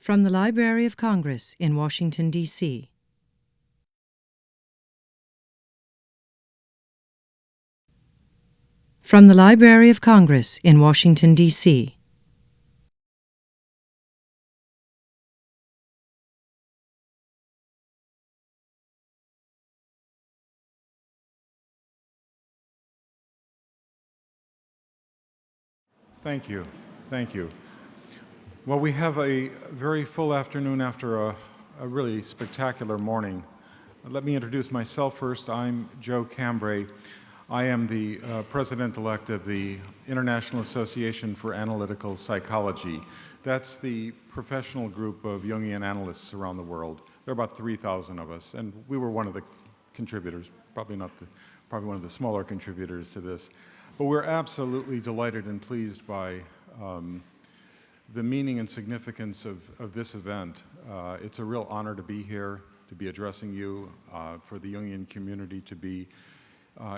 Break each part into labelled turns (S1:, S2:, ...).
S1: From the Library of Congress in Washington, D.C. From the Library of Congress in Washington, D.C.
S2: Thank you. Thank you. Well, we have a very full afternoon after a really spectacular morning. Let me introduce myself first. I'm Joe Cambray. I am the president-elect of the International Association for Analytical Psychology. That's the professional group of Jungian analysts around the world. There are about 3,000 of us, and we were one of the contributors, probably one of the smaller contributors to this. But we're absolutely delighted and pleased by the meaning and significance of this event. It's a real honor to be here, to be addressing you, for the Jungian community to be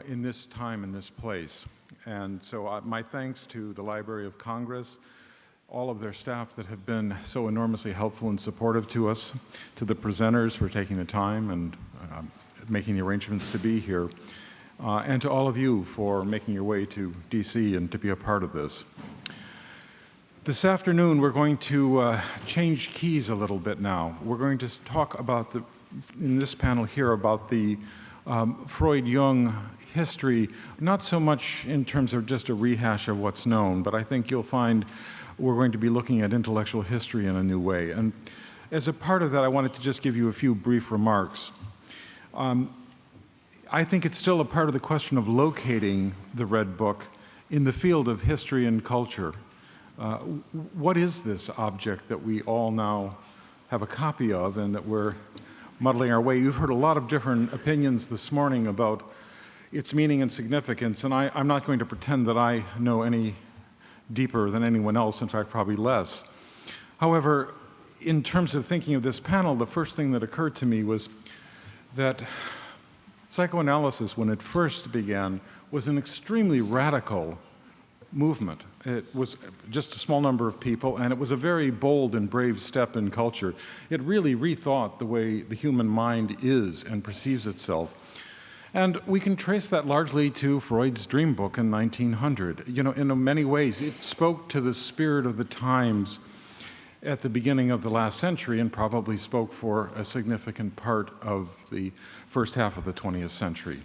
S2: in this time, in this place. And so my thanks to the Library of Congress, all of their staff that have been so enormously helpful and supportive to us, to the presenters for taking the time and making the arrangements to be here, and to all of you for making your way to DC and to be a part of this. This afternoon, we're going to change keys a little bit now. We're going to talk about, in this panel here, about the Freud-Jung history, not so much in terms of just a rehash of what's known, but I think you'll find we're going to be looking at intellectual history in a new way. And as a part of that, I wanted to just give you a few brief remarks. I think it's still a part of the question of locating the Red Book in the field of history and culture. What is this object that we all now have a copy of and that we're muddling our way? You've heard a lot of different opinions this morning about its meaning and significance, and I'm not going to pretend that I know any deeper than anyone else, in fact, probably less. However, in terms of thinking of this panel, the first thing that occurred to me was that psychoanalysis, when it first began, was an extremely radical movement. It was just a small number of people, and it was a very bold and brave step in culture. It really rethought the way the human mind is and perceives itself. And we can trace that largely to Freud's Dream Book in 1900. You know, in many ways, it spoke to the spirit of the times at the beginning of the last century and probably spoke for a significant part of the first half of the 20th century.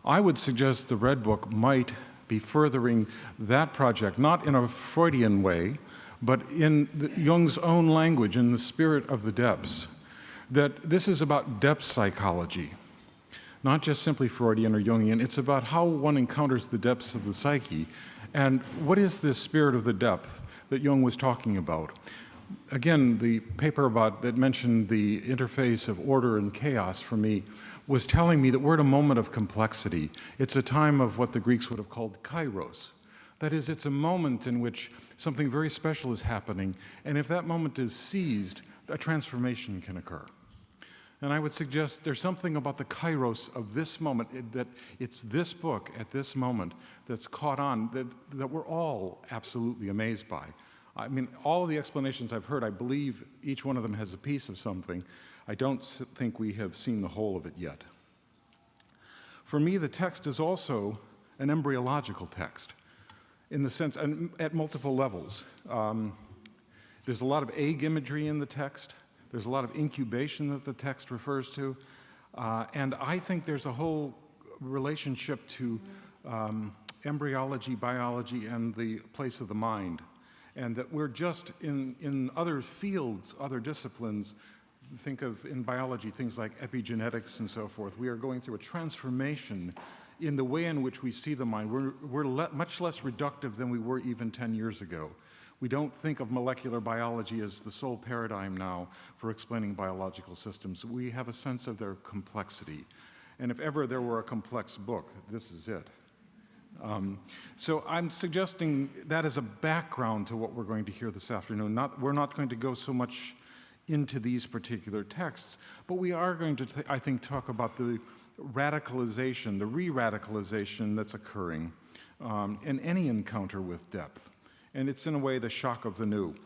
S2: I would suggest the Red Book might be furthering that project, not in a Freudian way, but in Jung's own language, in the spirit of the depths, that this is about depth psychology, not just simply Freudian or Jungian. It's about how one encounters the depths of the psyche, and what is this spirit of the depth that Jung was talking about. Again, the paper that mentioned the interface of order and chaos for me was telling me that we're at a moment of complexity. It's a time of what the Greeks would have called kairos. That is, it's a moment in which something very special is happening, and if that moment is seized, a transformation can occur. And I would suggest there's something about the kairos of this moment, that it's this book at this moment that's caught on, that we're all absolutely amazed by. I mean, all of the explanations I've heard, I believe each one of them has a piece of something. I don't think we have seen the whole of it yet. For me, the text is also an embryological text, in the sense, and at multiple levels. There's a lot of egg imagery in the text. There's a lot of incubation that the text refers to. And I think there's a whole relationship to embryology, biology, and the place of the mind. And that we're just in other fields, other disciplines, think of in biology things like epigenetics and so forth. We are going through a transformation in the way in which we see the mind. We're much less reductive than we were even 10 years ago. We don't think of molecular biology as the sole paradigm now for explaining biological systems. We have a sense of their complexity. And if ever there were a complex book, this is it. So I'm suggesting that as a background to what we're going to hear this afternoon. We're not going to go so much into these particular texts, but we are going to, I think, talk about the radicalization, the re-radicalization that's occurring in any encounter with depth. And it's in a way the shock of the new.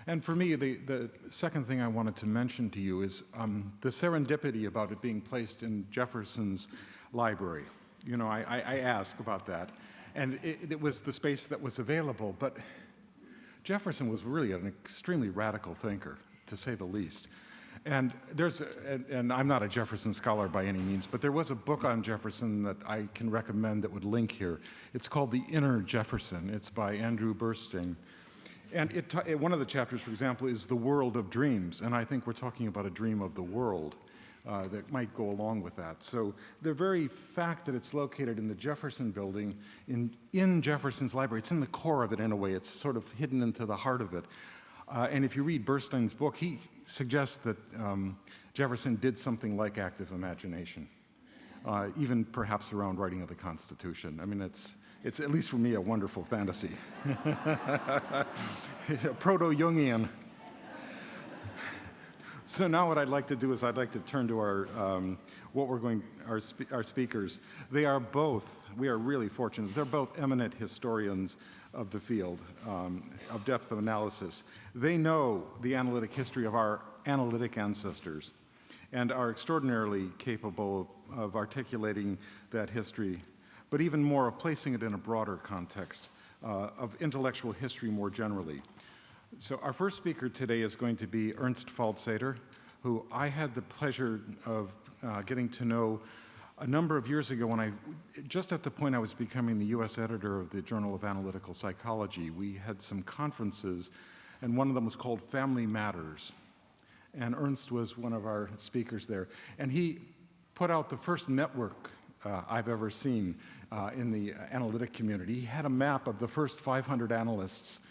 S2: And for me, the second thing I wanted to mention to you is the serendipity about it being placed in Jefferson's library. You know, I asked about that, and it was the space that was available, but Jefferson was really an extremely radical thinker, to say the least. And and I'm not a Jefferson scholar by any means, but there was a book on Jefferson that I can recommend that would link here. It's called The Inner Jefferson. It's by Andrew Burstyn. And one of the chapters, for example, is The World of Dreams. And I think we're talking about a dream of the world that might go along with that. So the very fact that it's located in the Jefferson building, in Jefferson's library, it's in the core of it in a way. It's sort of hidden into the heart of it. And if you read Burstyn's book, he suggests that Jefferson did something like active imagination, even perhaps around writing of the Constitution. I mean, it's at least for me a wonderful fantasy. It's a proto-Jungian. So now what I'd like to do is I'd like to turn to our speakers. We are really fortunate. They're both eminent historians of the field, of depth of analysis. They know the analytic history of our analytic ancestors and are extraordinarily capable of articulating that history, but even more of placing it in a broader context of intellectual history more generally. So our first speaker today is going to be Ernst Falzeder, who I had the pleasure of getting to know a number of years ago when just at the point I was becoming the US editor of the Journal of Analytical Psychology. We had some conferences, and one of them was called Family Matters. And Ernst was one of our speakers there. And he put out the first network I've ever seen in the analytic community. He had a map of the first 500 analysts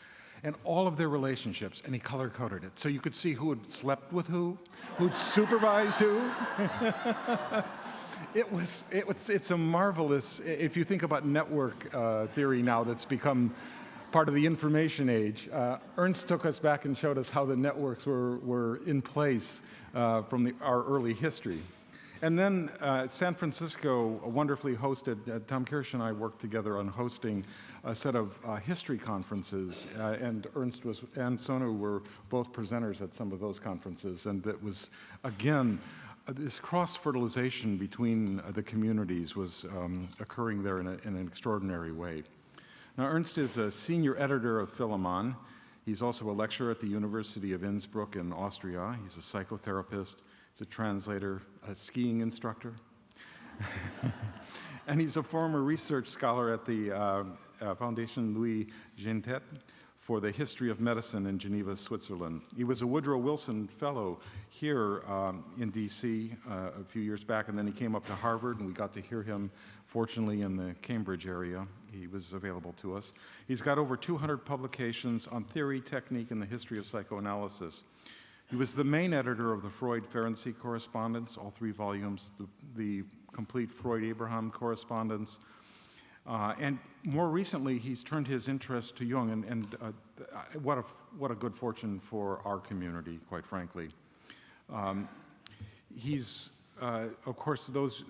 S2: and all of their relationships, and he color-coded it. So you could see who had slept with who'd supervised who. It's a marvelous, if you think about network theory now that's become part of the information age, Ernst took us back and showed us how the networks were in place from our early history. And then San Francisco wonderfully hosted, Tom Kirsch and I worked together on hosting a set of history conferences, and Ernst and Sonu were both presenters at some of those conferences, and that was, again, this cross-fertilization between the communities was occurring there in an extraordinary way. Now, Ernst is a senior editor of Philemon. He's also a lecturer at the University of Innsbruck in Austria. He's a psychotherapist. He's a translator, a skiing instructor. And he's a former research scholar at the Foundation Louis Gentet for the History of Medicine in Geneva, Switzerland. He was a Woodrow Wilson Fellow here in DC a few years back, and then he came up to Harvard, and we got to hear him, fortunately, in the Cambridge area. He was available to us. He's got over 200 publications on theory, technique, and the history of psychoanalysis. He was the main editor of the Freud-Ferenczi correspondence, all 3 volumes, the complete Freud-Abraham correspondence. And more recently, he's turned his interest to Jung, and what a good fortune for our community, quite frankly. He's, of course, those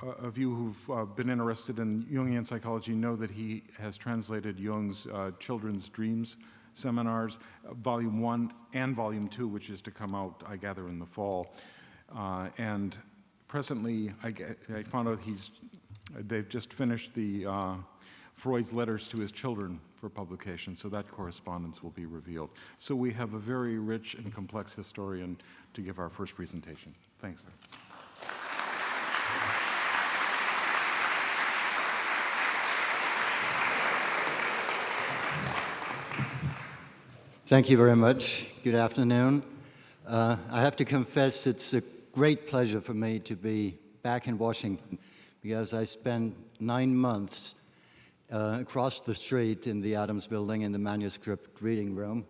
S2: of you who've been interested in Jungian psychology know that he has translated Jung's Children's Dreams seminars, Volume 1 and Volume 2, which is to come out, I gather, in the fall. And presently, I found out they've just finished Freud's letters to his children for publication, so that correspondence will be revealed. So we have a very rich and complex historian to give our first presentation. Thanks, sir.
S3: Thank you very much. Good afternoon. I have to confess it's a great pleasure for me to be back in Washington because I spent 9 months across the street in the Adams Building in the manuscript reading room,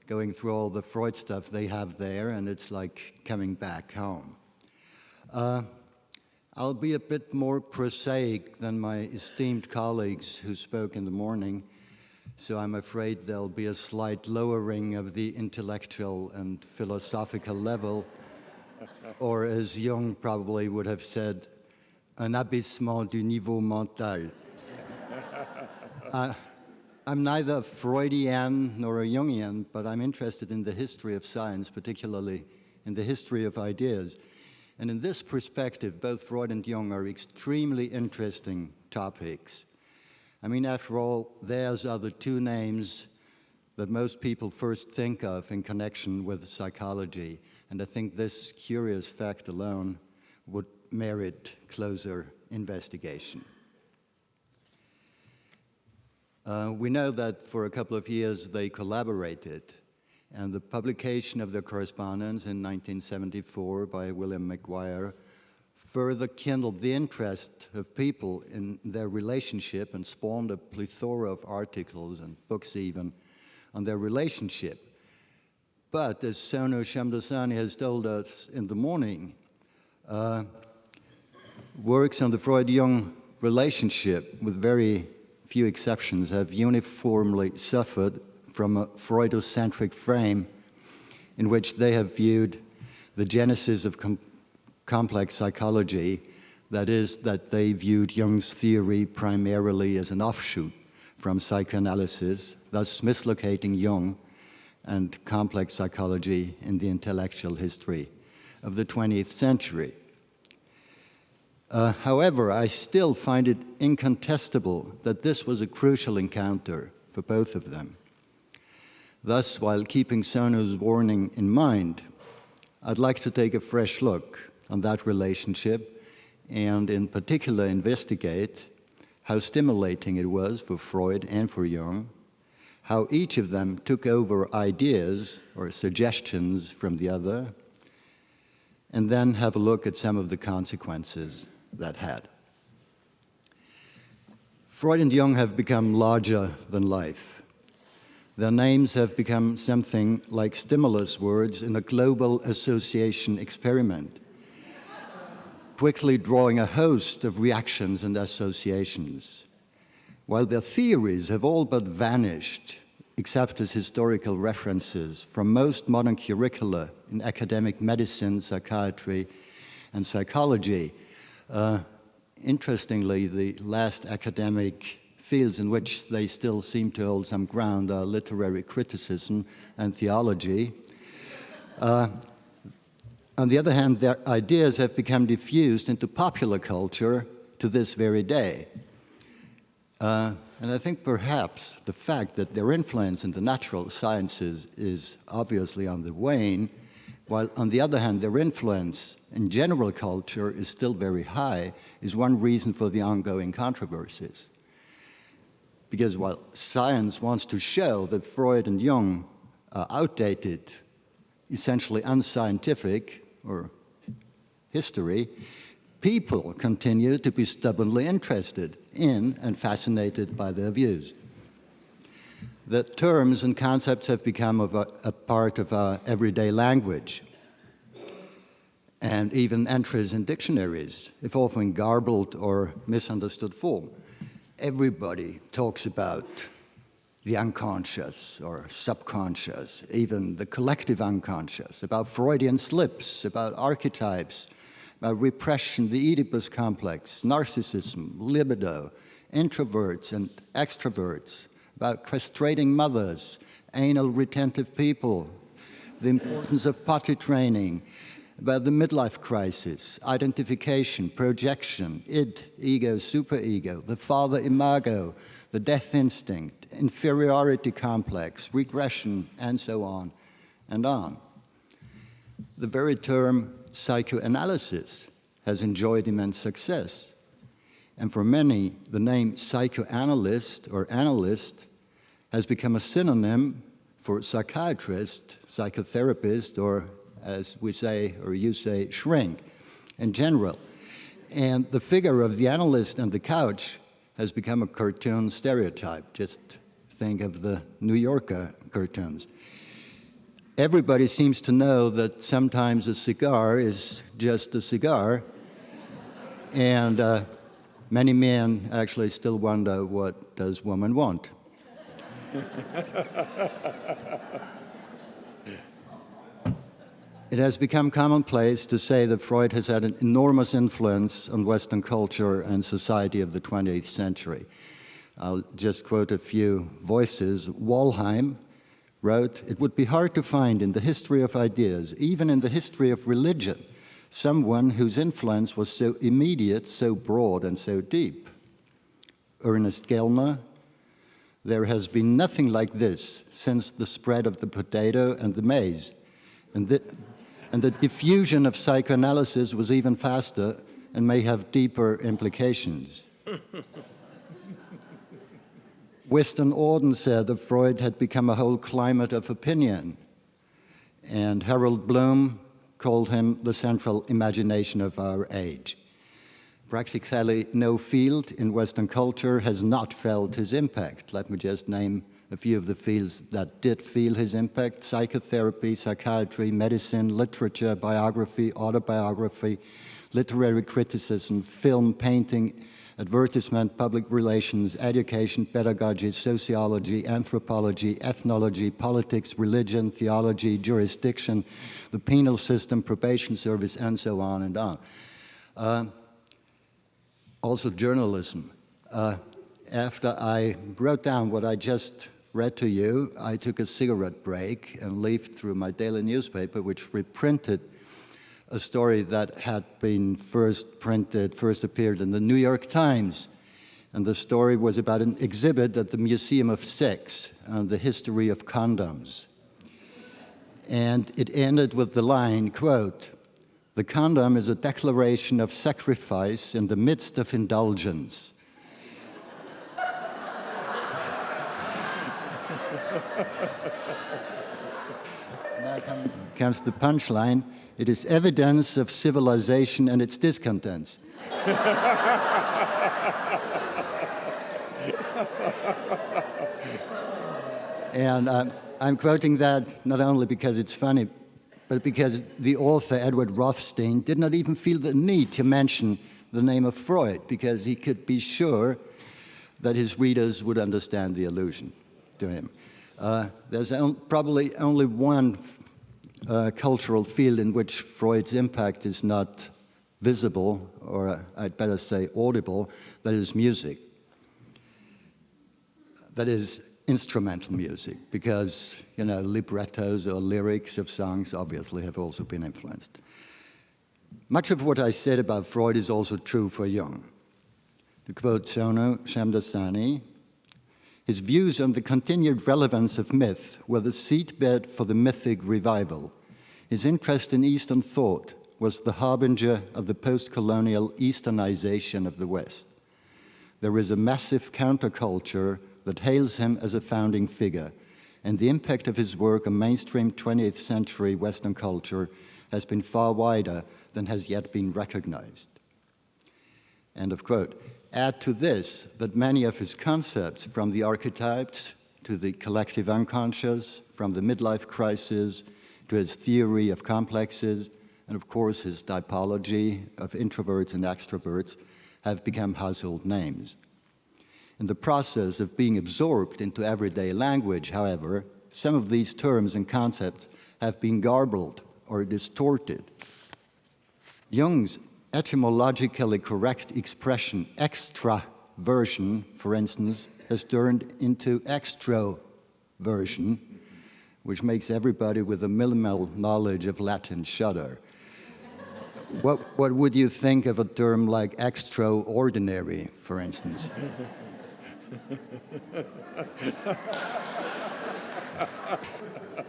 S3: going through all the Freud stuff they have there, and it's like coming back home. I'll be a bit more prosaic than my esteemed colleagues who spoke in the morning, so I'm afraid there'll be a slight lowering of the intellectual and philosophical level, or as Jung probably would have said, un abaissement du niveau mental. I'm neither a Freudian nor a Jungian, but I'm interested in the history of science, particularly in the history of ideas. And in this perspective, both Freud and Jung are extremely interesting topics. I mean, after all, theirs are the two names that most people first think of in connection with psychology. And I think this curious fact alone would merit closer investigation. We know that for a couple of years they collaborated, and the publication of their correspondence in 1974 by William McGuire further kindled the interest of people in their relationship and spawned a plethora of articles and books even on their relationship. But as Sonu Shamdasani has told us in the morning, works on the Freud-Jung relationship, with very few exceptions, have uniformly suffered from a Freudocentric frame in which they have viewed the genesis of complex psychology, that is, that they viewed Jung's theory primarily as an offshoot from psychoanalysis, thus mislocating Jung and complex psychology in the intellectual history of the 20th century. However, I still find it incontestable that this was a crucial encounter for both of them. Thus, while keeping Sonu's warning in mind, I'd like to take a fresh look on that relationship and in particular investigate how stimulating it was for Freud and for Jung, how each of them took over ideas or suggestions from the other, and then have a look at some of the consequences that had. Freud and Jung have become larger than life. Their names have become something like stimulus words in a global association experiment, quickly drawing a host of reactions and associations. While their theories have all but vanished, except as historical references from most modern curricula in academic medicine, psychiatry, and psychology. Interestingly, the last academic fields in which they still seem to hold some ground are literary criticism and theology. On the other hand, their ideas have become diffused into popular culture to this very day. And I think perhaps the fact that their influence in the natural sciences is obviously on the wane, while on the other hand, their influence in general culture is still very high, is one reason for the ongoing controversies. Because while science wants to show that Freud and Jung are outdated, essentially unscientific, or history, people continue to be stubbornly interested in and fascinated by their views. The terms and concepts have become a part of our everyday language, and even entries in dictionaries, if often garbled or misunderstood form. Everybody talks about the unconscious or subconscious, even the collective unconscious, about Freudian slips, about archetypes, about repression, the Oedipus Complex, narcissism, libido, introverts and extroverts, about castrating mothers, anal retentive people, the importance of potty training, about the midlife crisis, identification, projection, id, ego, superego, the father imago, the death instinct, inferiority complex, regression, and so on and on. The very term psychoanalysis has enjoyed immense success. And for many, the name psychoanalyst or analyst has become a synonym for psychiatrist, psychotherapist, or as we say, or you say, shrink in general. And the figure of the analyst on the couch has become a cartoon stereotype. Just think of the New Yorker cartoons. Everybody seems to know that sometimes a cigar is just a cigar, and many men actually still wonder, what does woman want? It has become commonplace to say that Freud has had an enormous influence on Western culture and society of the 20th century. I'll just quote a few voices. Walheim wrote, "It would be hard to find in the history of ideas, even in the history of religion, someone whose influence was so immediate, so broad, and so deep." Ernest Gellner, "There has been nothing like this since the spread of the potato and the maize. And the diffusion of psychoanalysis was even faster and may have deeper implications." Weston Auden said that Freud had become a whole climate of opinion, and Harold Bloom called him the central imagination of our age. Practically no field in Western culture has not felt his impact. Let me just name a few of the fields that did feel his impact: psychotherapy, psychiatry, medicine, literature, biography, autobiography, literary criticism, film, painting, advertisement, public relations, education, pedagogy, sociology, anthropology, ethnology, politics, religion, theology, jurisdiction, the penal system, probation service, and so on and on. Also journalism. After I wrote down what I just read to you, I took a cigarette break and leafed through my daily newspaper, which reprinted a story that had been first appeared in the New York Times. And the story was about an exhibit at the Museum of Sex on the history of condoms. And it ended with the line, quote, "The condom is a declaration of sacrifice in the midst of indulgence." Now comes the punchline. "It is evidence of civilization and its discontents." And I'm quoting that not only because it's funny, but because the author, Edward Rothstein, did not even feel the need to mention the name of Freud, because he could be sure that his readers would understand the allusion to him. There's probably only one cultural field in which Freud's impact is not visible, or I'd better say audible, that is music. That is instrumental music, because, you know, librettos or lyrics of songs obviously have also been influenced. Much of what I said about Freud is also true for Jung. To quote Sono Shamdasani, "His views on the continued relevance of myth were the seedbed for the mythic revival. His interest in Eastern thought was the harbinger of the post-colonial Easternization of the West. There is a massive counterculture that hails him as a founding figure, and the impact of his work on mainstream 20th century Western culture has been far wider than has yet been recognized." End of quote. Add to this that many of his concepts, from the archetypes to the collective unconscious, from the midlife crisis to his theory of complexes, and of course his typology of introverts and extroverts, have become household names. In the process of being absorbed into everyday language, however, some of these terms and concepts have been garbled or distorted. Jung's etymologically correct expression, extraversion, for instance, has turned into extroversion, which makes everybody with a minimal knowledge of Latin shudder. What would you think of a term like extraordinary, for instance?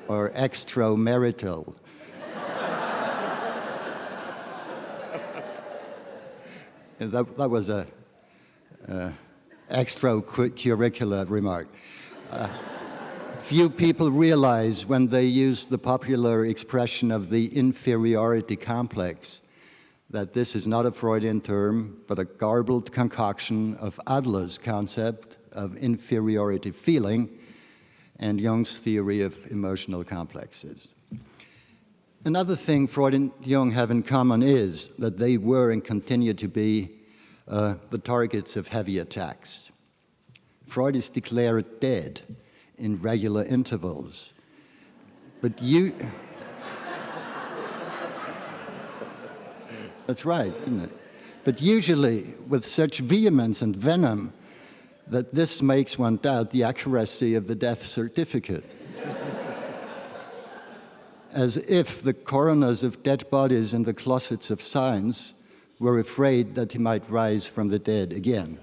S3: Or extramarital? That was a extracurricular remark. Few people realize when they use the popular expression of the inferiority complex that this is not a Freudian term, but a garbled concoction of Adler's concept of inferiority feeling and Jung's theory of emotional complexes. Another thing Freud and Jung have in common is that they were and continue to be the targets of heavy attacks. Freud is declared dead in regular intervals. But that's right, isn't it? But usually with such vehemence and venom that this makes one doubt the accuracy of the death certificate. As if the coroners of dead bodies in the closets of science were afraid that he might rise from the dead again.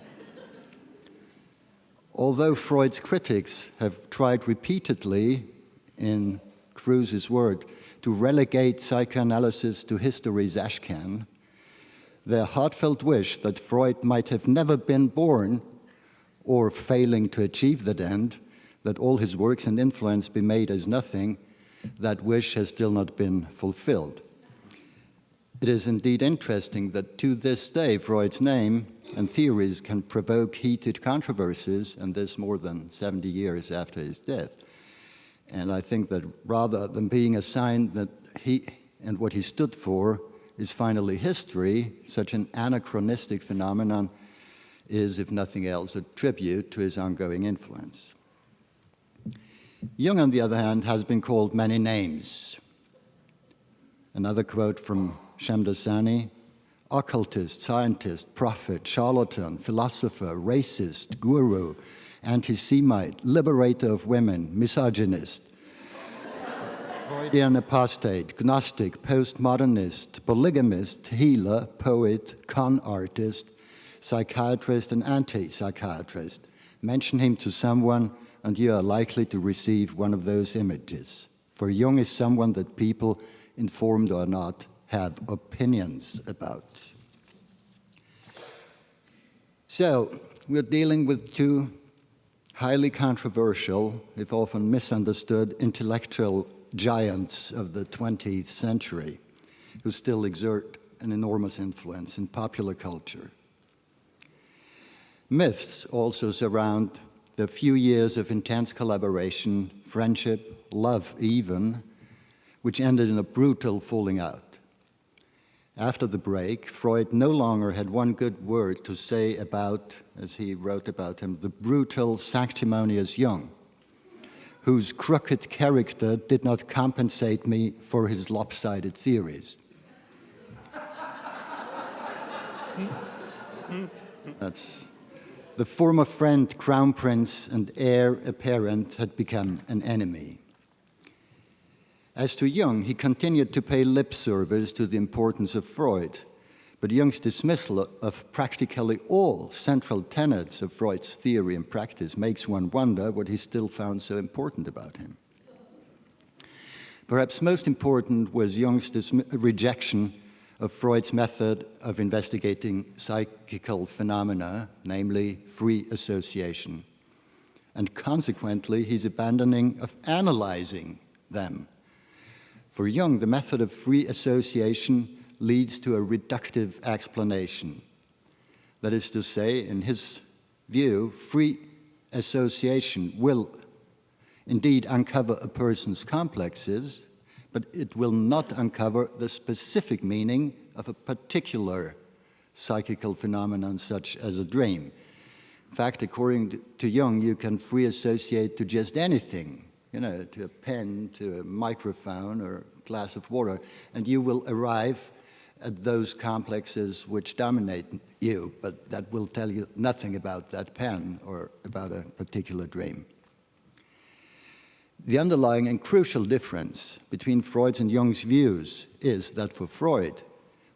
S3: Although Freud's critics have tried repeatedly, in Kruz's word, to relegate psychoanalysis to history's ashcan, their heartfelt wish that Freud might have never been born, or failing to achieve that end, that all his works and influence be made as nothing, that wish has still not been fulfilled. It is indeed interesting that to this day, Freud's name and theories can provoke heated controversies, and this more than 70 years after his death. And I think that rather than being a sign that he and what he stood for is finally history, such an anachronistic phenomenon is, if nothing else, a tribute to his ongoing influence. Jung, on the other hand, has been called many names. Another quote from Shamdasani: occultist, scientist, prophet, charlatan, philosopher, racist, guru, anti-Semite, liberator of women, misogynist, Freudian apostate, Gnostic, postmodernist, polygamist, healer, poet, con artist, psychiatrist, and anti-psychiatrist. Mention him to someone, and you are likely to receive one of those images. For Jung is someone that people, informed or not, have opinions about. So, we're dealing with two highly controversial, if often misunderstood, intellectual giants of the 20th century who still exert an enormous influence in popular culture. Myths also surround the few years of intense collaboration, friendship, love even, which ended in a brutal falling out. After the break, Freud no longer had one good word to say about, as he wrote about him, the brutal, sanctimonious Jung, whose crooked character did not compensate me for his lopsided theories. That's the former friend, crown prince, and heir apparent had become an enemy. As to Jung, he continued to pay lip service to the importance of Freud, but Jung's dismissal of practically all central tenets of Freud's theory and practice makes one wonder what he still found so important about him. Perhaps most important was Jung's rejection of Freud's method of investigating psychical phenomena, namely free association, and consequently his abandoning of analyzing them. For Jung, the method of free association leads to a reductive explanation. That is to say, in his view, free association will indeed uncover a person's complexes, but it will not uncover the specific meaning of a particular psychical phenomenon such as a dream. In fact, according to Jung, you can free associate to just anything, to a pen, to a microphone, or a glass of water, and you will arrive at those complexes which dominate you, but that will tell you nothing about that pen or about a particular dream. The underlying and crucial difference between Freud's and Jung's views is that for Freud,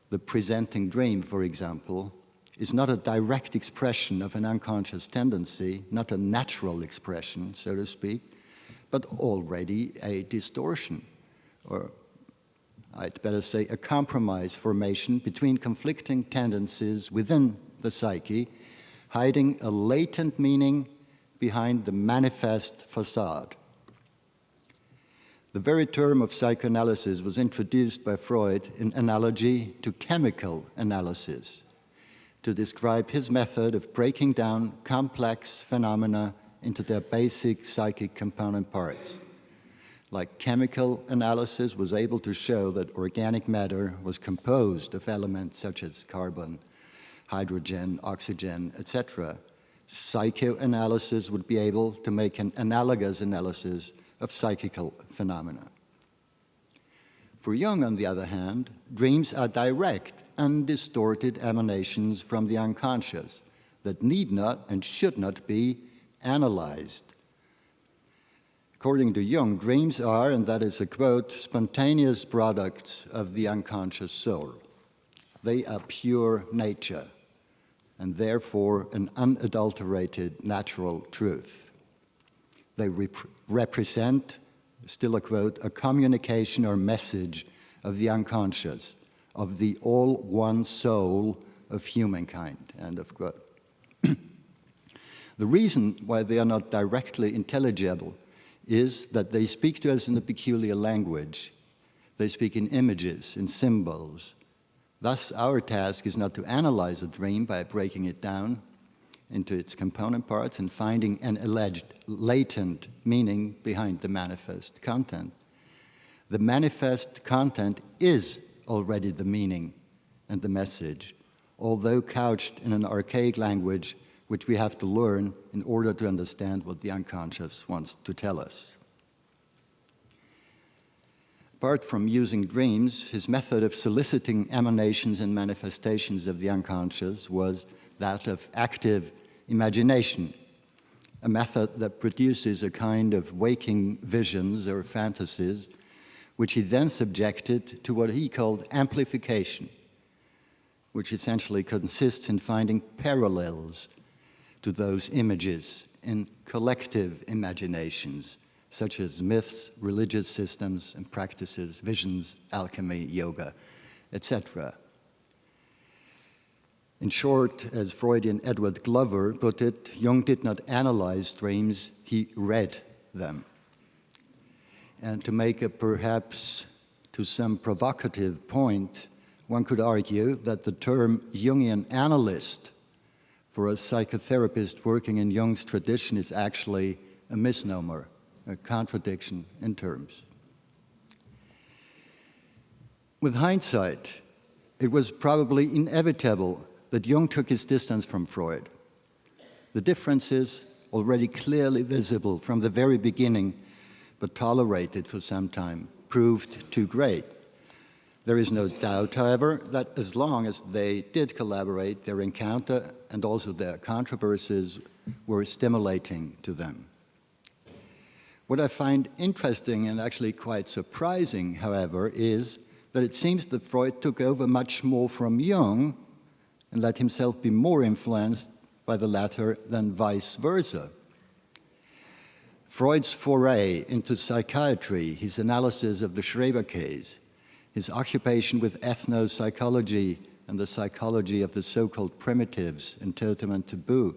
S3: the presenting dream, for example, is not a direct expression of an unconscious tendency, not a natural expression, so to speak, but already a distortion, or I'd better say a compromise formation between conflicting tendencies within the psyche, hiding a latent meaning behind the manifest facade. The very term of psychoanalysis was introduced by Freud in analogy to chemical analysis, to describe his method of breaking down complex phenomena into their basic psychic component parts. Like chemical analysis was able to show that organic matter was composed of elements such as carbon, hydrogen, oxygen, etc. Psychoanalysis would be able to make an analogous analysis of psychical phenomena. For Jung, on the other hand, dreams are direct, undistorted emanations from the unconscious, that need not and should not be analyzed. According to Jung, dreams are, and that is a quote, spontaneous products of the unconscious soul. They are pure nature, and therefore an unadulterated natural truth. They represent, still a quote, a communication or message of the unconscious, of the all one soul of humankind, end of quote. The reason why they are not directly intelligible is that they speak to us in a peculiar language. They speak in images, in symbols. Thus, our task is not to analyze a dream by breaking it down into its component parts and finding an alleged latent meaning behind the manifest content. The manifest content is already the meaning and the message, although couched in an archaic language which we have to learn in order to understand what the unconscious wants to tell us. Apart from using dreams, his method of soliciting emanations and manifestations of the unconscious was that of active imagination, a method that produces a kind of waking visions or fantasies, which he then subjected to what he called amplification, which essentially consists in finding parallels to those images in collective imaginations, such as myths, religious systems and practices, visions, alchemy, yoga, etc. In short, as Freudian Edward Glover put it, Jung did not analyze dreams, he read them. And to make a perhaps to some provocative point, one could argue that the term Jungian analyst for a psychotherapist working in Jung's tradition is actually a misnomer, a contradiction in terms. With hindsight, it was probably inevitable that Jung took his distance from Freud. The differences, already clearly visible from the very beginning, but tolerated for some time, proved too great. There is no doubt, however, that as long as they did collaborate, their encounter and also their controversies were stimulating to them. What I find interesting and actually quite surprising, however, is that it seems that Freud took over much more from Jung and let himself be more influenced by the latter than vice versa. Freud's foray into psychiatry, his analysis of the Schreber case, his occupation with ethnopsychology and the psychology of the so-called primitives in Totem and Taboo,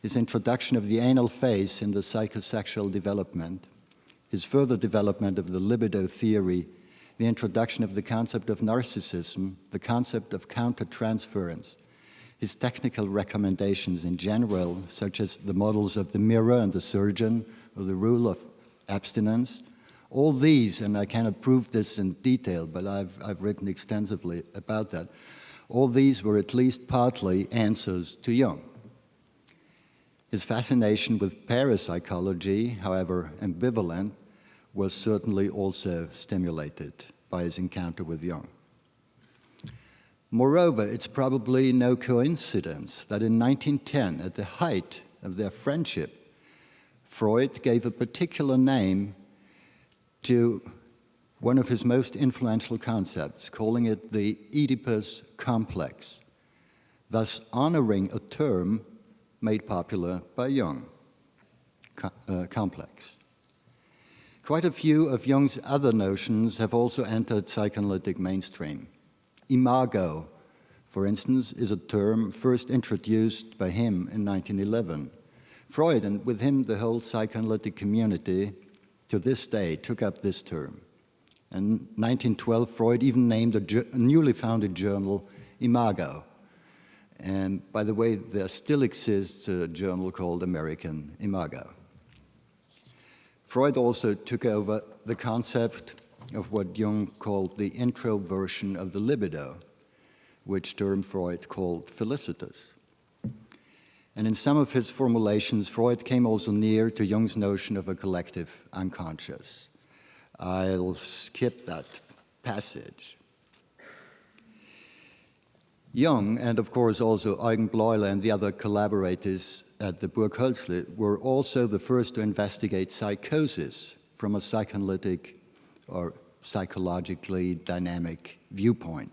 S3: his introduction of the anal phase in the psychosexual development, his further development of the libido theory, the introduction of the concept of narcissism, the concept of countertransference, his technical recommendations in general, such as the models of the mirror and the surgeon, or the rule of abstinence. All these, and I cannot prove this in detail, but I've written extensively about that, all these were at least partly answers to Jung. His fascination with parapsychology, however ambivalent, was certainly also stimulated by his encounter with Jung. Moreover, it's probably no coincidence that in 1910, at the height of their friendship, Freud gave a particular name to one of his most influential concepts, calling it the Oedipus Complex, thus honoring a term made popular by Jung, complex. Quite a few of Jung's other notions have also entered psychoanalytic mainstream. Imago, for instance, is a term first introduced by him in 1911. Freud, and with him the whole psychoanalytic community, to this day took up this term. In 1912, Freud even named a newly founded journal Imago. And by the way, there still exists a journal called American Imago. Freud also took over the concept of what Jung called the introversion of the libido, which term Freud called felicitous. And in some of his formulations, Freud came also near to Jung's notion of a collective unconscious. I'll skip that passage. Jung, and of course also Eugen Bleuler and the other collaborators at the Burghölzli, were also the first to investigate psychosis from a psychoanalytic or psychologically dynamic viewpoint.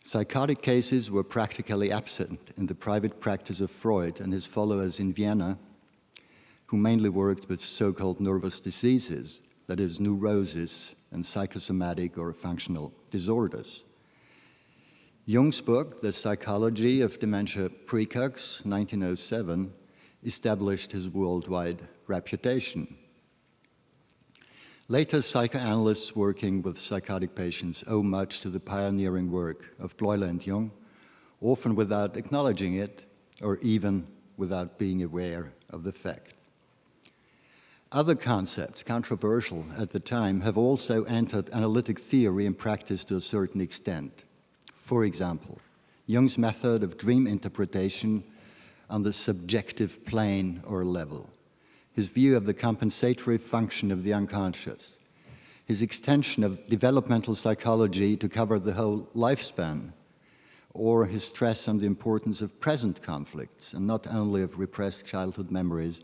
S3: Psychotic cases were practically absent in the private practice of Freud and his followers in Vienna, who mainly worked with so-called nervous diseases, that is, neurosis and psychosomatic or functional disorders. Jung's book, The Psychology of Dementia Praecox, 1907, established his worldwide reputation. Later psychoanalysts working with psychotic patients owe much to the pioneering work of Bleuler and Jung, often without acknowledging it or even without being aware of the fact. Other concepts, controversial at the time, have also entered analytic theory and practice to a certain extent. For example, Jung's method of dream interpretation on the subjective plane or level, his view of the compensatory function of the unconscious, his extension of developmental psychology to cover the whole lifespan, or his stress on the importance of present conflicts and not only of repressed childhood memories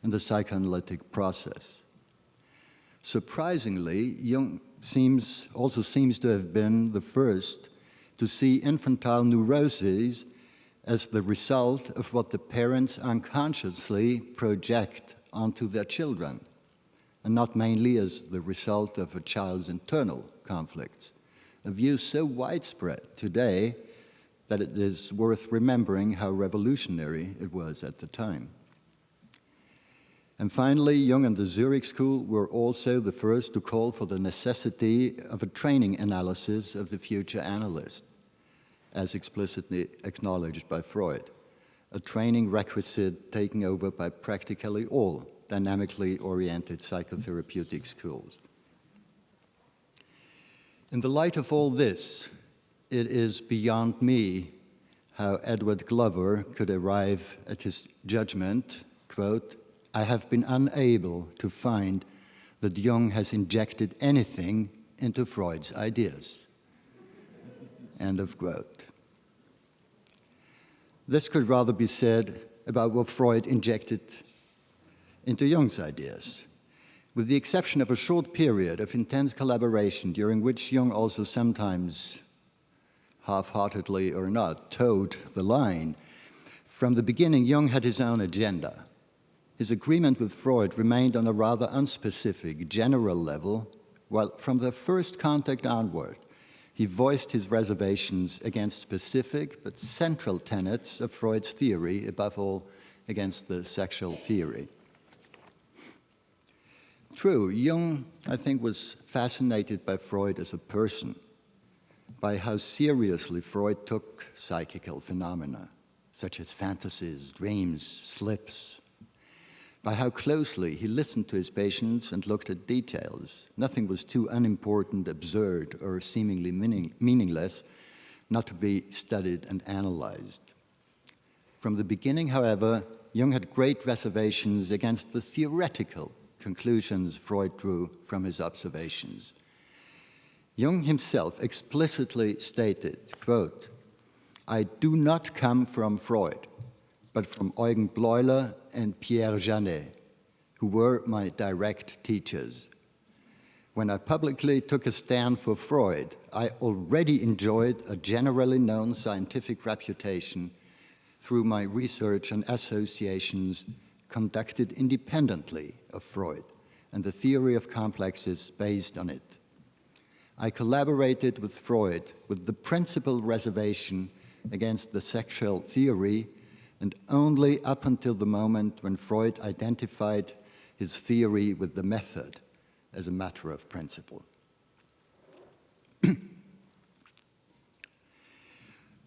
S3: in the psychoanalytic process. Surprisingly, Jung also seems to have been the first to see infantile neuroses as the result of what the parents unconsciously project onto their children, and not mainly as the result of a child's internal conflicts, a view so widespread today that it is worth remembering how revolutionary it was at the time. And finally, Jung and the Zurich School were also the first to call for the necessity of a training analysis of the future analyst, as explicitly acknowledged by Freud, a training requisite taken over by practically all dynamically oriented psychotherapeutic schools. In the light of all this, it is beyond me how Edward Glover could arrive at his judgment, quote, "I have been unable to find that Jung has injected anything into Freud's ideas." End of quote. This could rather be said about what Freud injected into Jung's ideas. With the exception of a short period of intense collaboration during which Jung also sometimes, half-heartedly or not, towed the line, from the beginning Jung had his own agenda. His agreement with Freud remained on a rather unspecific, general level, while from the first contact onward, he voiced his reservations against specific but central tenets of Freud's theory, above all against the sexual theory. True, Jung, I think, was fascinated by Freud as a person, by how seriously Freud took psychical phenomena, such as fantasies, dreams, slips, by how closely he listened to his patients and looked at details. Nothing was too unimportant, absurd, or seemingly meaningless not to be studied and analyzed. From the beginning, however, Jung had great reservations against the theoretical conclusions Freud drew from his observations. Jung himself explicitly stated, quote, "I do not come from Freud, but from Eugen Bleuler and Pierre Janet, who were my direct teachers. When I publicly took a stand for Freud, I already enjoyed a generally known scientific reputation through my research and associations conducted independently of Freud and the theory of complexes based on it. I collaborated with Freud with the principal reservation against the sexual theory, and only up until the moment when Freud identified his theory with the method as a matter of principle."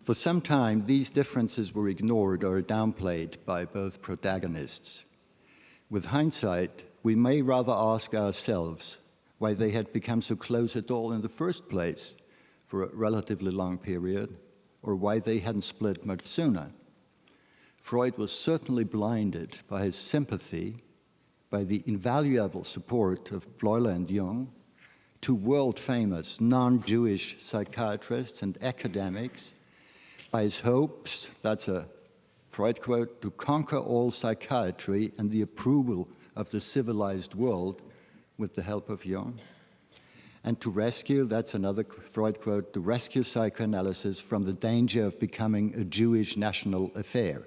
S3: For some time, these differences were ignored or downplayed by both protagonists. With hindsight, we may rather ask ourselves why they had become so close at all in the first place for a relatively long period, or why they hadn't split much sooner. Freud was certainly blinded by his sympathy, by the invaluable support of Bleuler and Jung, two world-famous non-Jewish psychiatrists and academics, by his hopes, that's a Freud quote, to conquer all psychiatry and the approval of the civilized world with the help of Jung. And to rescue, that's another Freud quote, to rescue psychoanalysis from the danger of becoming a Jewish national affair.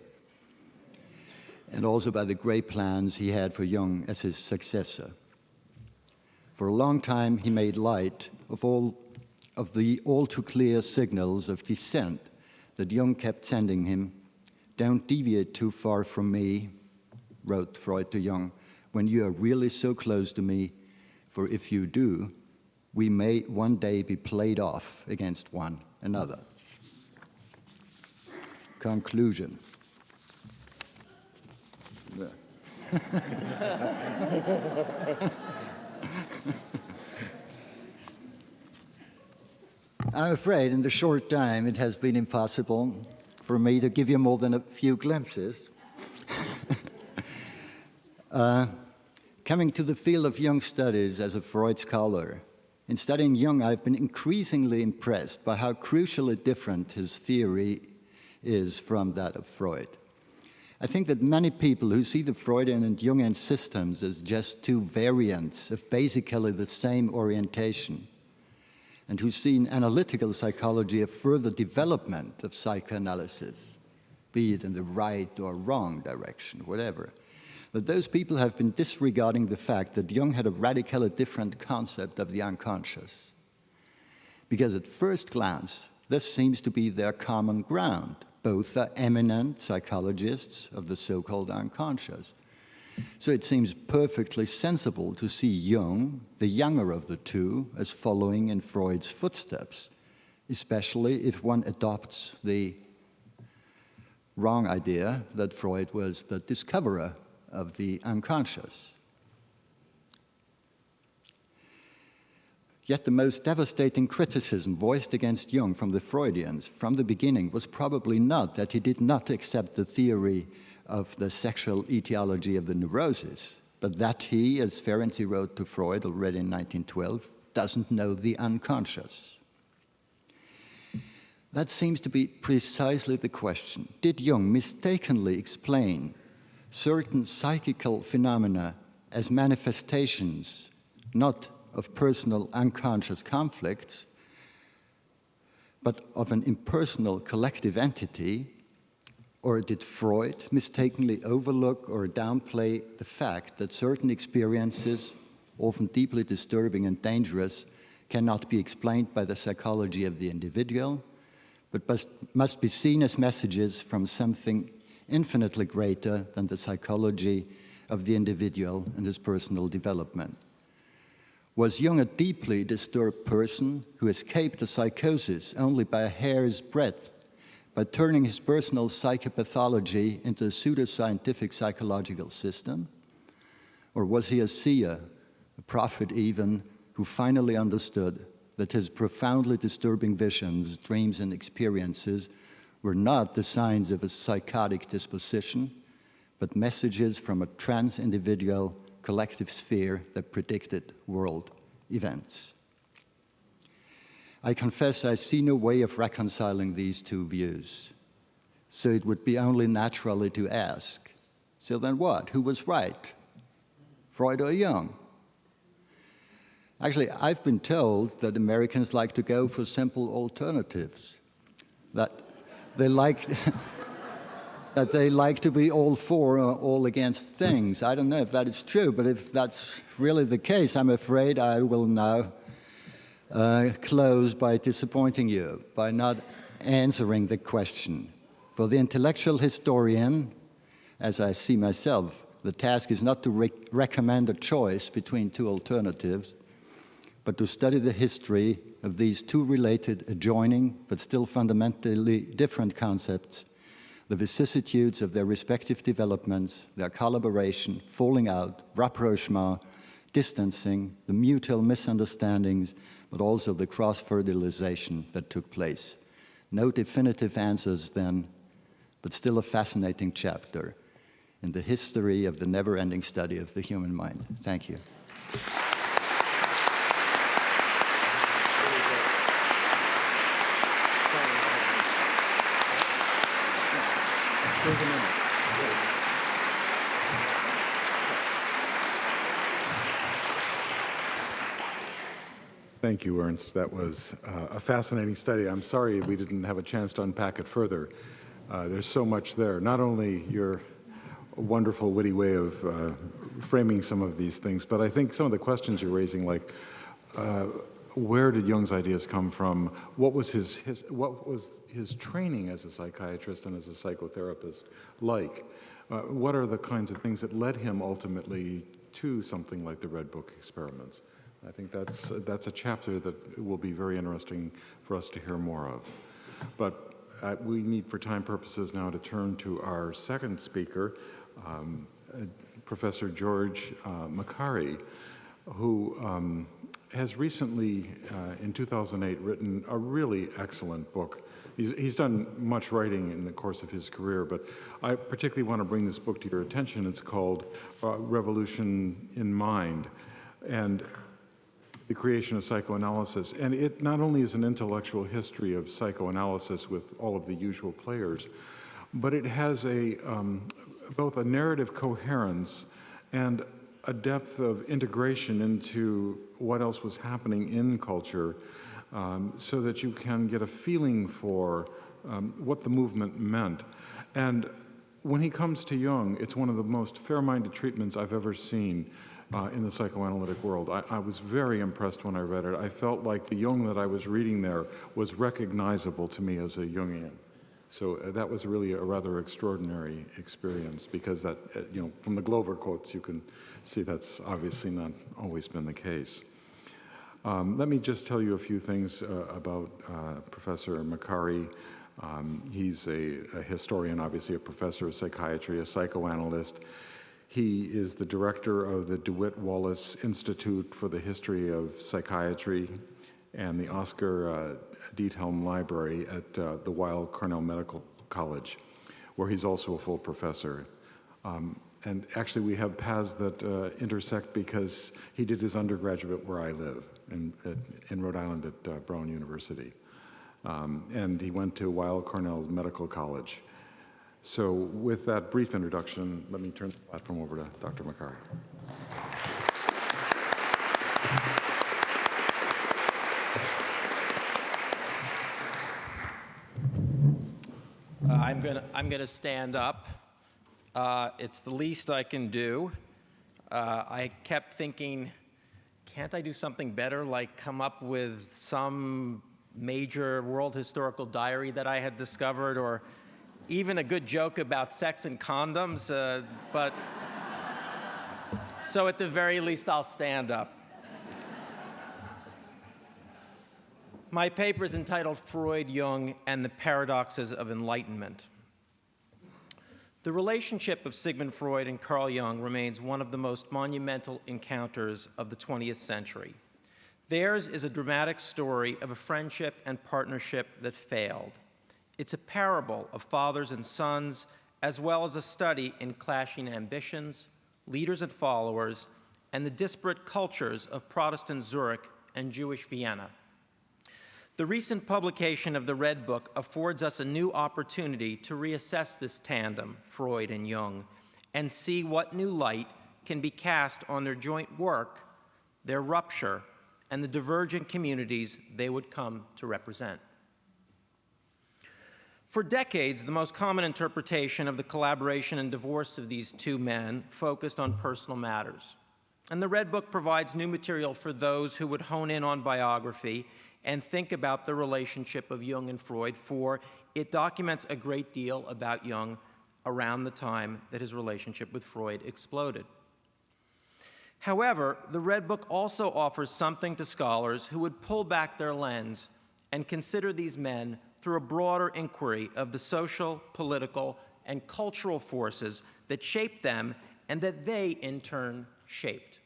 S3: And also by the great plans he had for Jung as his successor. For a long time, he made light of the all too clear signals of dissent that Jung kept sending him. Don't deviate too far from me, wrote Freud to Jung, when you are really so close to me, for if you do, we may one day be played off against one another. Conclusion. I'm afraid in the short time it has been impossible for me to give you more than a few glimpses. Coming to the field of Jung studies as a Freud scholar, in studying Jung, I've been increasingly impressed by how crucially different his theory is from that of Freud. I think that many people who see the Freudian and Jungian systems as just two variants of basically the same orientation, and who see in analytical psychology a further development of psychoanalysis, be it in the right or wrong direction, whatever, that those people have been disregarding the fact that Jung had a radically different concept of the unconscious. Because at first glance, this seems to be their common ground. Both are eminent psychologists of the so-called unconscious. So it seems perfectly sensible to see Jung, the younger of the two, as following in Freud's footsteps, especially if one adopts the wrong idea that Freud was the discoverer of the unconscious. Yet the most devastating criticism voiced against Jung from the Freudians from the beginning was probably not that he did not accept the theory of the sexual etiology of the neurosis, but that he, as Ferenczi wrote to Freud already in 1912, doesn't know the unconscious. That seems to be precisely the question. Did Jung mistakenly explain certain psychical phenomena as manifestations, not of personal unconscious conflicts, but of an impersonal collective entity? Or did Freud mistakenly overlook or downplay the fact that certain experiences, often deeply disturbing and dangerous, cannot be explained by the psychology of the individual, but must be seen as messages from something infinitely greater than the psychology of the individual and his personal development? Was Jung a deeply disturbed person who escaped the psychosis only by a hair's breadth, by turning his personal psychopathology into a pseudoscientific psychological system? Or was he a seer, a prophet even, who finally understood that his profoundly disturbing visions, dreams, and experiences were not the signs of a psychotic disposition, but messages from a trans-individual collective sphere that predicted world events? I confess I see no way of reconciling these two views. So it would be only naturally to ask, so then what? Who was right? Freud or Jung? Actually, I've been told that Americans like to go for simple alternatives, that they like that they like to be all for or all against things. I don't know if that is true, but if that's really the case, I'm afraid I will now close by disappointing you, by not answering the question. For the intellectual historian, as I see myself, the task is not to recommend a choice between two alternatives, but to study the history of these two related, adjoining, but still fundamentally different concepts, the vicissitudes of their respective developments, their collaboration, falling out, rapprochement, distancing, the mutual misunderstandings, but also the cross-fertilization that took place. No definitive answers then, but still a fascinating chapter in the history of the never-ending study of the human mind. Thank you.
S2: Thank you, Ernst. That was a fascinating study. I'm sorry we didn't have a chance to unpack it further. There's so much there. Not only your wonderful, witty way of framing some of these things, but I think some of the questions you're raising, like where did Jung's ideas come from? What was his training as a psychiatrist and as a psychotherapist like? What are the kinds of things that led him ultimately to something like the Red Book experiments? I think that's a chapter that will be very interesting for us to hear more of. But we need, for time purposes now, to turn to our second speaker, Professor George Makari, who has recently, in 2008, written a really excellent book. He's done much writing in the course of his career, but I particularly want to bring this book to your attention. It's called Revolution in Mind, and the creation of psychoanalysis. And it not only is an intellectual history of psychoanalysis with all of the usual players, but it has both a narrative coherence and a depth of integration into what else was happening in culture, so that you can get a feeling for what the movement meant. And when he comes to Jung, it's one of the most fair-minded treatments I've ever seen in the psychoanalytic world. I was very impressed when I read it. I felt like the Jung that I was reading there was recognizable to me as a Jungian. So that was really a rather extraordinary experience, because that, from the Glover quotes, you can see that's obviously not always been the case. Let me just tell you a few things about Professor Makari. He's a historian, obviously a professor of psychiatry, a psychoanalyst. He is the director of the DeWitt Wallace Institute for the History of Psychiatry and the Oscar Diethelm Library at the Weill Cornell Medical College, where he's also a full professor. And actually, we have paths that intersect, because he did his undergraduate where I live, in Rhode Island at Brown University. And he went to Weill Cornell Medical College. So with that brief introduction, let me turn the platform over to Dr. Makari.
S4: I'm gonna stand up. It's the least I can do. I kept thinking, can't I do something better, like come up with some major world historical diary that I had discovered, or even a good joke about sex and condoms, but so at the very least I'll stand up. My paper is entitled Freud, Jung, and the Paradoxes of Enlightenment. The relationship of Sigmund Freud and Carl Jung remains one of the most monumental encounters of the 20th century. Theirs is a dramatic story of a friendship and partnership that failed. It's a parable of fathers and sons, as well as a study in clashing ambitions, leaders and followers, and the disparate cultures of Protestant Zurich and Jewish Vienna. The recent publication of the Red Book affords us a new opportunity to reassess this tandem, Freud and Jung, and see what new light can be cast on their joint work, their rupture, and the divergent communities they would come to represent. For decades, the most common interpretation of the collaboration and divorce of these two men focused on personal matters. And the Red Book provides new material for those who would hone in on biography and think about the relationship of Jung and Freud, for it documents a great deal about Jung around the time that his relationship with Freud exploded. However, the Red Book also offers something to scholars who would pull back their lens and consider these men through a broader inquiry of the social, political, and cultural forces that shaped them and that they, in turn, shaped.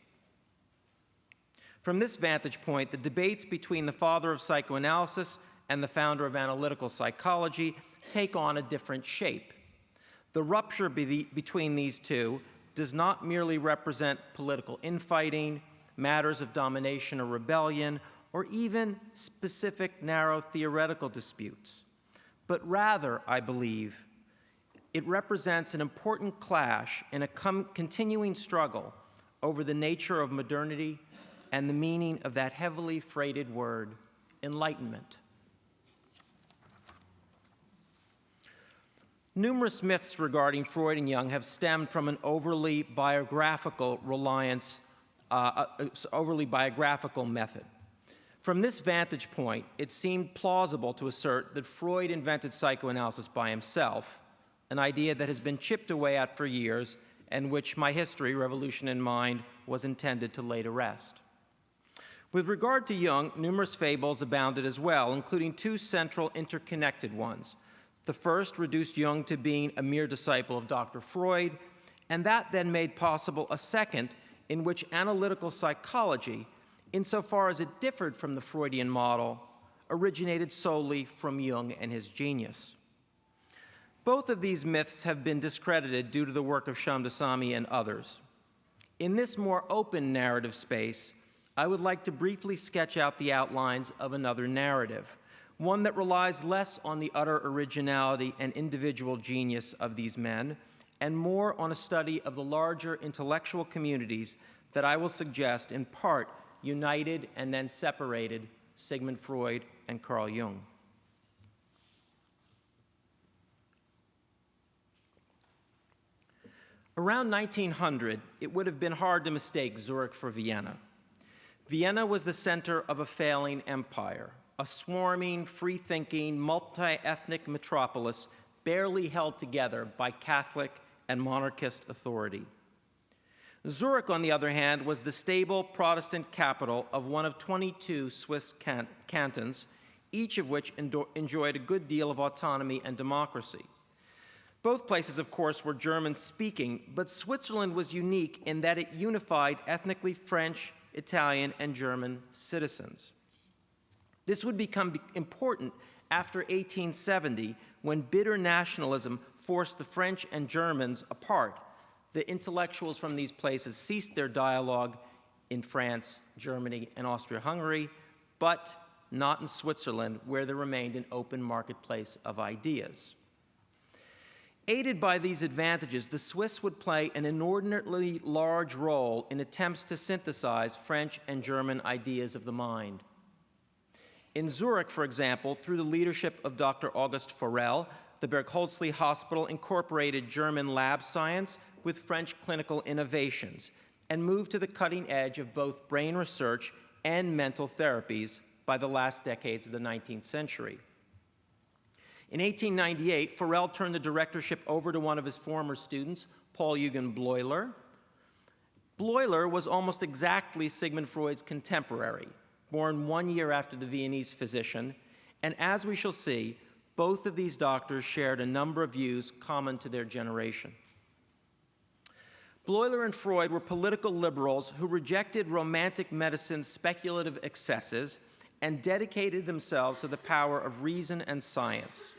S4: From this vantage point, the debates between the father of psychoanalysis and the founder of analytical psychology take on a different shape. The rupture between these two does not merely represent political infighting, matters of domination or rebellion, or even specific narrow theoretical disputes, but rather, I believe, it represents an important clash in a continuing struggle over the nature of modernity and the meaning of that heavily freighted word, enlightenment. Numerous myths regarding Freud and Jung have stemmed from an overly biographical method. From this vantage point, it seemed plausible to assert that Freud invented psychoanalysis by himself, an idea that has been chipped away at for years and which my history, Revolution in Mind, was intended to lay to rest. With regard to Jung, numerous fables abounded as well, including two central interconnected ones. The first reduced Jung to being a mere disciple of Dr. Freud, and that then made possible a second in which analytical psychology, insofar as it differed from the Freudian model, originated solely from Jung and his genius. Both of these myths have been discredited due to the work of Shamdasani and others. In this more open narrative space, I would like to briefly sketch out the outlines of another narrative, one that relies less on the utter originality and individual genius of these men, and more on a study of the larger intellectual communities that I will suggest in part united and then separated Sigmund Freud and Carl Jung. Around 1900, it would have been hard to mistake Zurich for Vienna. Vienna was the center of a failing empire, a swarming, free-thinking, multi-ethnic metropolis barely held together by Catholic and monarchist authority. Zurich, on the other hand, was the stable Protestant capital of one of 22 Swiss cantons, each of which enjoyed a good deal of autonomy and democracy. Both places, of course, were German-speaking, but Switzerland was unique in that it unified ethnically French, Italian, and German citizens. This would become important after 1870, when bitter nationalism forced the French and Germans apart. The intellectuals from these places ceased their dialogue in France, Germany, and Austria-Hungary, but not in Switzerland, where there remained an open marketplace of ideas. Aided by these advantages, the Swiss would play an inordinately large role in attempts to synthesize French and German ideas of the mind. In Zurich, for example, through the leadership of Dr. August Forel, the Bergholzli Hospital incorporated German lab science with French clinical innovations and moved to the cutting edge of both brain research and mental therapies by the last decades of the 19th century. In 1898, Forel turned the directorship over to one of his former students, Paul Eugen Bleuler. Bleuler was almost exactly Sigmund Freud's contemporary, born 1 year after the Viennese physician, and as we shall see, both of these doctors shared a number of views common to their generation. Bleuler and Freud were political liberals who rejected romantic medicine's speculative excesses and dedicated themselves to the power of reason and science.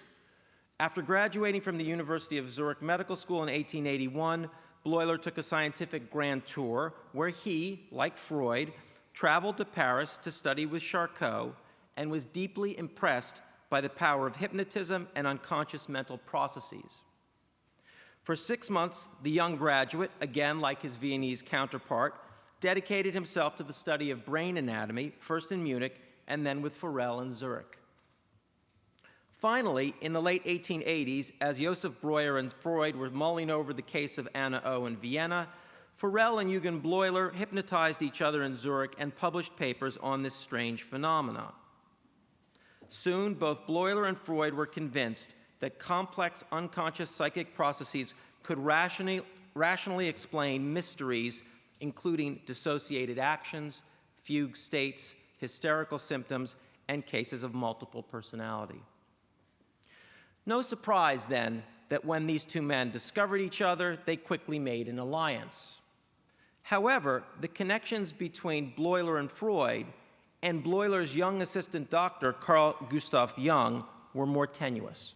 S4: After graduating from the University of Zurich Medical School in 1881, Bleuler took a scientific grand tour where he, like Freud, traveled to Paris to study with Charcot and was deeply impressed by the power of hypnotism and unconscious mental processes. For 6 months, the young graduate, again like his Viennese counterpart, dedicated himself to the study of brain anatomy, first in Munich and then with Forel in Zurich. Finally, in the late 1880s, as Joseph Breuer and Freud were mulling over the case of Anna O in Vienna, Forel and Eugen Bleuler hypnotized each other in Zurich and published papers on this strange phenomenon. Soon, both Bleuler and Freud were convinced that complex unconscious psychic processes could rationally explain mysteries, including dissociated actions, fugue states, hysterical symptoms, and cases of multiple personality. No surprise, then, that when these two men discovered each other, they quickly made an alliance. However, the connections between Bleuler and Freud and Bleuler's young assistant doctor, Carl Gustav Jung, were more tenuous.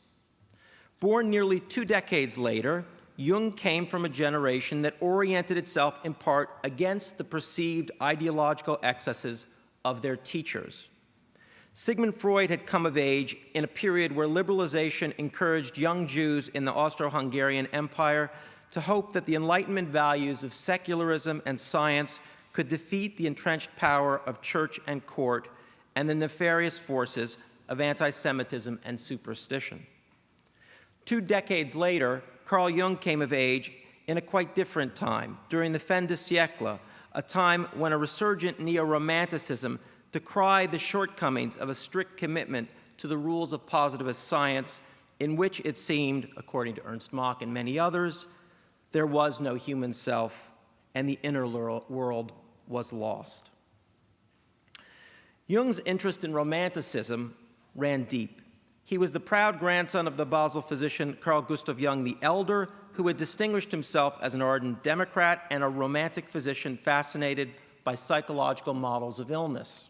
S4: Born nearly 2 decades later, Jung came from a generation that oriented itself in part against the perceived ideological excesses of their teachers. Sigmund Freud had come of age in a period where liberalization encouraged young Jews in the Austro-Hungarian Empire to hope that the Enlightenment values of secularism and science could defeat the entrenched power of church and court and the nefarious forces of anti-Semitism and superstition. 2 decades later, Carl Jung came of age in a quite different time, during the fin de siècle, a time when a resurgent neo-romanticism decried the shortcomings of a strict commitment to the rules of positivist science, in which it seemed, according to Ernst Mach and many others, there was no human self and the inner world was lost. Jung's interest in romanticism ran deep. He was the proud grandson of the Basel physician Carl Gustav Jung the Elder, who had distinguished himself as an ardent Democrat and a romantic physician fascinated by psychological models of illness.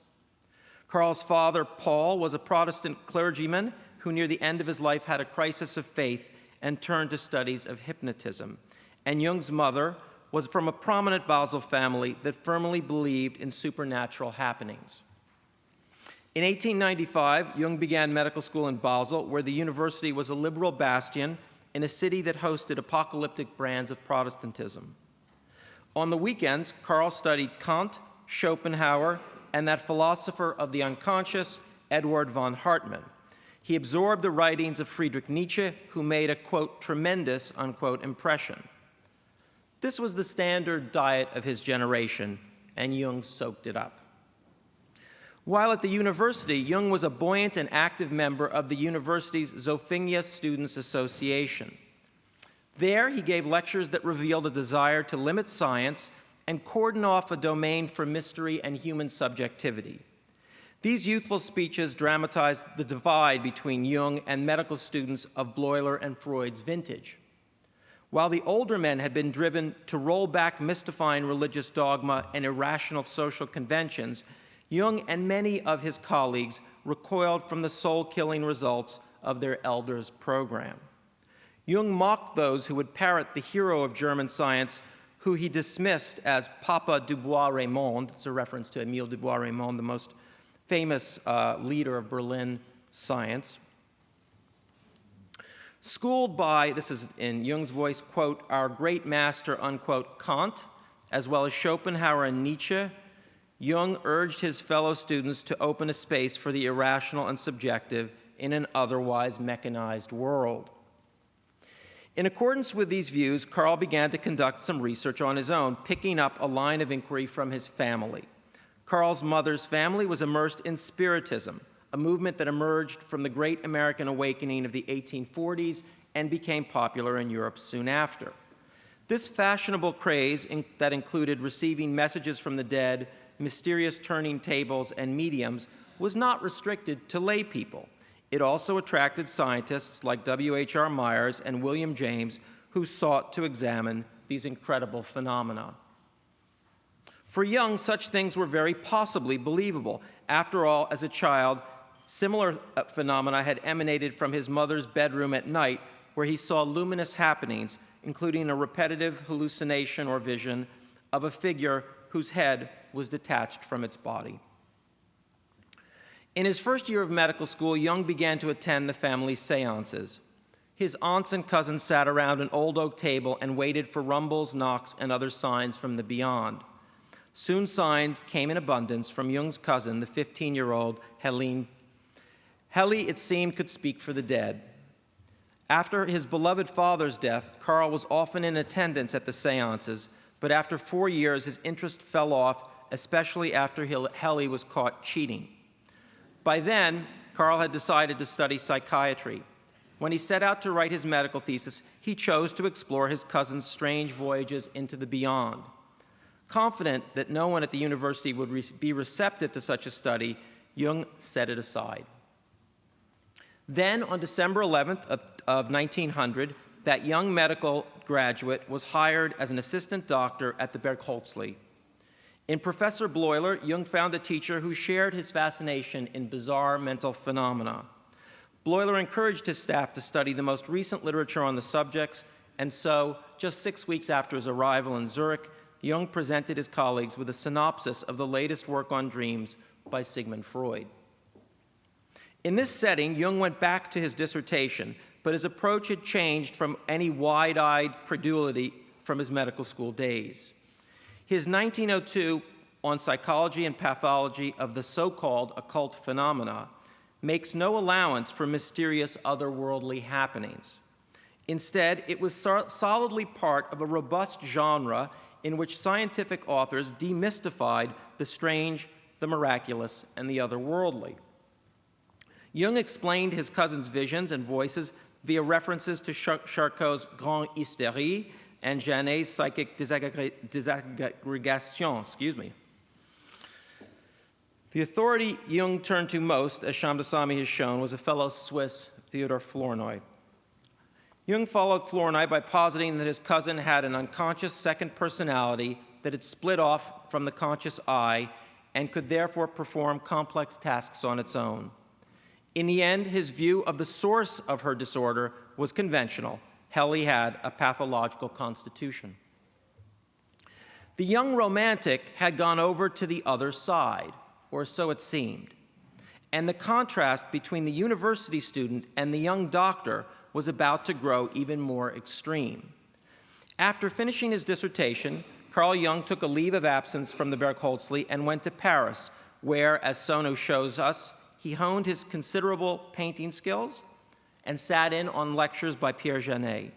S4: Carl's father, Paul, was a Protestant clergyman who near the end of his life had a crisis of faith and turned to studies of hypnotism. And Jung's mother was from a prominent Basel family that firmly believed in supernatural happenings. In 1895, Jung began medical school in Basel, where the university was a liberal bastion in a city that hosted apocalyptic brands of Protestantism. On the weekends, Carl studied Kant, Schopenhauer, and that philosopher of the unconscious, Eduard von Hartmann. He absorbed the writings of Friedrich Nietzsche, who made a, quote, tremendous, unquote, impression. This was the standard diet of his generation, and Jung soaked it up. While at the university, Jung was a buoyant and active member of the university's Zofingia Students' Association. There, he gave lectures that revealed a desire to limit science and cordon off a domain for mystery and human subjectivity. These youthful speeches dramatized the divide between Jung and medical students of Bleuler and Freud's vintage. While the older men had been driven to roll back mystifying religious dogma and irrational social conventions, Jung and many of his colleagues recoiled from the soul-killing results of their elders' program. Jung mocked those who would parrot the hero of German science, who he dismissed as Papa Dubois-Reymond. It's a reference to Émile Dubois-Reymond, the most famous leader of Berlin science. Schooled by, this is in Jung's voice, quote, our great master, unquote, Kant, as well as Schopenhauer and Nietzsche, Jung urged his fellow students to open a space for the irrational and subjective in an otherwise mechanized world. In accordance with these views, Carl began to conduct some research on his own, picking up a line of inquiry from his family. Carl's mother's family was immersed in Spiritism, a movement that emerged from the Great American Awakening of the 1840s and became popular in Europe soon after. This fashionable craze that included receiving messages from the dead, mysterious turning tables, and mediums was not restricted to lay people. It also attracted scientists like W.H.R. Myers and William James, who sought to examine these incredible phenomena. For Jung, such things were very possibly believable. After all, as a child, similar phenomena had emanated from his mother's bedroom at night, where he saw luminous happenings, including a repetitive hallucination or vision of a figure whose head was detached from its body. In his first year of medical school, Jung began to attend the family seances. His aunts and cousins sat around an old oak table and waited for rumbles, knocks, and other signs from the beyond. Soon signs came in abundance from Jung's cousin, the 15-year-old Helene. Heli, it seemed, could speak for the dead. After his beloved father's death, Carl was often in attendance at the seances, but after 4 years, his interest fell off, especially after Heli was caught cheating. By then, Carl had decided to study psychiatry. When he set out to write his medical thesis, he chose to explore his cousin's strange voyages into the beyond. Confident that no one at the university would be receptive to such a study, Jung set it aside. Then, on December 11th of 1900, that young medical graduate was hired as an assistant doctor at the Bergholzli. In Professor Bleuler, Jung found a teacher who shared his fascination in bizarre mental phenomena. Bleuler encouraged his staff to study the most recent literature on the subjects, and so, just 6 weeks after his arrival in Zurich, Jung presented his colleagues with a synopsis of the latest work on dreams by Sigmund Freud. In this setting, Jung went back to his dissertation, but his approach had changed from any wide-eyed credulity from his medical school days. His 1902 on psychology and pathology of the so-called occult phenomena makes no allowance for mysterious otherworldly happenings. Instead, it was solidly part of a robust genre in which scientific authors demystified the strange, the miraculous, and the otherworldly. Jung explained his cousin's visions and voices via references to Charcot's Grande Hystérie and Janet's psychic disaggregation. The authority Jung turned to most, as Shamdasani has shown, was a fellow Swiss, Theodor Flournoy. Jung followed Flournoy by positing that his cousin had an unconscious second personality that had split off from the conscious I and could therefore perform complex tasks on its own. In the end, his view of the source of her disorder was conventional. Heli had a pathological constitution. The young romantic had gone over to the other side, or so it seemed, and the contrast between the university student and the young doctor was about to grow even more extreme. After finishing his dissertation, Carl Jung took a leave of absence from the Bergholzli and went to Paris, where, as Sono shows us, he honed his considerable painting skills and sat in on lectures by Pierre Janet.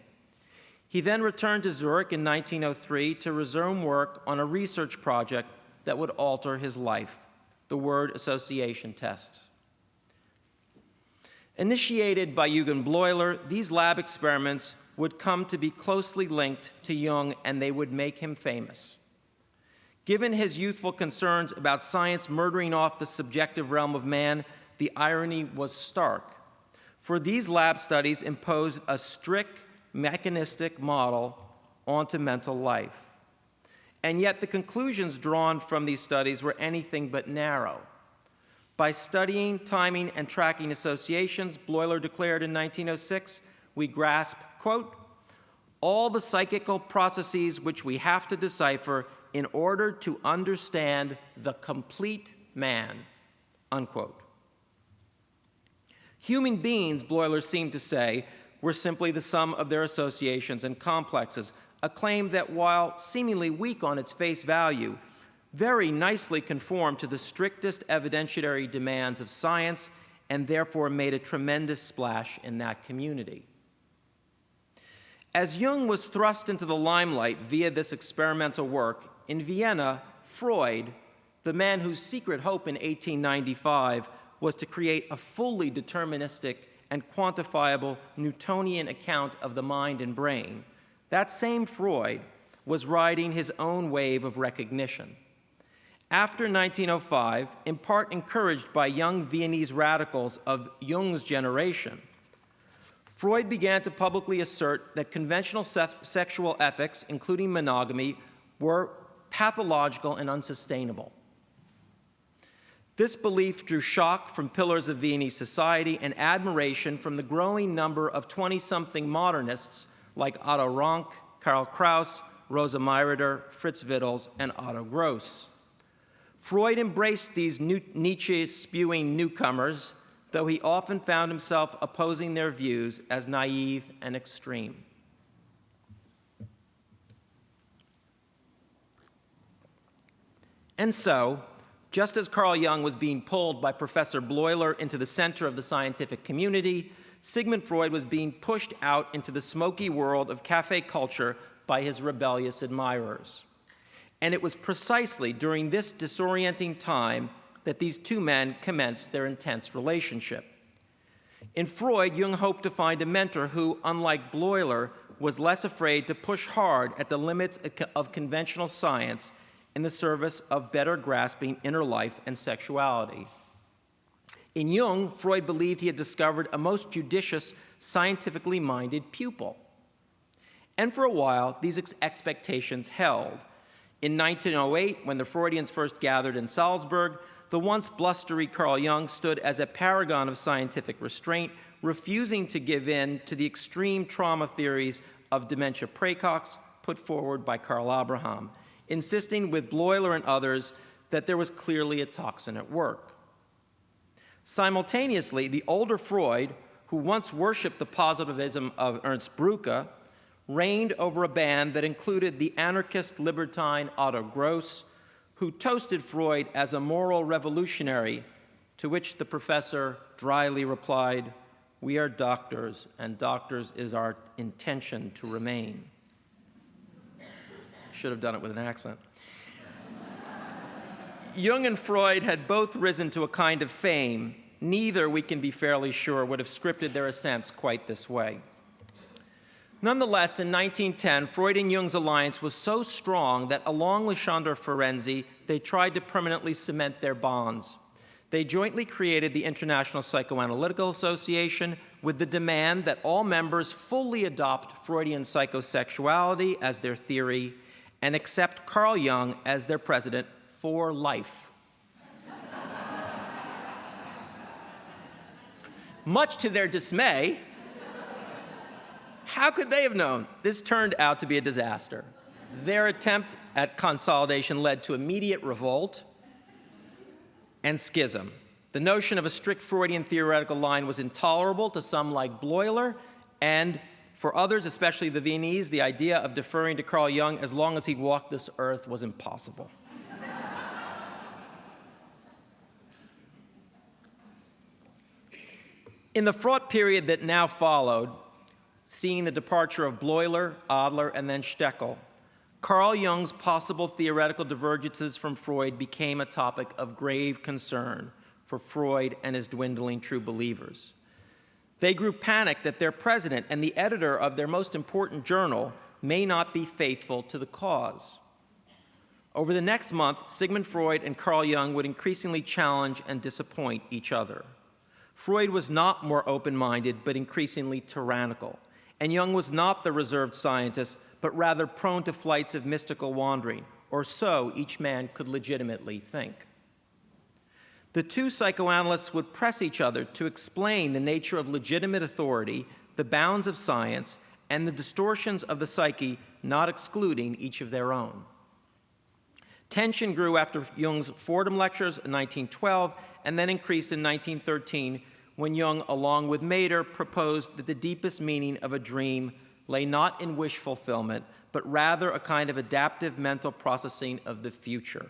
S4: He then returned to Zurich in 1903 to resume work on a research project that would alter his life, the word association tests. Initiated by Eugen Bleuler, these lab experiments would come to be closely linked to Jung, and they would make him famous. Given his youthful concerns about science murdering off the subjective realm of man, the irony was stark. For these lab studies imposed a strict mechanistic model onto mental life. And yet the conclusions drawn from these studies were anything but narrow. By studying, timing, and tracking associations, Bleuler declared in 1906, we grasp, quote, all the psychical processes which we have to decipher in order to understand the complete man, unquote. Human beings, Bleuler seemed to say, were simply the sum of their associations and complexes, a claim that, while seemingly weak on its face value, very nicely conformed to the strictest evidentiary demands of science and therefore made a tremendous splash in that community. As Jung was thrust into the limelight via this experimental work, in Vienna, Freud, the man whose secret hope in 1895 was to create a fully deterministic and quantifiable Newtonian account of the mind and brain, that same Freud was riding his own wave of recognition. After 1905, in part encouraged by young Viennese radicals of Jung's generation, Freud began to publicly assert that conventional sexual ethics, including monogamy, were pathological and unsustainable. This belief drew shock from pillars of Viennese society and admiration from the growing number of 20-something modernists like Otto Rank, Karl Kraus, Rosa Mayrider, Fritz Wittels, and Otto Gross. Freud embraced these Nietzsche-spewing newcomers, though he often found himself opposing their views as naive and extreme. And so, just as Carl Jung was being pulled by Professor Bleuler into the center of the scientific community, Sigmund Freud was being pushed out into the smoky world of cafe culture by his rebellious admirers. And it was precisely during this disorienting time that these two men commenced their intense relationship. In Freud, Jung hoped to find a mentor who, unlike Bleuler, was less afraid to push hard at the limits of conventional science in the service of better grasping inner life and sexuality. In Jung, Freud believed he had discovered a most judicious, scientifically minded pupil. And for a while, these expectations held. In 1908, when the Freudians first gathered in Salzburg, the once blustery Carl Jung stood as a paragon of scientific restraint, refusing to give in to the extreme trauma theories of dementia praecox put forward by Karl Abraham, insisting with Bleuler and others that there was clearly a toxin at work. Simultaneously, the older Freud, who once worshipped the positivism of Ernst Brücke, reigned over a band that included the anarchist libertine Otto Gross, who toasted Freud as a moral revolutionary, to which the professor dryly replied, "We are doctors, and doctors is our intention to remain." Should have done it with an accent. Jung and Freud had both risen to a kind of fame. Neither, we can be fairly sure, would have scripted their ascents quite this way. Nonetheless, in 1910, Freud and Jung's alliance was so strong that along with Chandra Ferenczi, they tried to permanently cement their bonds. They jointly created the International Psychoanalytical Association with the demand that all members fully adopt Freudian psychosexuality as their theory and accept Carl Jung as their president for life. Much to their dismay, how could they have known? This turned out to be a disaster. Their attempt at consolidation led to immediate revolt and schism. The notion of a strict Freudian theoretical line was intolerable to some like Bleuler, and for others, especially the Viennese, the idea of deferring to Carl Jung as long as he walked this earth was impossible. In the fraught period that now followed, seeing the departure of Bleuler, Adler, and then Steckel, Carl Jung's possible theoretical divergences from Freud became a topic of grave concern for Freud and his dwindling true believers. They grew panicked that their president and the editor of their most important journal may not be faithful to the cause. Over the next month, Sigmund Freud and Carl Jung would increasingly challenge and disappoint each other. Freud was not more open-minded, but increasingly tyrannical. And Jung was not the reserved scientist, but rather prone to flights of mystical wandering, or so each man could legitimately think. The two psychoanalysts would press each other to explain the nature of legitimate authority, the bounds of science, and the distortions of the psyche, not excluding each of their own. Tension grew after Jung's Fordham lectures in 1912, and then increased in 1913, when Jung, along with Maeder, proposed that the deepest meaning of a dream lay not in wish fulfillment, but rather a kind of adaptive mental processing of the future.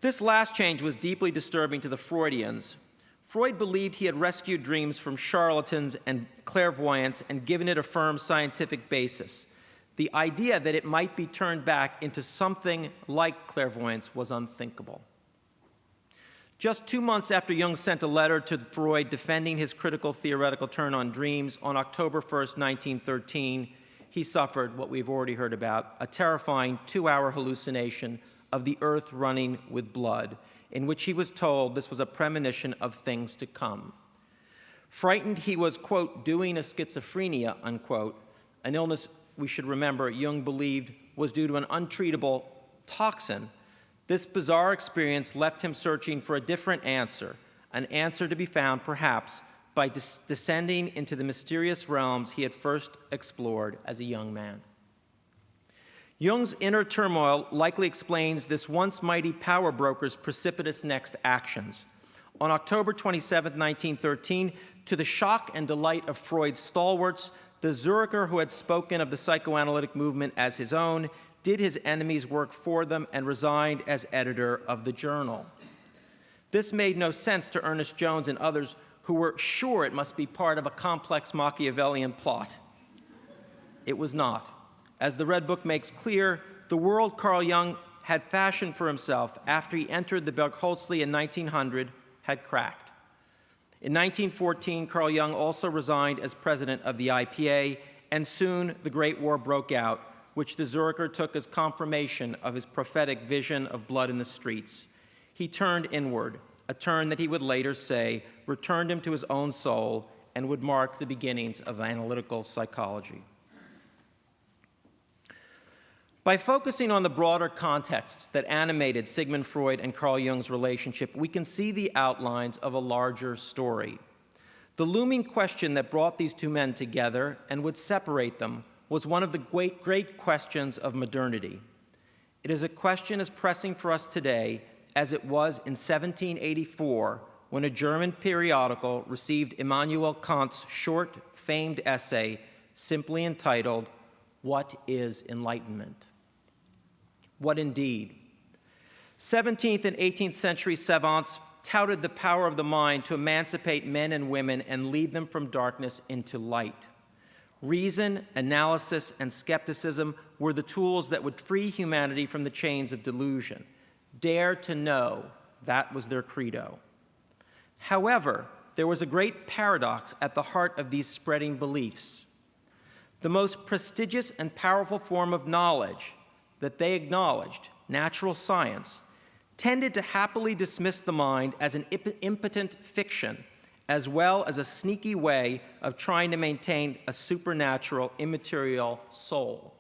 S4: This last change was deeply disturbing to the Freudians. Freud believed he had rescued dreams from charlatans and clairvoyants and given it a firm scientific basis. The idea that it might be turned back into something like clairvoyance was unthinkable. Just 2 months after Jung sent a letter to Freud defending his critical theoretical turn on dreams, on October 1st, 1913, he suffered what we've already heard about, a terrifying 2-hour hallucination of the earth running with blood, in which he was told this was a premonition of things to come. Frightened, he was, quote, doing a schizophrenia, unquote, an illness we should remember Jung believed was due to an untreatable toxin. This bizarre experience left him searching for a different answer, an answer to be found perhaps by descending into the mysterious realms he had first explored as a young man. Jung's inner turmoil likely explains this once mighty power broker's precipitous next actions. On October 27, 1913, to the shock and delight of Freud's stalwarts, the Zuricher who had spoken of the psychoanalytic movement as his own did his enemies' work for them and resigned as editor of the journal. This made no sense to Ernest Jones and others who were sure it must be part of a complex Machiavellian plot. It was not. As the Red Book makes clear, the world Carl Jung had fashioned for himself after he entered the Bergholzli in 1900 had cracked. In 1914, Carl Jung also resigned as president of the IPA, and soon the Great War broke out, which the Zuricher took as confirmation of his prophetic vision of blood in the streets. He turned inward, a turn that he would later say returned him to his own soul and would mark the beginnings of analytical psychology. By focusing on the broader contexts that animated Sigmund Freud and Carl Jung's relationship, we can see the outlines of a larger story. The looming question that brought these two men together and would separate them was one of the great questions of modernity. It is a question as pressing for us today as it was in 1784 when a German periodical received Immanuel Kant's short, famed essay simply entitled, "What is Enlightenment?" What indeed? 17th and 18th century savants touted the power of the mind to emancipate men and women and lead them from darkness into light. Reason, analysis, and skepticism were the tools that would free humanity from the chains of delusion. Dare to know, that was their credo. However, there was a great paradox at the heart of these spreading beliefs. The most prestigious and powerful form of knowledge that they acknowledged, natural science, tended to happily dismiss the mind as an impotent fiction, as well as a sneaky way of trying to maintain a supernatural, immaterial soul.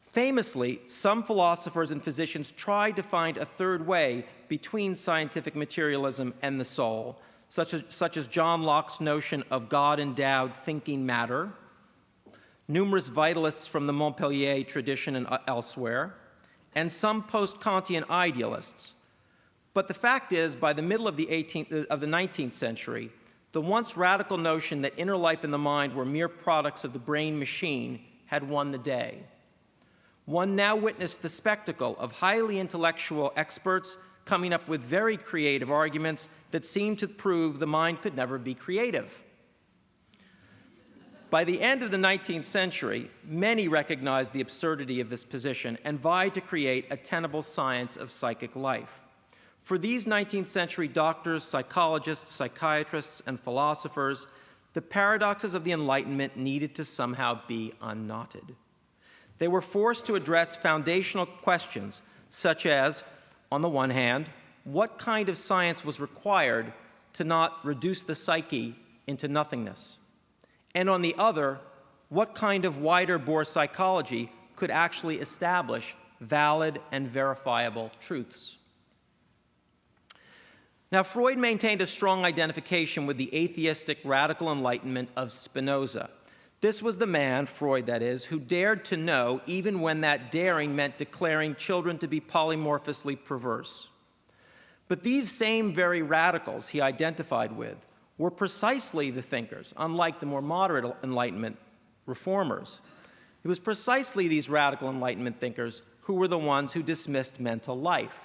S4: Famously, some philosophers and physicians tried to find a third way between scientific materialism and the soul, such as John Locke's notion of God-endowed thinking matter, numerous vitalists from the Montpellier tradition and elsewhere, and some post-Kantian idealists. But the fact is, by the middle of the 19th century, the once radical notion that inner life and the mind were mere products of the brain machine had won the day. One now witnessed the spectacle of highly intellectual experts coming up with very creative arguments that seemed to prove the mind could never be creative. By the end of the 19th century, many recognized the absurdity of this position and vied to create a tenable science of psychic life. For these 19th century doctors, psychologists, psychiatrists, and philosophers, the paradoxes of the Enlightenment needed to somehow be unknotted. They were forced to address foundational questions such as, on the one hand, what kind of science was required to not reduce the psyche into nothingness? And on the other, what kind of wider-bore psychology could actually establish valid and verifiable truths? Now, Freud maintained a strong identification with the atheistic radical enlightenment of Spinoza. This was the man, Freud that is, who dared to know even when that daring meant declaring children to be polymorphously perverse. But these same very radicals he identified with were precisely the thinkers, unlike the more moderate Enlightenment reformers. It was precisely these radical Enlightenment thinkers who were the ones who dismissed mental life.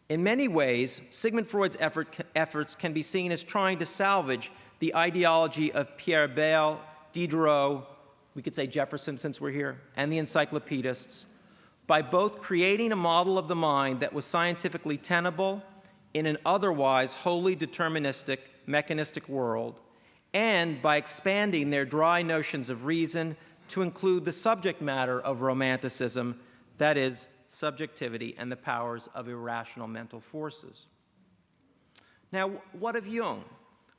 S4: In many ways, Sigmund Freud's efforts can be seen as trying to salvage the ideology of Pierre Bayle, Diderot, we could say Jefferson since we're here, and the encyclopedists, by both creating a model of the mind that was scientifically tenable in an otherwise wholly deterministic, mechanistic world, and by expanding their dry notions of reason to include the subject matter of romanticism, that is, subjectivity and the powers of irrational mental forces. Now, what of Jung?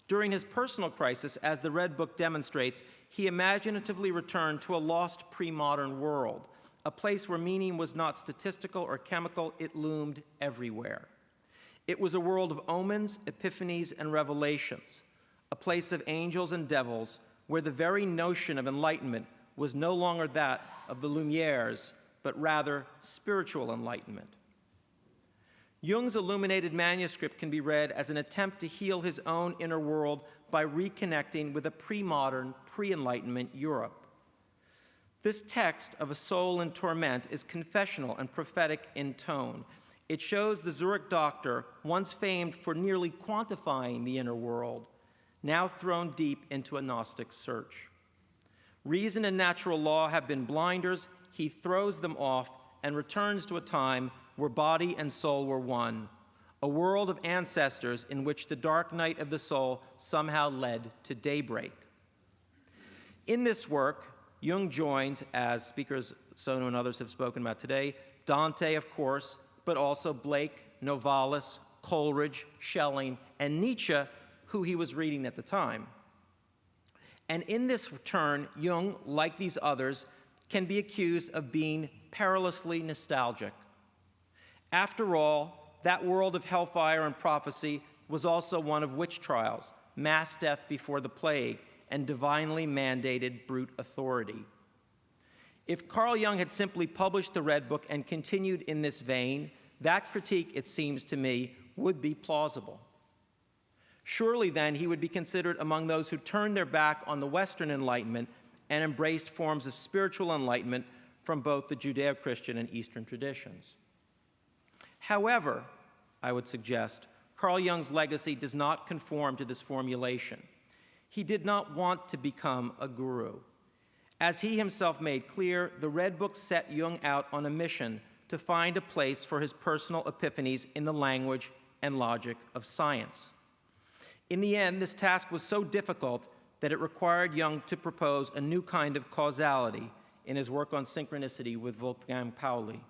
S4: During his personal crisis, as the Red Book demonstrates, he imaginatively returned to a lost pre-modern world, a place where meaning was not statistical or chemical, it loomed everywhere. It was a world of omens, epiphanies, and revelations, a place of angels and devils, where the very notion of enlightenment was no longer that of the Lumieres, but rather spiritual enlightenment. Jung's Illuminated Manuscript can be read as an attempt to heal his own inner world by reconnecting with a pre-modern, pre-Enlightenment Europe. This text of a soul in torment is confessional and prophetic in tone. It shows the Zurich doctor, once famed for nearly quantifying the inner world, now thrown deep into a Gnostic search. Reason and natural law have been blinders. He throws them off and returns to a time where body and soul were one, a world of ancestors in which the dark night of the soul somehow led to daybreak. In this work, Jung joins, as speakers Sonu and others have spoken about today, Dante, of course, but also Blake, Novalis, Coleridge, Schelling, and Nietzsche, who he was reading at the time. And in this turn, Jung, like these others, can be accused of being perilously nostalgic. After all, that world of hellfire and prophecy was also one of witch trials, mass death before the plague, and divinely mandated brute authority. If Carl Jung had simply published the Red Book and continued in this vein, that critique, it seems to me, would be plausible. Surely then he would be considered among those who turned their back on the Western Enlightenment and embraced forms of spiritual enlightenment from both the Judeo-Christian and Eastern traditions. However, I would suggest, Carl Jung's legacy does not conform to this formulation. He did not want to become a guru. As he himself made clear, the Red Book set Jung out on a mission to find a place for his personal epiphanies in the language and logic of science. In the end, this task was so difficult that it required Jung to propose a new kind of causality in his work on synchronicity with Wolfgang Pauli.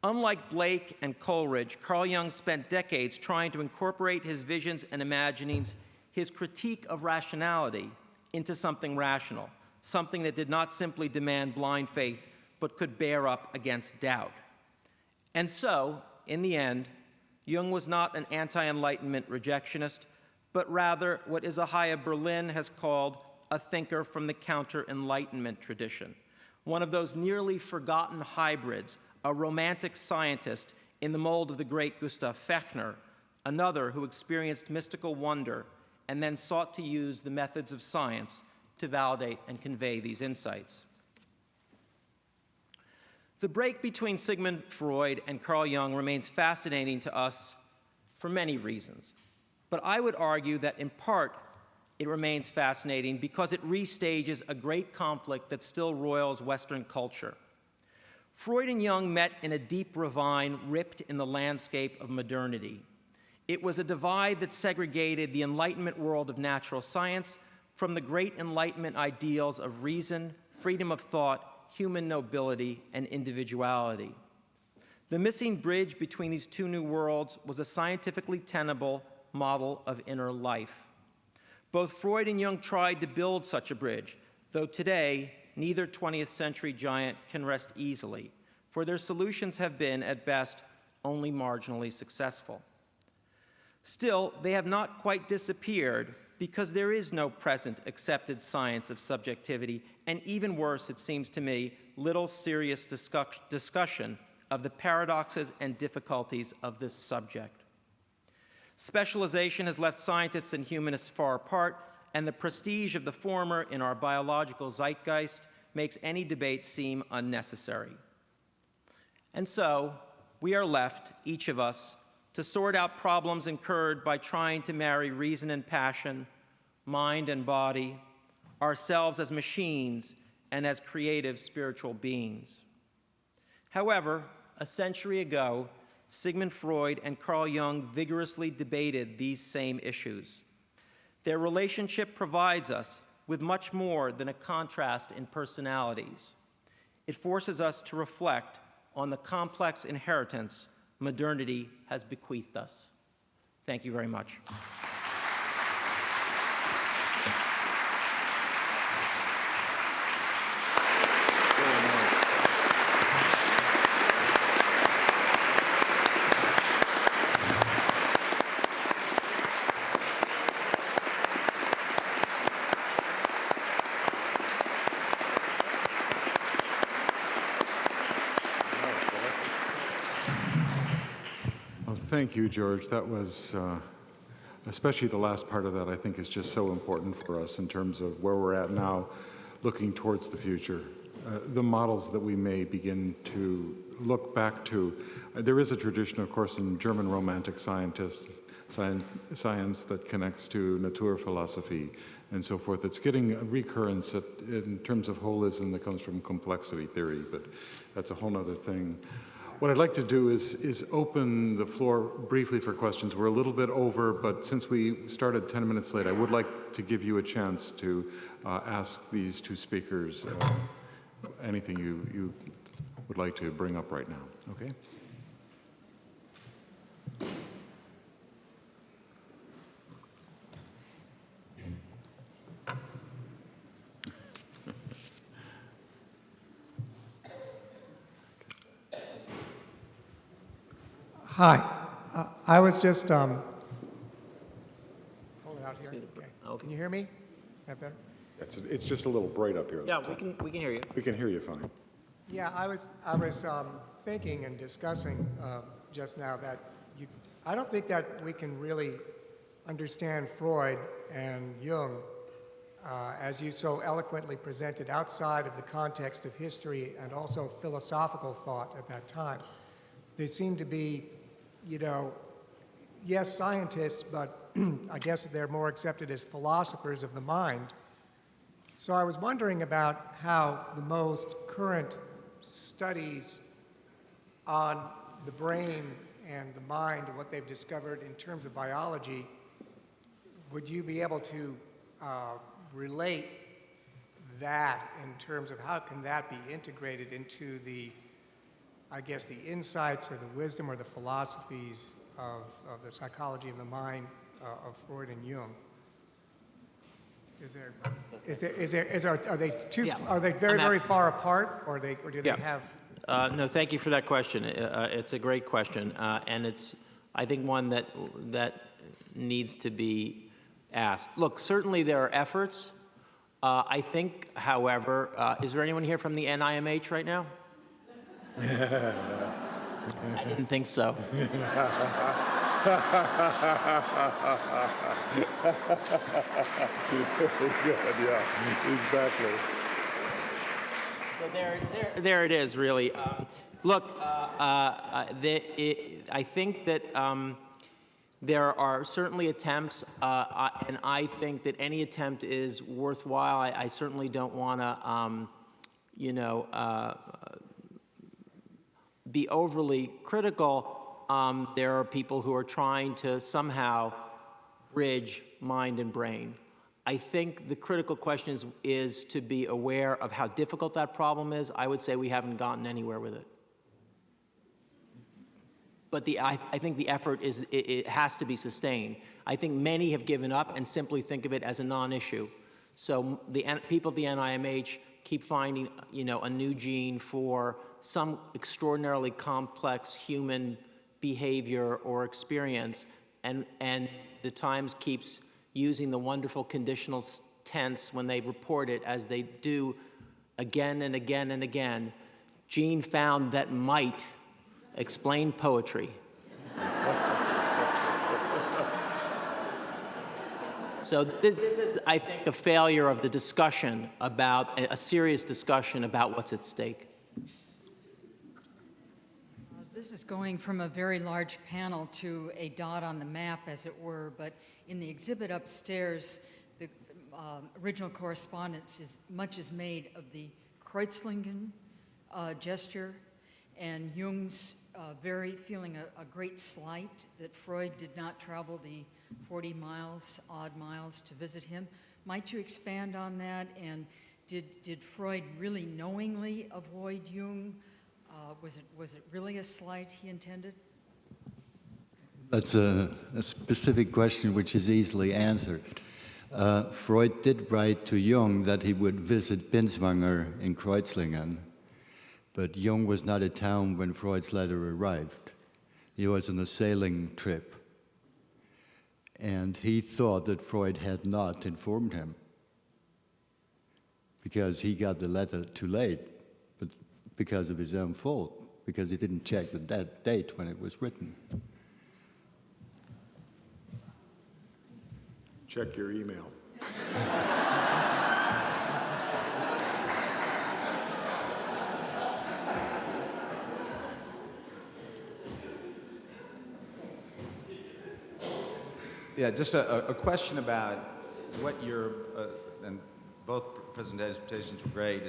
S4: Unlike Blake and Coleridge, Carl Jung spent decades trying to incorporate his visions and imaginings, his critique of rationality, into something rational, something that did not simply demand blind faith, but could bear up against doubt. And so, in the end, Jung was not an anti-Enlightenment rejectionist, but rather what Isaiah Berlin has called a thinker from the counter-Enlightenment tradition, one of those nearly forgotten hybrids, a romantic scientist in the mold of the great Gustav Fechner, another who experienced mystical wonder and then sought to use the methods of science to validate and convey these insights. The break between Sigmund Freud and Carl Jung remains fascinating to us for many reasons, but I would argue that in part it remains fascinating because it restages a great conflict that still roils Western culture. Freud and Jung met in a deep ravine ripped in the landscape of modernity. It was a divide that segregated the Enlightenment world of natural science from the great Enlightenment ideals of reason, freedom of thought, human nobility, and individuality. The missing bridge between these two new worlds was a scientifically tenable model of inner life. Both Freud and Jung tried to build such a bridge, though today, neither 20th century giant can rest easily, for their solutions have been, at best, only marginally successful. Still, they have not quite disappeared because there is no present accepted science of subjectivity, and even worse, it seems to me, little serious discussion of the paradoxes and difficulties of this subject. Specialization has left scientists and humanists far apart, and the prestige of the former in our biological zeitgeist makes any debate seem unnecessary. And so, we are left, each of us, to sort out problems incurred by trying to marry reason and passion, mind and body, ourselves as machines and as creative spiritual beings. However, a century ago, Sigmund Freud and Carl Jung vigorously debated these same issues. Their relationship provides us with much more than a contrast in personalities. It forces us to reflect on the complex inheritance modernity has bequeathed us. Thank you very much.
S2: Thank you, George. That was, especially the last part of that, I think is just so important for us in terms of where we're at now, looking towards the future. The models that we may begin to look back to. There is a tradition, of course, in German Romantic science that connects to Naturphilosophy and so forth. It's getting a recurrence in terms of holism that comes from complexity theory, but that's a whole other thing. What I'd like to do is open the floor briefly for questions. We're a little bit over, but since we started 10 minutes late, I would like to give you a chance to ask these two speakers anything you would like to bring up right now, okay?
S5: Hi. I was just hold it out here. Okay. Can you hear me? Is that better?
S2: It's just a little bright up here.
S4: Yeah, we can hear you.
S2: We can hear you fine.
S5: Yeah, I was thinking and discussing just now that I don't think that we can really understand Freud and Jung as you so eloquently presented, outside of the context of history and also philosophical thought at that time. They seem to be, yes, scientists, but I guess they're more accepted as philosophers of the mind. So I was wondering about how the most current studies on the brain and the mind and what they've discovered in terms of biology, would you be able to relate that in terms of how can that be integrated into the, I guess, the insights or the wisdom or the philosophies of the psychology of the mind of Freud and Jung? Are they too?
S4: Yeah.
S5: Are they very, very far apart, or do they have?
S4: No, thank you for that question. It's a great question, and it's, I think, one that needs to be asked. Look, certainly there are efforts. I think, however, is there anyone here from the NIMH right now? I didn't think so.
S2: Very good, yeah, exactly.
S4: So there it is, really. Look, I think that there are certainly attempts, and I think that any attempt is worthwhile. I certainly don't want to, be overly critical. There are people who are trying to somehow bridge mind and brain. I think the critical question is to be aware of how difficult that problem is. I would say we haven't gotten anywhere with it. But I think the effort it has to be sustained. I think many have given up and simply think of it as a non-issue. So the people at the NIMH keep finding, a new gene for some extraordinarily complex human behavior or experience, and the Times keeps using the wonderful conditional tense when they report it, as they do again and again and again. Gene found that might explain poetry. So this is, I think, a failure of the discussion about, a serious discussion about what's at stake.
S6: This is going from a very large panel to a dot on the map, as it were, but in the exhibit upstairs, the original correspondence much is made of the Kreuzlingen gesture and Jung's feeling a great slight that Freud did not travel the 40 odd miles to visit him. Might you expand on that? And did Freud really knowingly avoid Jung? Was it really a slight he intended?
S3: That's a specific question which is easily answered. Freud did write to Jung that he would visit Binswanger in Kreuzlingen, but Jung was not in town when Freud's letter arrived. He was on a sailing trip, and he thought that Freud had not informed him because he got the letter too late, but because of his own fault, because he didn't check the date when it was written.
S2: Check your email.
S7: Yeah, just a question about what your, and both presentations were great.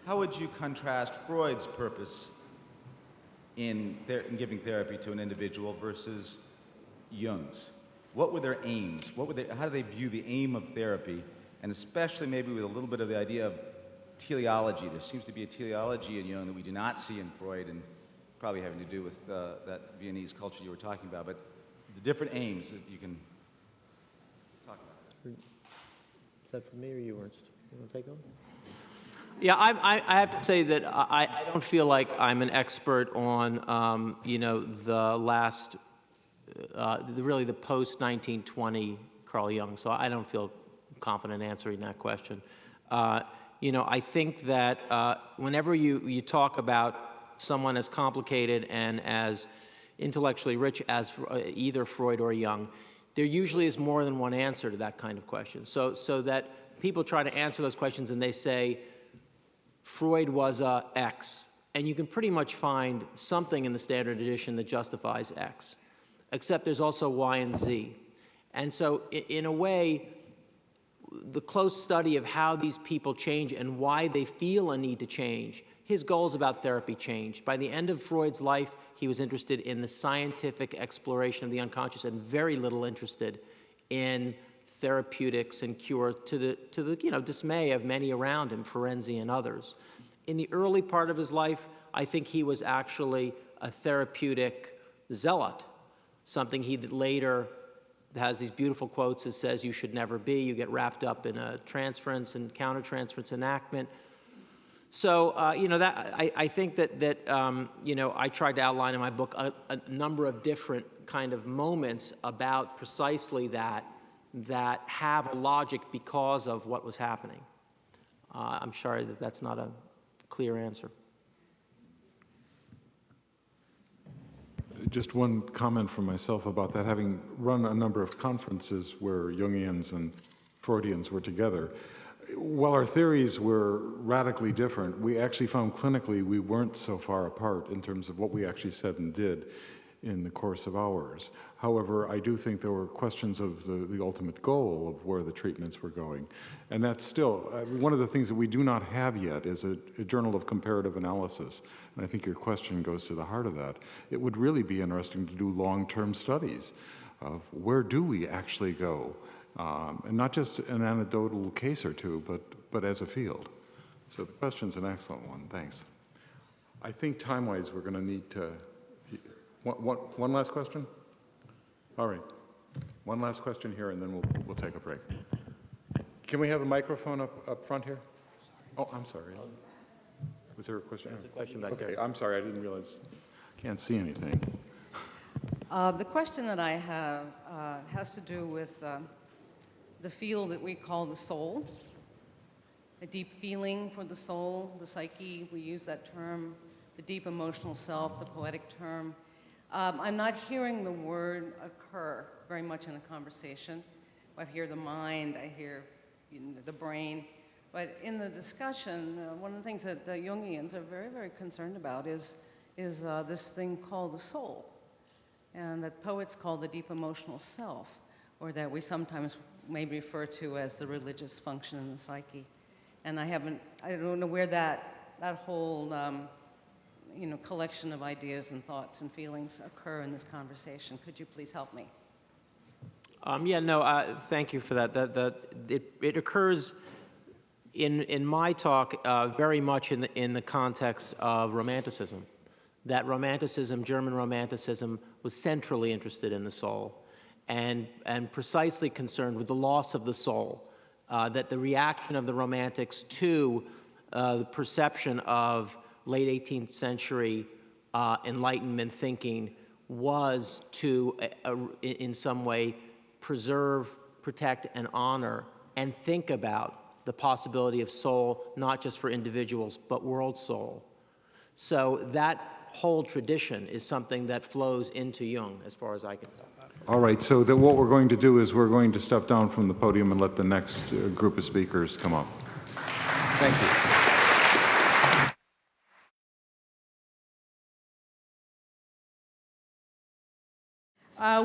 S7: How would you contrast Freud's purpose in giving therapy to an individual versus Jung's? What were their aims? How do they view the aim of therapy? And especially maybe with a little bit of the idea of teleology. There seems to be a teleology in Jung that we do not see in Freud, and probably having to do with that Viennese culture you were talking about. But the different aims that you can talk about.
S4: Is that for me or you, Ernst? You want to take on? Yeah, I have to say that I don't feel like I'm an expert on, the last, really the post-1920 Carl Jung, so I don't feel confident answering that question. I think that whenever you talk about someone as complicated and as intellectually rich as either Freud or Jung, there usually is more than one answer to that kind of question. So that people try to answer those questions and they say, Freud was a X. And you can pretty much find something in the standard edition that justifies X, except there's also Y and Z. And so in a way, the close study of how these people change and why they feel a need to change, his goals about therapy changed. By the end of Freud's life, he was interested in the scientific exploration of the unconscious and very little interested in therapeutics and cure, to the dismay of many around him, Ferenczi and others. In the early part of his life, I think he was actually a therapeutic zealot, something he later has these beautiful quotes that says, you should never be, you get wrapped up in a transference and countertransference enactment. So, I think that I tried to outline in my book a number of different kind of moments about precisely that have a logic because of what was happening. I'm sorry that that's not a clear answer.
S2: Just one comment from myself about that, having run a number of conferences where Jungians and Freudians were together. While our theories were radically different, we actually found clinically we weren't so far apart in terms of what we actually said and did in the course of hours. However, I do think there were questions of the ultimate goal of where the treatments were going. And that's still, one of the things that we do not have yet is a journal of comparative analysis. And I think your question goes to the heart of that. It would really be interesting to do long-term studies of where do we actually go? And not just an anecdotal case or two, but as a field. So the question's an excellent one, thanks. I think time-wise we're gonna need to, one last question? All right, one last question here and then we'll take a break. Can we have a microphone up front here? Oh, I'm sorry. Was there a question?
S4: There's a question back there.
S2: Okay, I'm sorry, I didn't realize. Can't see anything.
S8: The question that I have has to do with the field that we call the soul, a deep feeling for the soul, the psyche, we use that term, the deep emotional self, the poetic term. I'm not hearing the word occur very much in the conversation. I hear the mind, I hear the brain, but in the discussion, one of the things that the Jungians are very, very concerned about is this thing called the soul, and that poets call the deep emotional self, or that we sometimes may refer to as the religious function in the psyche. And I don't know where that whole collection of ideas and thoughts and feelings occur in this conversation. Could you please help me?
S4: Thank you for that. It occurs in my talk very much in the context of Romanticism. That Romanticism, German Romanticism, was centrally interested in the soul and precisely concerned with the loss of the soul, that the reaction of the Romantics to the perception of late 18th century Enlightenment thinking was to, in some way, preserve, protect, and honor, and think about the possibility of soul, not just for individuals, but world soul. So that whole tradition is something that flows into Jung, as far as I can tell.
S2: All right, so what we're going to do is we're going to step down from the podium and let the next group of speakers come up. Thank you.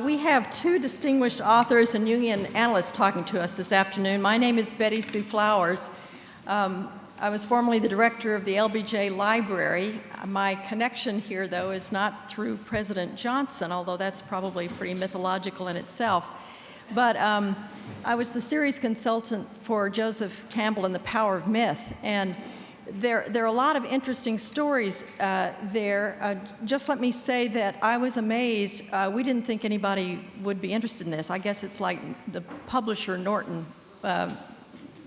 S9: We have two distinguished authors and Jungian analysts talking to us this afternoon. My name is Betty Sue Flowers. I was formerly the director of the LBJ Library. My connection here, though, is not through President Johnson, although that's probably pretty mythological in itself. But I was the series consultant for Joseph Campbell in The Power of Myth, and there are a lot of interesting stories there. Just let me say that I was amazed. We didn't think anybody would be interested in this. I guess it's like the publisher, Norton,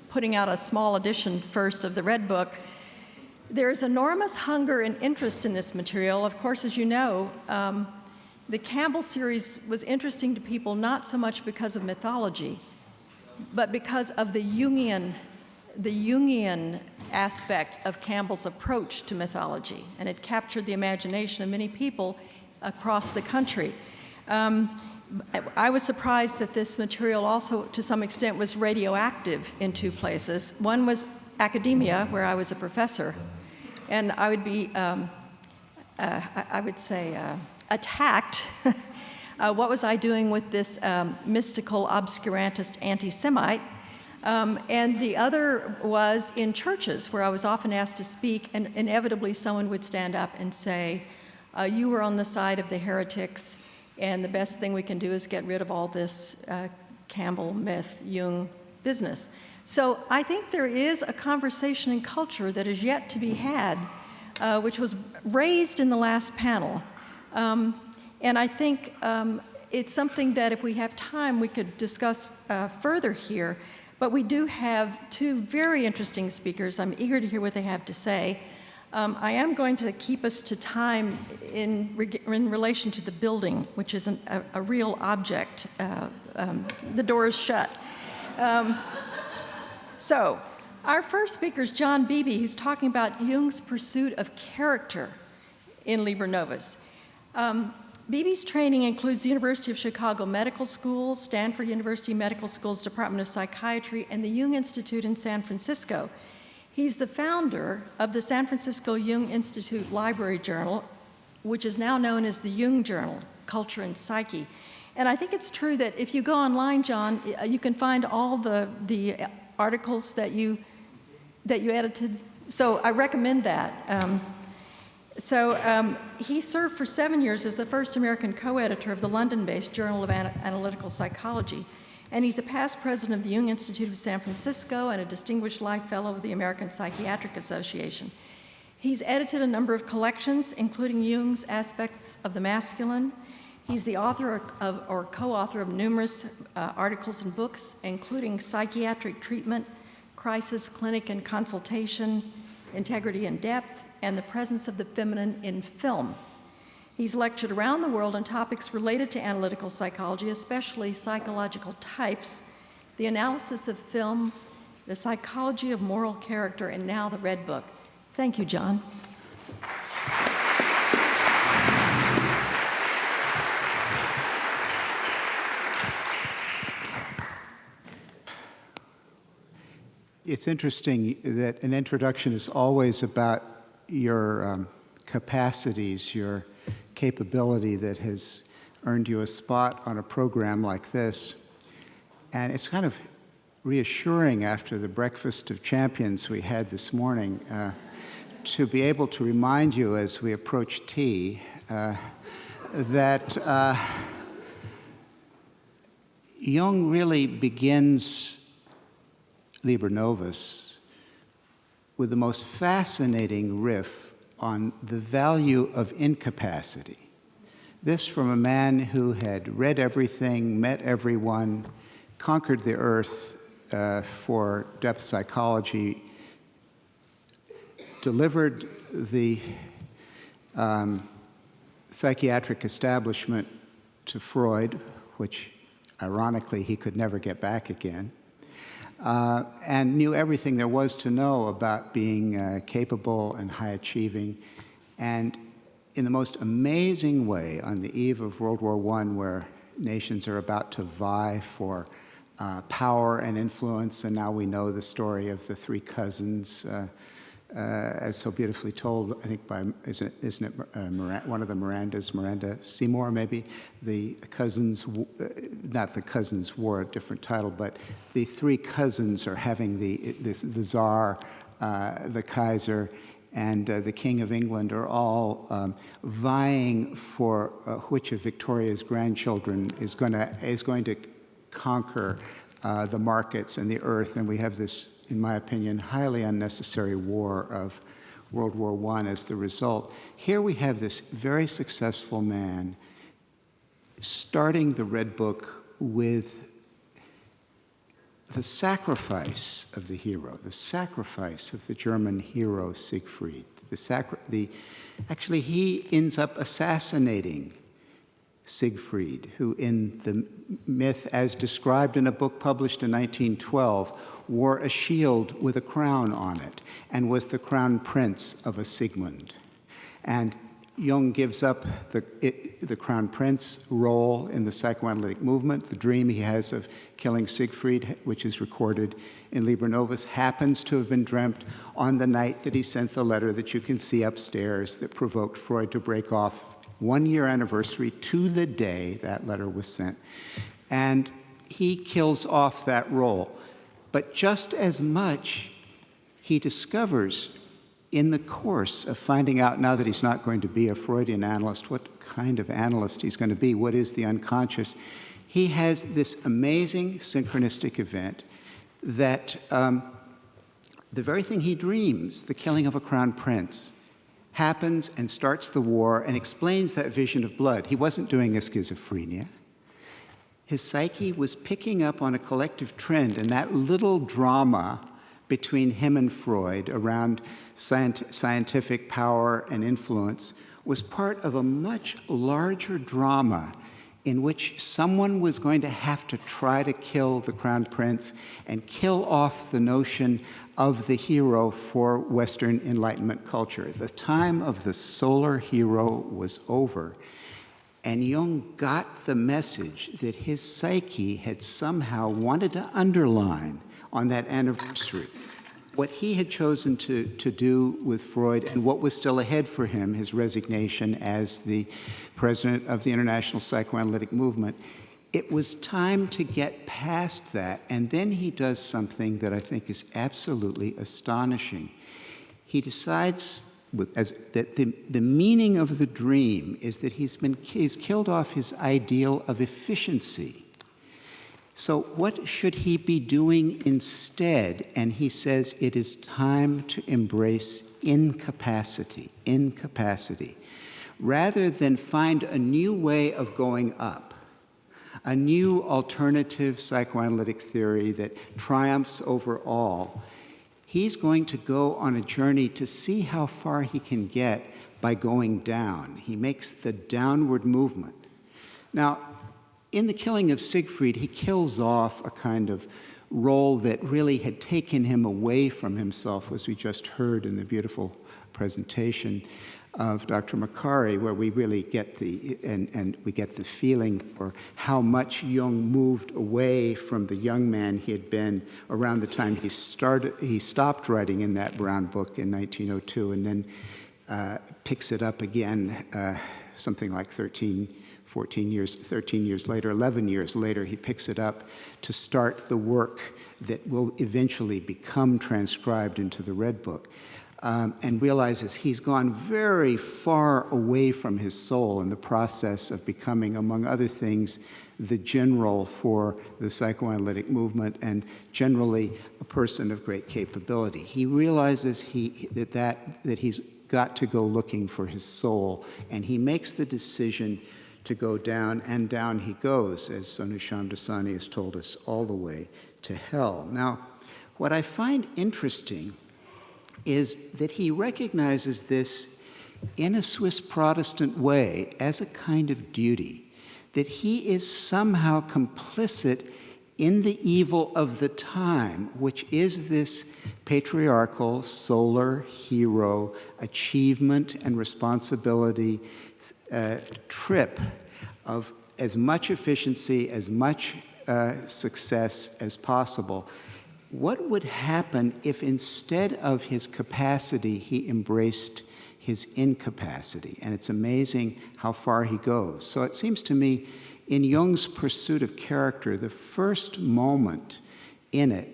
S9: putting out a small edition first of the Red Book. There's enormous hunger and interest in this material. Of course, as you know, the Campbell series was interesting to people not so much because of mythology, but because of the Jungian aspect of Campbell's approach to mythology, and it captured the imagination of many people across the country. I was surprised that this material also, to some extent, was radioactive in two places. One was academia, where I was a professor, and I would be, I would say, attacked. What was I doing with this mystical, obscurantist anti-Semite? And the other was in churches, where I was often asked to speak, and inevitably someone would stand up and say, you were on the side of the heretics, and the best thing we can do is get rid of all this Campbell, myth, Jung business. So I think there is a conversation in culture that is yet to be had, which was raised in the last panel. And I think it's something that if we have time, we could discuss further here. But we do have two very interesting speakers. I'm eager to hear what they have to say. I am going to keep us to time in relation to the building, which is a real object. The door is shut. So our first speaker is John Beebe, who's talking about Jung's pursuit of character in Liber Novus. Beebe's training includes the University of Chicago Medical School, Stanford University Medical School's Department of Psychiatry, and the Jung Institute in San Francisco. He's the founder of the San Francisco Jung Institute Library Journal, which is now known as the Jung Journal, Culture and Psyche. And I think it's true that if you go online, John, you can find all the articles that you edited. So I recommend that. He served for 7 years as the first American co-editor of the London-based Journal of Analytical Psychology, and he's a past president of the Jung Institute of San Francisco and a distinguished life fellow of the American Psychiatric Association. He's edited a number of collections, including Jung's Aspects of the Masculine. He's the author or co-author of numerous articles and books, including Psychiatric Treatment, Crisis, Clinic, and Consultation, Integrity and Depth, and the Presence of the Feminine in Film. He's lectured around the world on topics related to analytical psychology, especially psychological types, the analysis of film, the psychology of moral character, and now the Red Book. Thank you, John.
S10: It's interesting that an introduction is always about your capacities, your capability that has earned you a spot on a program like this. And it's kind of reassuring after the breakfast of champions we had this morning to be able to remind you as we approach tea that Jung really begins Liber Novus with the most fascinating riff on the value of incapacity. This from a man who had read everything, met everyone, conquered the earth for depth psychology, delivered the psychiatric establishment to Freud, which ironically he could never get back again, and knew everything there was to know about being capable and high-achieving. And in the most amazing way, on the eve of World War I, where nations are about to vie for power and influence, and now we know the story of the three cousins, as so beautifully told, I think, by, isn't it one of the Mirandas, Miranda Seymour, maybe? The cousins, not the cousins wore a different title, but the three cousins are having the Tsar, the Kaiser, and the King of England are all vying for which of Victoria's grandchildren is going to conquer the markets and the earth, and we have this, in my opinion, highly unnecessary war of World War I as the result. Here we have this very successful man starting the Red Book with the sacrifice of the hero, the sacrifice of the German hero Siegfried. Actually, he ends up assassinating Siegfried, who in the myth, as described in a book published in 1912, wore a shield with a crown on it and was the crown prince of a Sigmund. And Jung gives up the Crown Prince role in the psychoanalytic movement. The dream he has of killing Siegfried, which is recorded in Liber Novus, happens to have been dreamt on the night that he sent the letter that you can see upstairs that provoked Freud to break off 1-year anniversary to the day that letter was sent. And he kills off that role. But just as much, he discovers in the course of finding out, now that he's not going to be a Freudian analyst, what kind of analyst he's going to be, what is the unconscious, he has this amazing synchronistic event that the very thing he dreams, the killing of a crown prince, happens and starts the war and explains that vision of blood. He wasn't doing a schizophrenia. His psyche was picking up on a collective trend, and that little drama between him and Freud around scientific power and influence was part of a much larger drama in which someone was going to have to try to kill the crown prince and kill off the notion of the hero for Western Enlightenment culture. The time of the solar hero was over, and Jung got the message that his psyche had somehow wanted to underline on that anniversary. What he had chosen to do with Freud and what was still ahead for him, his resignation as the president of the International Psychoanalytic Movement, it was time to get past that. And then he does something that I think is absolutely astonishing. He decides that the meaning of the dream is that he's killed off his ideal of efficiency. So what should he be doing instead? And he says it is time to embrace incapacity. Rather than find a new way of going up, a new alternative psychoanalytic theory that triumphs over all, he's going to go on a journey to see how far he can get by going down. He makes the downward movement. Now, in the killing of Siegfried, he kills off a kind of role that really had taken him away from himself, as we just heard in the beautiful presentation of Dr. Makari, where we really get we get the feeling for how much Jung moved away from the young man he had been around the time he stopped writing in that brown book in 1902, and then picks it up again something like 13 years later, 11 years later, he picks it up to start the work that will eventually become transcribed into the Red Book, and realizes he's gone very far away from his soul in the process of becoming, among other things, the general for the psychoanalytic movement and generally a person of great capability. He realizes that he's got to go looking for his soul, and he makes the decision to go down, and down he goes, as Sonu Shamdasani has told us, all the way to hell. Now, what I find interesting is that he recognizes this in a Swiss Protestant way as a kind of duty, that he is somehow complicit in the evil of the time, which is this patriarchal solar hero achievement and responsibility trip of as much efficiency, as much success as possible. What would happen if instead of his capacity, he embraced his incapacity? And it's amazing how far he goes. So it seems to me, in Jung's pursuit of character, the first moment in it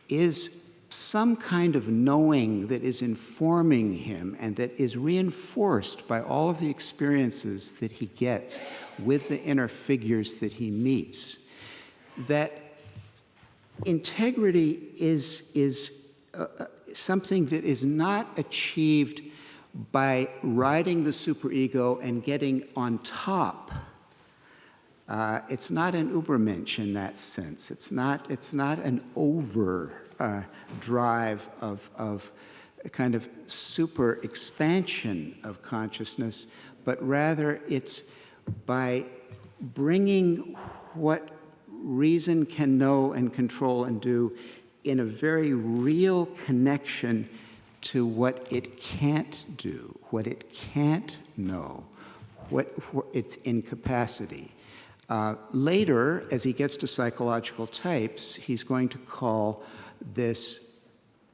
S10: is some kind of knowing that is informing him and that is reinforced by all of the experiences that he gets with the inner figures that he meets. That integrity is something that is not achieved by riding the superego and getting on top. It's not an Übermensch in that sense. It's not an over drive of a kind of super expansion of consciousness, but rather it's by bringing what reason can know and control and do in a very real connection to what it can't do, what it can't know. It's incapacity. Later, as he gets to psychological types, he's going to call this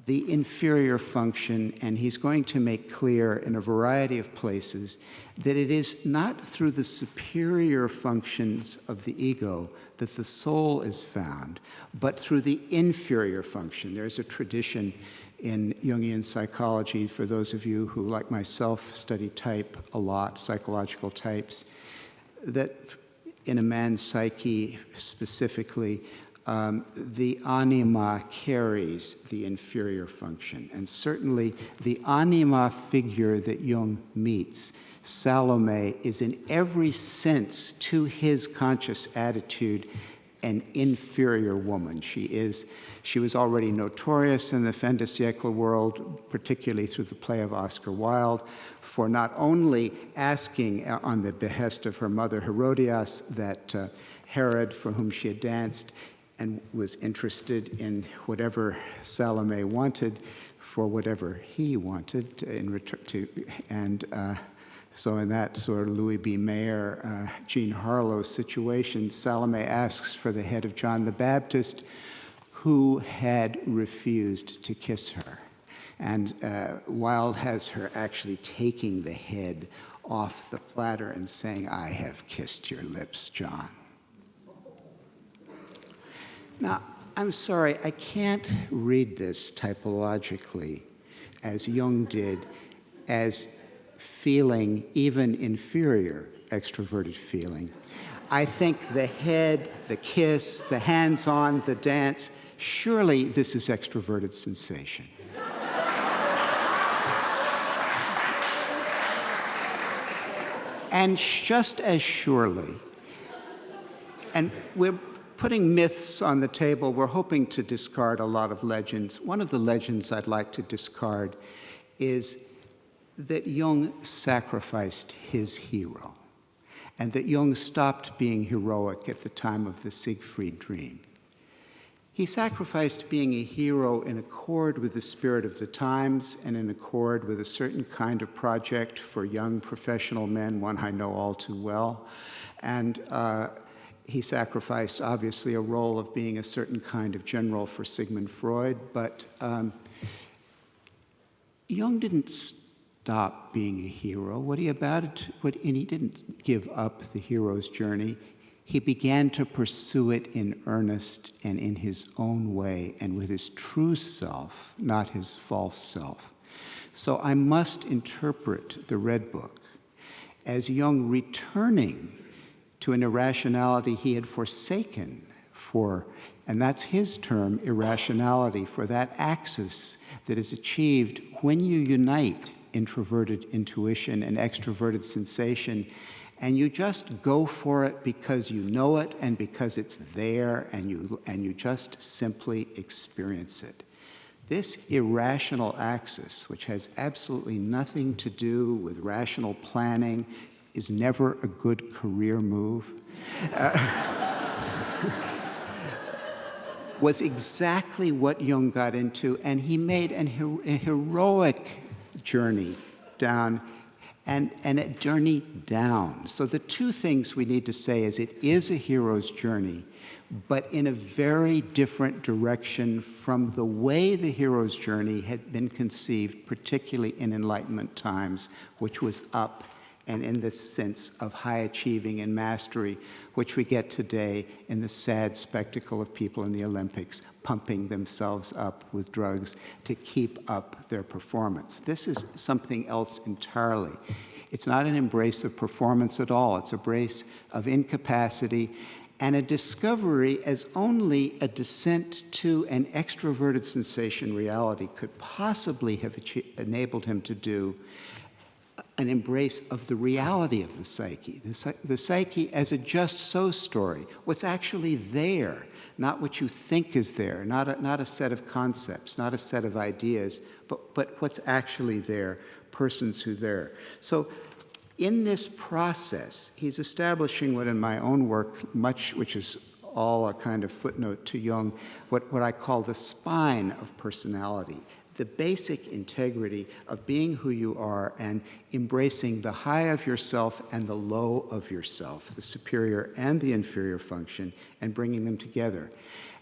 S10: the inferior function, and he's going to make clear in a variety of places that it is not through the superior functions of the ego that the soul is found, but through the inferior function. There's a tradition in Jungian psychology, for those of you who, like myself, study type a lot, psychological types, that in a man's psyche specifically, the anima carries the inferior function. And certainly the anima figure that Jung meets, Salome, is in every sense to his conscious attitude an inferior woman. She was already notorious in the fin de siècle world, particularly through the play of Oscar Wilde, for not only asking on the behest of her mother Herodias that Herod, for whom she had danced, and was interested in whatever Salome wanted for whatever he wanted in return to, and so in that sort of Louis B. Mayer, Jean Harlow situation, Salome asks for the head of John the Baptist, who had refused to kiss her. And Wilde has her actually taking the head off the platter and saying, "I have kissed your lips, John." Now, I'm sorry, I can't read this typologically, as Jung did, as feeling even inferior extroverted feeling. I think the head, the kiss, the hands-on, the dance, surely this is extroverted sensation. And just as surely, and we're putting myths on the table, we're hoping to discard a lot of legends. One of the legends I'd like to discard is that Jung sacrificed his hero, and that Jung stopped being heroic at the time of the Siegfried dream. He sacrificed being a hero in accord with the spirit of the times and in accord with a certain kind of project for young professional men, one I know all too well. And he sacrificed, obviously, a role of being a certain kind of general for Sigmund Freud, but Jung didn't stop being a hero. And he didn't give up the hero's journey. He began to pursue it in earnest and in his own way and with his true self, not his false self. So I must interpret the Red Book as Jung returning to an irrationality he had forsaken for, and that's his term, irrationality, for that axis that is achieved when you unite introverted intuition and extroverted sensation, and you just go for it because you know it and because it's there, and you just simply experience it. This irrational axis, which has absolutely nothing to do with rational planning, is never a good career move, was exactly what Jung got into, and he made a heroic journey down, and a journey down. So the two things we need to say is it is a hero's journey, but in a very different direction from the way the hero's journey had been conceived, particularly in Enlightenment times, which was up and in the sense of high achieving and mastery, which we get today in the sad spectacle of people in the Olympics pumping themselves up with drugs to keep up their performance. This is something else entirely. It's not an embrace of performance at all. It's an embrace of incapacity and a discovery as only a descent to an extroverted sensation reality could possibly have enabled him to do, an embrace of the reality of the psyche. The psyche as a just so story, what's actually there, not what you think is there, not a set of concepts, not a set of ideas, but what's actually there, persons who are there. So in this process, he's establishing what in my own work, which is all a kind of footnote to Jung, what I call the spine of personality. the basic integrity of being who you are and embracing the high of yourself and the low of yourself, the superior and the inferior function, and bringing them together.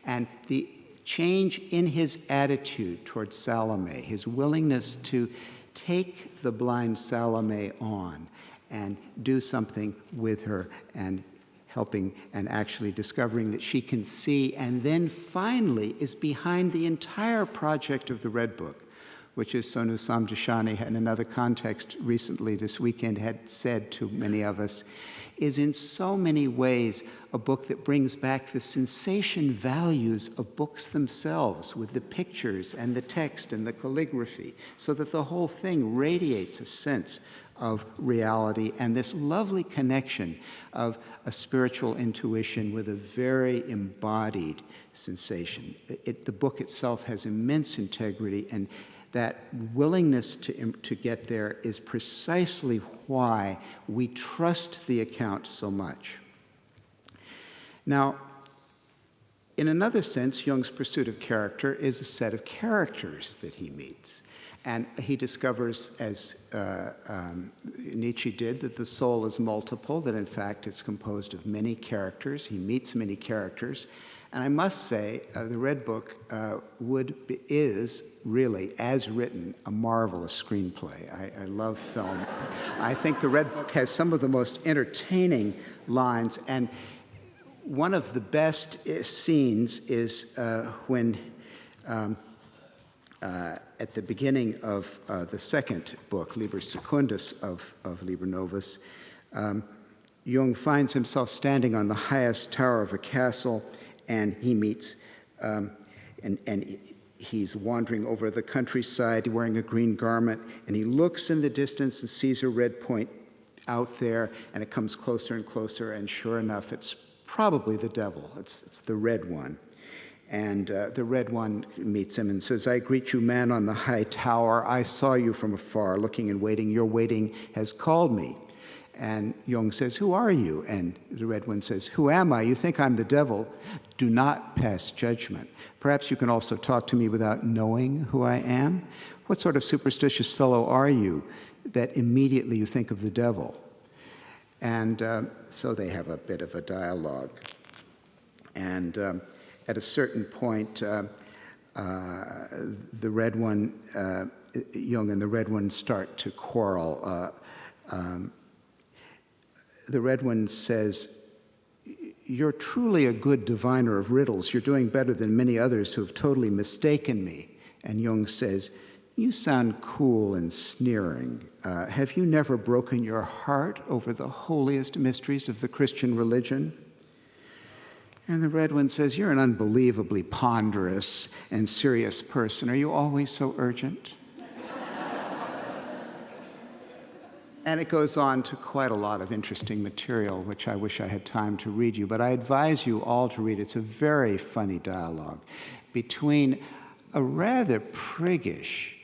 S10: And the change in his attitude towards Salome, his willingness to take the blind Salome on and do something with her and helping and actually discovering that she can see, and then finally is behind the entire project of the Red Book, which, as Sonu Samdashani in another context recently this weekend had said to many of us, is in so many ways a book that brings back the sensation values of books themselves with the pictures and the text and the calligraphy, so that the whole thing radiates a sense of reality and this lovely connection of a spiritual intuition with a very embodied sensation. The book itself has immense integrity, and that willingness to get there is precisely why we trust the account so much. Now, in another sense, Jung's pursuit of character is a set of characters that he meets. And he discovers, as Nietzsche did, that the soul is multiple, that in fact it's composed of many characters. He meets many characters. And I must say, the Red Book is really, as written, a marvelous screenplay. I love film. I think the Red Book has some of the most entertaining lines. And one of the best scenes is when at the beginning of the second book, Liber Secundus of Liber Novus, Jung finds himself standing on the highest tower of a castle, and he meets, and he's wandering over the countryside wearing a green garment, and he looks in the distance and sees a red point out there, and it comes closer and closer, and sure enough, it's probably the devil. It's the red one. And the red one meets him and says, "I greet you, man on the high tower. I saw you from afar, looking and waiting. Your waiting has called me." And Jung says, "Who are you?" And the red one says, "Who am I? You think I'm the devil. Do not pass judgment. Perhaps you can also talk to me without knowing who I am. What sort of superstitious fellow are you that immediately you think of the devil?" And so they have a bit of a dialogue. And at a certain point, the red one, Jung and the red one start to quarrel. The red one says, "You're truly a good diviner of riddles. You're doing better than many others who have totally mistaken me." And Jung says, "You sound cool and sneering. Have you never broken your heart over the holiest mysteries of the Christian religion?" And the red one says, "You're an unbelievably ponderous and serious person. Are you always so urgent?" And it goes on to quite a lot of interesting material, which I wish I had time to read you, but I advise you all to read it. It's a very funny dialogue between a rather priggish,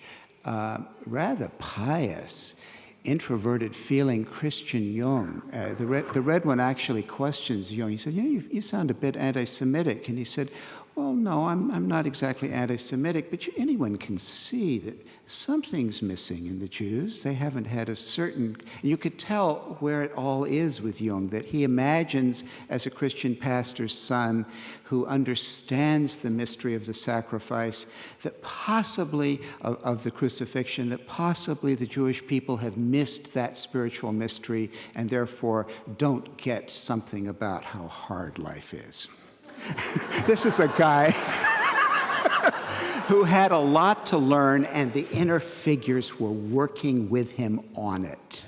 S10: rather pious, introverted feeling Christian Jung. The red one actually questions Jung. He said, you sound a bit anti-Semitic. And he said, "Well, no, I'm not exactly anti-Semitic, but anyone can see that something's missing in the Jews. They haven't had a certain..." And you could tell where it all is with Jung, that he imagines as a Christian pastor's son who understands the mystery of the sacrifice, that possibly of the crucifixion, that possibly the Jewish people have missed that spiritual mystery and therefore don't get something about how hard life is. This is a guy who had a lot to learn, and the inner figures were working with him on it.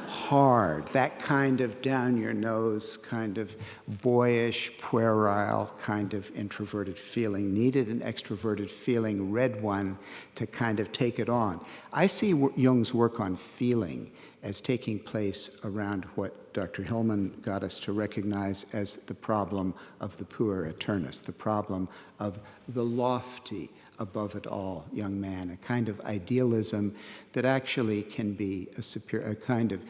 S10: Hard, that kind of down your nose, kind of boyish, puerile, kind of introverted feeling. Needed an extroverted feeling, red one, to kind of take it on. I see Jung's work on feeling as taking place around what Dr. Hillman got us to recognize as the problem of the puer aeternus, the problem of the lofty, above it all young man, a kind of idealism that actually can be a kind of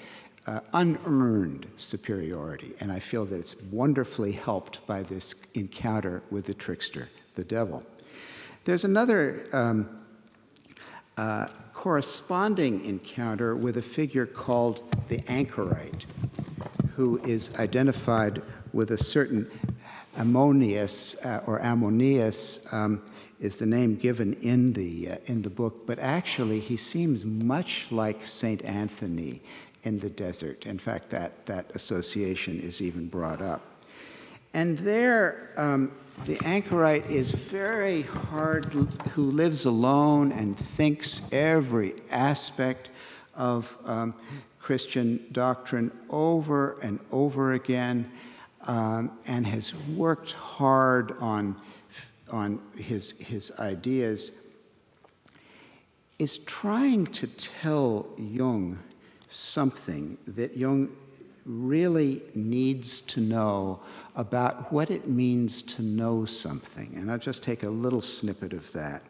S10: unearned superiority. And I feel that it's wonderfully helped by this encounter with the trickster, the devil. There's another corresponding encounter with a figure called the anchorite, who is identified with a certain Ammonius, or Ammonius is the name given in the book, but actually he seems much like Saint Anthony in the desert. In fact, that association is even brought up. And there, the anchorite is very hard, who lives alone and thinks every aspect of Christian doctrine over and over again, and has worked hard on his ideas, is trying to tell Jung something that Jung really needs to know about what it means to know something. And I'll just take a little snippet of that.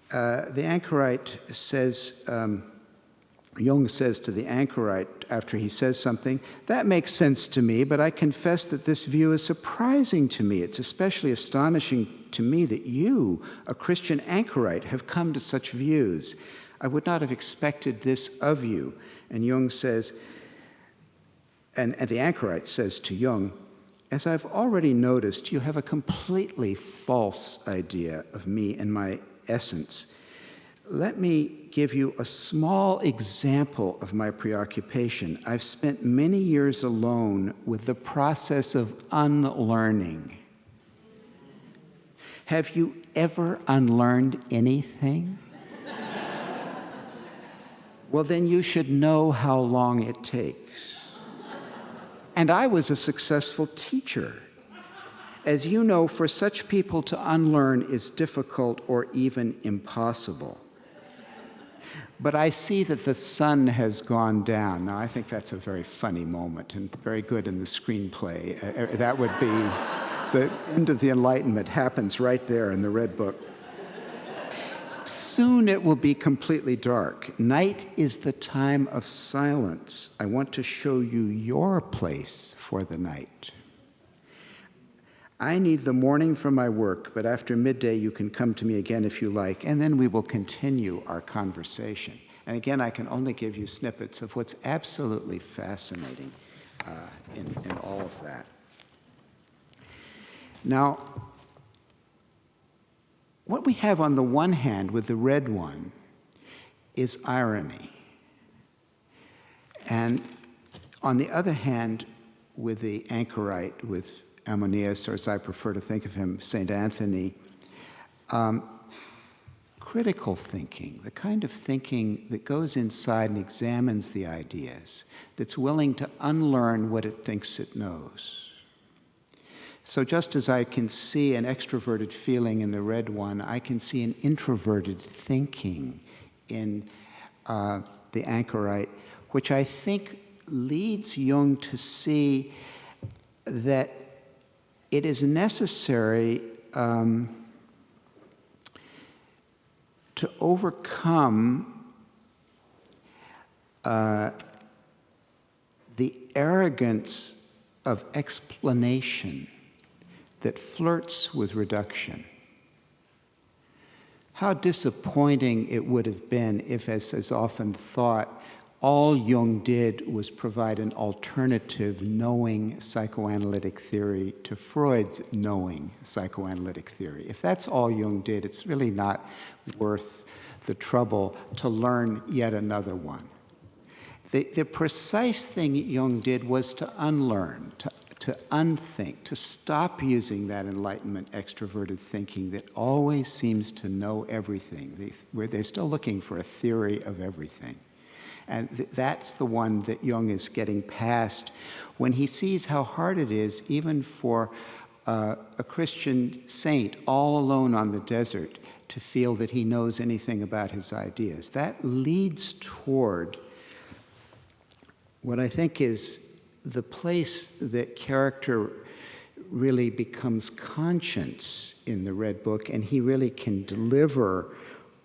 S10: The anchorite says, Jung says to the anchorite after he says something, "That makes sense to me, but I confess that this view is surprising to me. It's especially astonishing to me that you, a Christian anchorite, have come to such views. I would not have expected this of you." And Jung says, and the anchorite says to Jung, "As I've already noticed, you have a completely false idea of me and my essence. Let me give you a small example of my preoccupation. I've spent many years alone with the process of unlearning." Have you ever unlearned anything? Well, then you should know how long it takes. And I was a successful teacher. As you know, for such people to unlearn is difficult or even impossible. But I see that the sun has gone down. Now, I think that's a very funny moment and very good in the screenplay. That would be the end of the Enlightenment happens right there in the Red Book. Soon it will be completely dark. Night is the time of silence. I want to show you your place for the night. I need the morning for my work, but after midday you can come to me again if you like, and then we will continue our conversation. And again, I can only give you snippets of what's absolutely fascinating in all of that. Now, what we have on the one hand with the red one is irony. And on the other hand, with the anchorite, with Ammonius, or as I prefer to think of him, St. Anthony, critical thinking, the kind of thinking that goes inside and examines the ideas, that's willing to unlearn what it thinks it knows. So just as I can see an extroverted feeling in the red one, I can see an introverted thinking in the anchorite, which I think leads Jung to see that it is necessary to overcome the arrogance of explanation that flirts with reduction. How disappointing it would have been if, as is often thought, all Jung did was provide an alternative knowing psychoanalytic theory to Freud's knowing psychoanalytic theory. If that's all Jung did, it's really not worth the trouble to learn yet another one. The precise thing Jung did was to unlearn, to unthink, to stop using that Enlightenment extroverted thinking that always seems to know everything, where they're still looking for a theory of everything. And that's the one that Jung is getting past when he sees how hard it is, even for a Christian saint all alone on the desert, to feel that he knows anything about his ideas. That leads toward what I think is the place that character really becomes conscience in the Red Book, and he really can deliver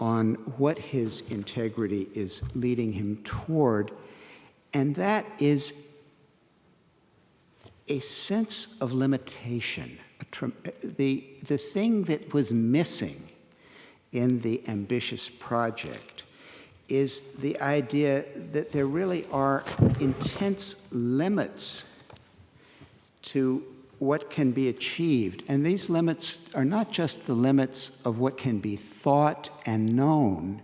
S10: on what his integrity is leading him toward, and that is a sense of limitation. The thing that was missing in the ambitious project is the idea that there really are intense limits to what can be achieved. And these limits are not just the limits of what can be thought and known,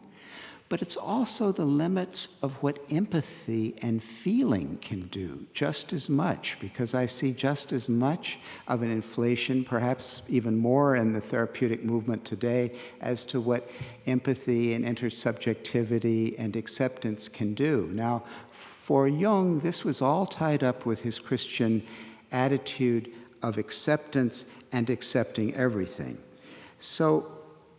S10: but it's also the limits of what empathy and feeling can do just as much, because I see just as much of an inflation, perhaps even more in the therapeutic movement today, as to what empathy and intersubjectivity and acceptance can do. Now, for Jung, this was all tied up with his Christian attitude of acceptance and accepting everything. So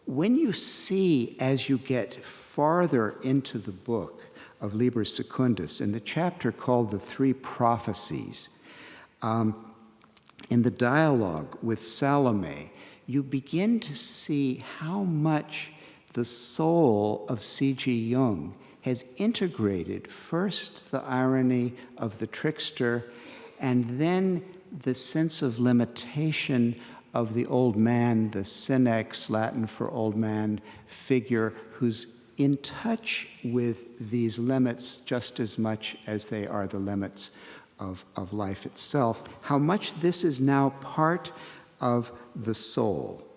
S10: when you see, as you get farther into the book of Liber Secundus, in the chapter called The Three Prophecies, in the dialogue with Salome, you begin to see how much the soul of C.G. Jung has integrated first the irony of the trickster and then the sense of limitation of the old man, the synex, Latin for old man, figure who's in touch with these limits just as much as they are the limits of life itself. How much this is now part of the soul.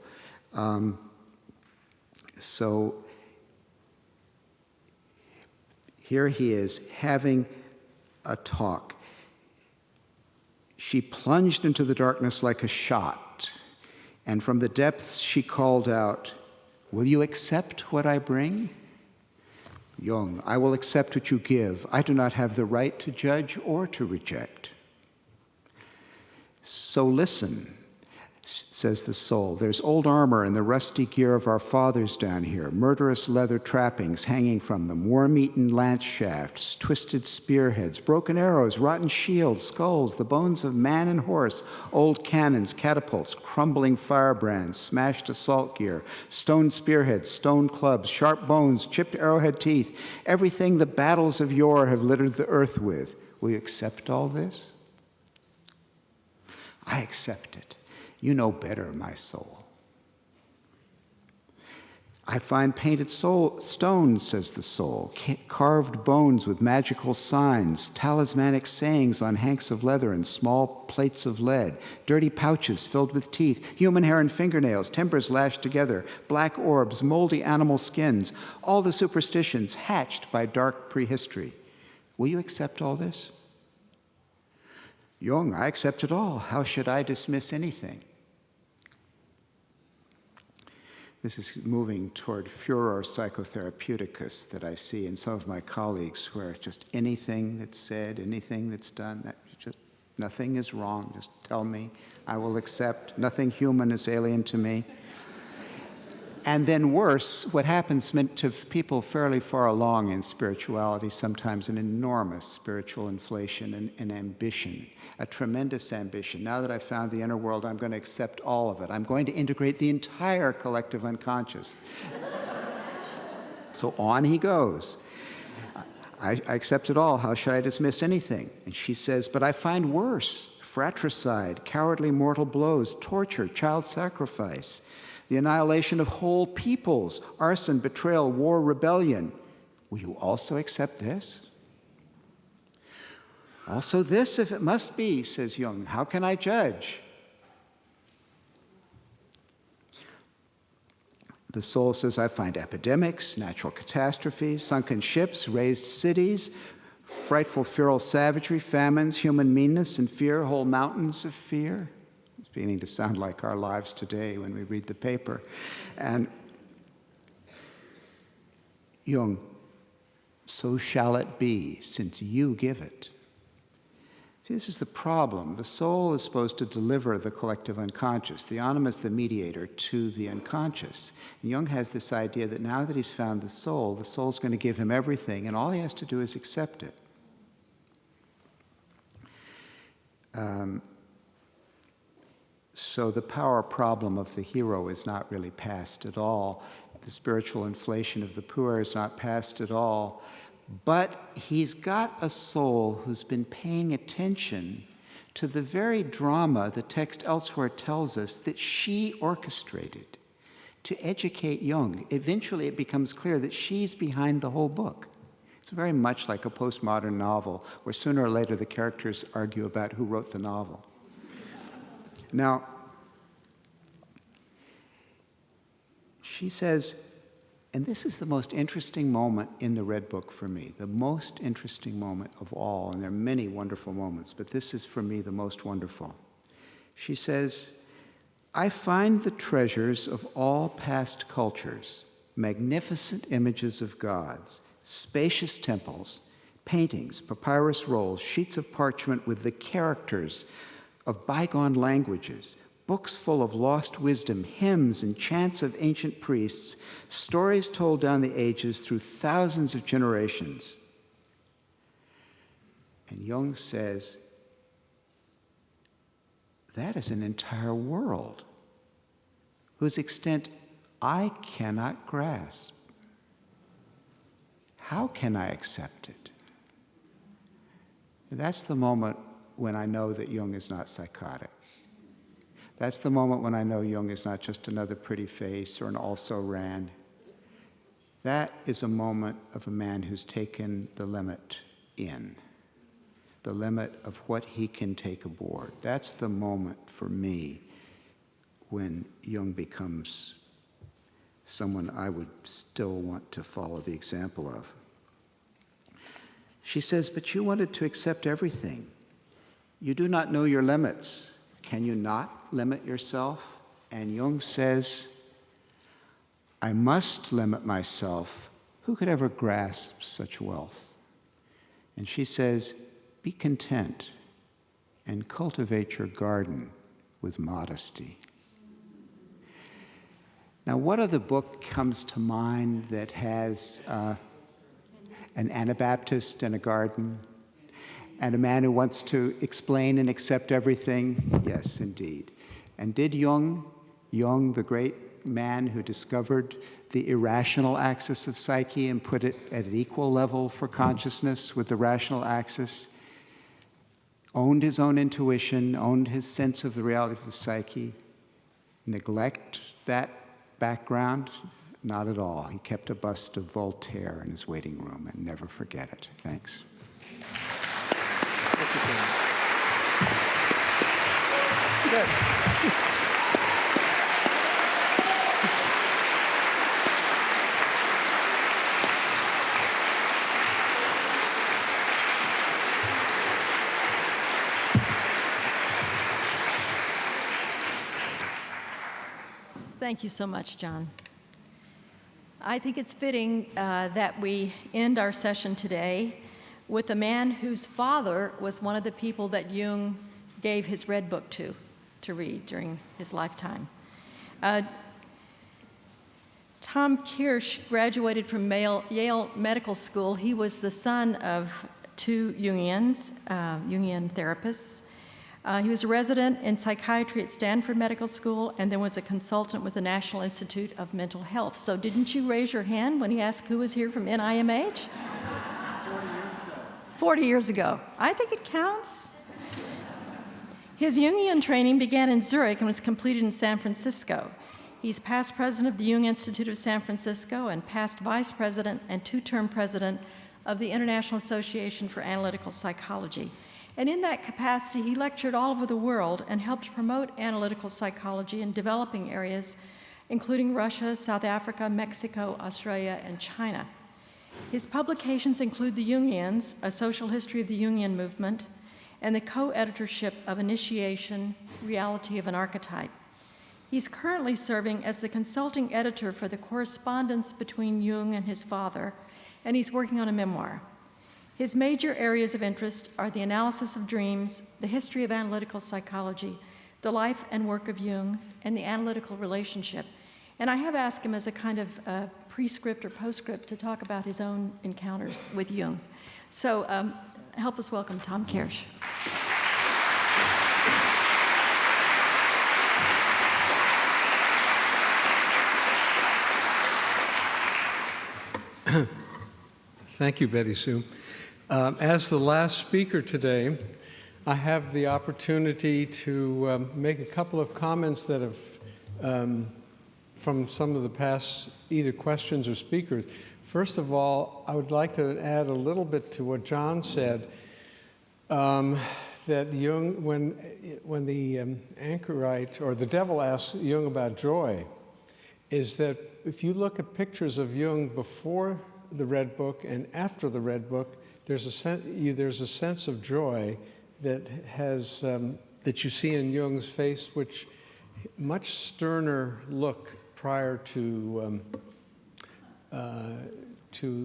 S10: So here he is having a talk. She plunged into the darkness like a shot, and from the depths she called out, "Will you accept what I bring?" Jung, I will accept what you give. I do not have the right to judge or to reject. So listen, says the soul. There's old armor and the rusty gear of our fathers down here, murderous leather trappings hanging from them, worm-eaten lance shafts, twisted spearheads, broken arrows, rotten shields, skulls, the bones of man and horse, old cannons, catapults, crumbling firebrands, smashed assault gear, stone spearheads, stone clubs, sharp bones, chipped arrowhead teeth, everything the battles of yore have littered the earth with. Will you accept all this? I accept it. You know better, my soul. I find painted stones, says the soul, carved bones with magical signs, talismanic sayings on hanks of leather and small plates of lead, dirty pouches filled with teeth, human hair and fingernails, timbers lashed together, black orbs, moldy animal skins, all the superstitions hatched by dark prehistory. Will you accept all this? Jung, I accept it all. How should I dismiss anything? This is moving toward furor psychotherapeuticus that I see in some of my colleagues, where just anything that's said, anything that's done, nothing is wrong. Just tell me, I will accept. Nothing human is alien to me. And then worse, what happens to people fairly far along in spirituality, sometimes an enormous spiritual inflation and ambition, a tremendous ambition. Now that I've found the inner world, I'm going to accept all of it. I'm going to integrate the entire collective unconscious. So on he goes. I accept it all. How should I dismiss anything? And she says, but I find worse: fratricide, cowardly mortal blows, torture, child sacrifice, the annihilation of whole peoples, arson, betrayal, war, rebellion. Will you also accept this? Also this, if it must be, says Jung. How can I judge? The soul says, I find epidemics, natural catastrophes, sunken ships, razed cities, frightful feral savagery, famines, human meanness and fear, whole mountains of fear. It's beginning to sound like our lives today when we read the paper. And Jung, so shall it be, since you give it. See, this is the problem. The soul is supposed to deliver the collective unconscious. The anima is the mediator to the unconscious. And Jung has this idea that now that he's found the soul's going to give him everything, and all he has to do is accept it. So the power problem of the hero is not really past at all. The spiritual inflation of the poor is not past at all. But he's got a soul who's been paying attention to the very drama the text elsewhere tells us that she orchestrated. to educate Jung. Eventually, it becomes clear that she's behind the whole book. It's very much like a postmodern novel, where sooner or later the characters argue about who wrote the novel. Now, she says, and this is the most interesting moment in the Red Book for me, the most interesting moment of all, and there are many wonderful moments, but this is for me the most wonderful. She says, I find the treasures of all past cultures, magnificent images of gods, spacious temples, paintings, papyrus rolls, sheets of parchment with the characters of bygone languages, books full of lost wisdom, hymns and chants of ancient priests, stories told down the ages through thousands of generations. And Jung says, that is an entire world whose extent I cannot grasp. How can I accept it? And that's the moment when I know that Jung is not psychotic. That's the moment when I know Jung is not just another pretty face or an also-ran. That is a moment of a man who's taken the limit in, the limit of what he can take aboard. That's the moment for me when Jung becomes someone I would still want to follow the example of. She says, but you wanted to accept everything. You do not know your limits. Can you not limit yourself? And Jung says, I must limit myself. Who could ever grasp such wealth? And she says, be content and cultivate your garden with modesty. Now, what other book comes to mind that has an Anabaptist and a garden, and a man who wants to explain and accept everything? Yes, indeed. And did Jung, the great man who discovered the irrational axis of psyche and put it at an equal level for consciousness with the rational axis, owned his own intuition, owned his sense of the reality of the psyche, neglect that background? Not at all. He kept a bust of Voltaire in his waiting room and never forget it. Thanks. Good.
S9: Thank you so much, John. I think it's fitting that we end our session today with a man whose father was one of the people that Jung gave his Red Book to read during his lifetime. Tom Kirsch graduated from Yale Medical School. He was the son of two Jungians, Jungian therapists. He was a resident in psychiatry at Stanford Medical School and then was a consultant with the National Institute of Mental Health. So didn't you raise your hand when he asked who was here from NIMH? 40 years ago. I think it counts. His Jungian training began in Zurich and was completed in San Francisco. He's past president of the Jung Institute of San Francisco and past vice president and two-term president of the International Association for Analytical Psychology. And in that capacity, he lectured all over the world and helped promote analytical psychology in developing areas, including Russia, South Africa, Mexico, Australia, and China. His publications include the Jungians, A Social History of the Jungian Movement, and the co-editorship of Initiation, Reality of an Archetype. He's currently serving as the consulting editor for the correspondence between Jung and his father, and he's working on a memoir. His major areas of interest are the analysis of dreams, the history of analytical psychology, the life and work of Jung, and the analytical relationship. And I have asked him as a kind of prescript or postscript to talk about his own encounters with Jung. So help us welcome Tom Kirsch.
S11: Thank you, Betty Sue. As the last speaker today, I have the opportunity to make a couple of comments that have from some of the past either questions or speakers. First of all, I would like to add a little bit to what John said, that Jung, when the anchorite or the devil asks Jung about joy, is that if you look at pictures of Jung before the Red Book and after the Red Book, there's a sense of joy that has that you see in Jung's face, which much sterner look prior to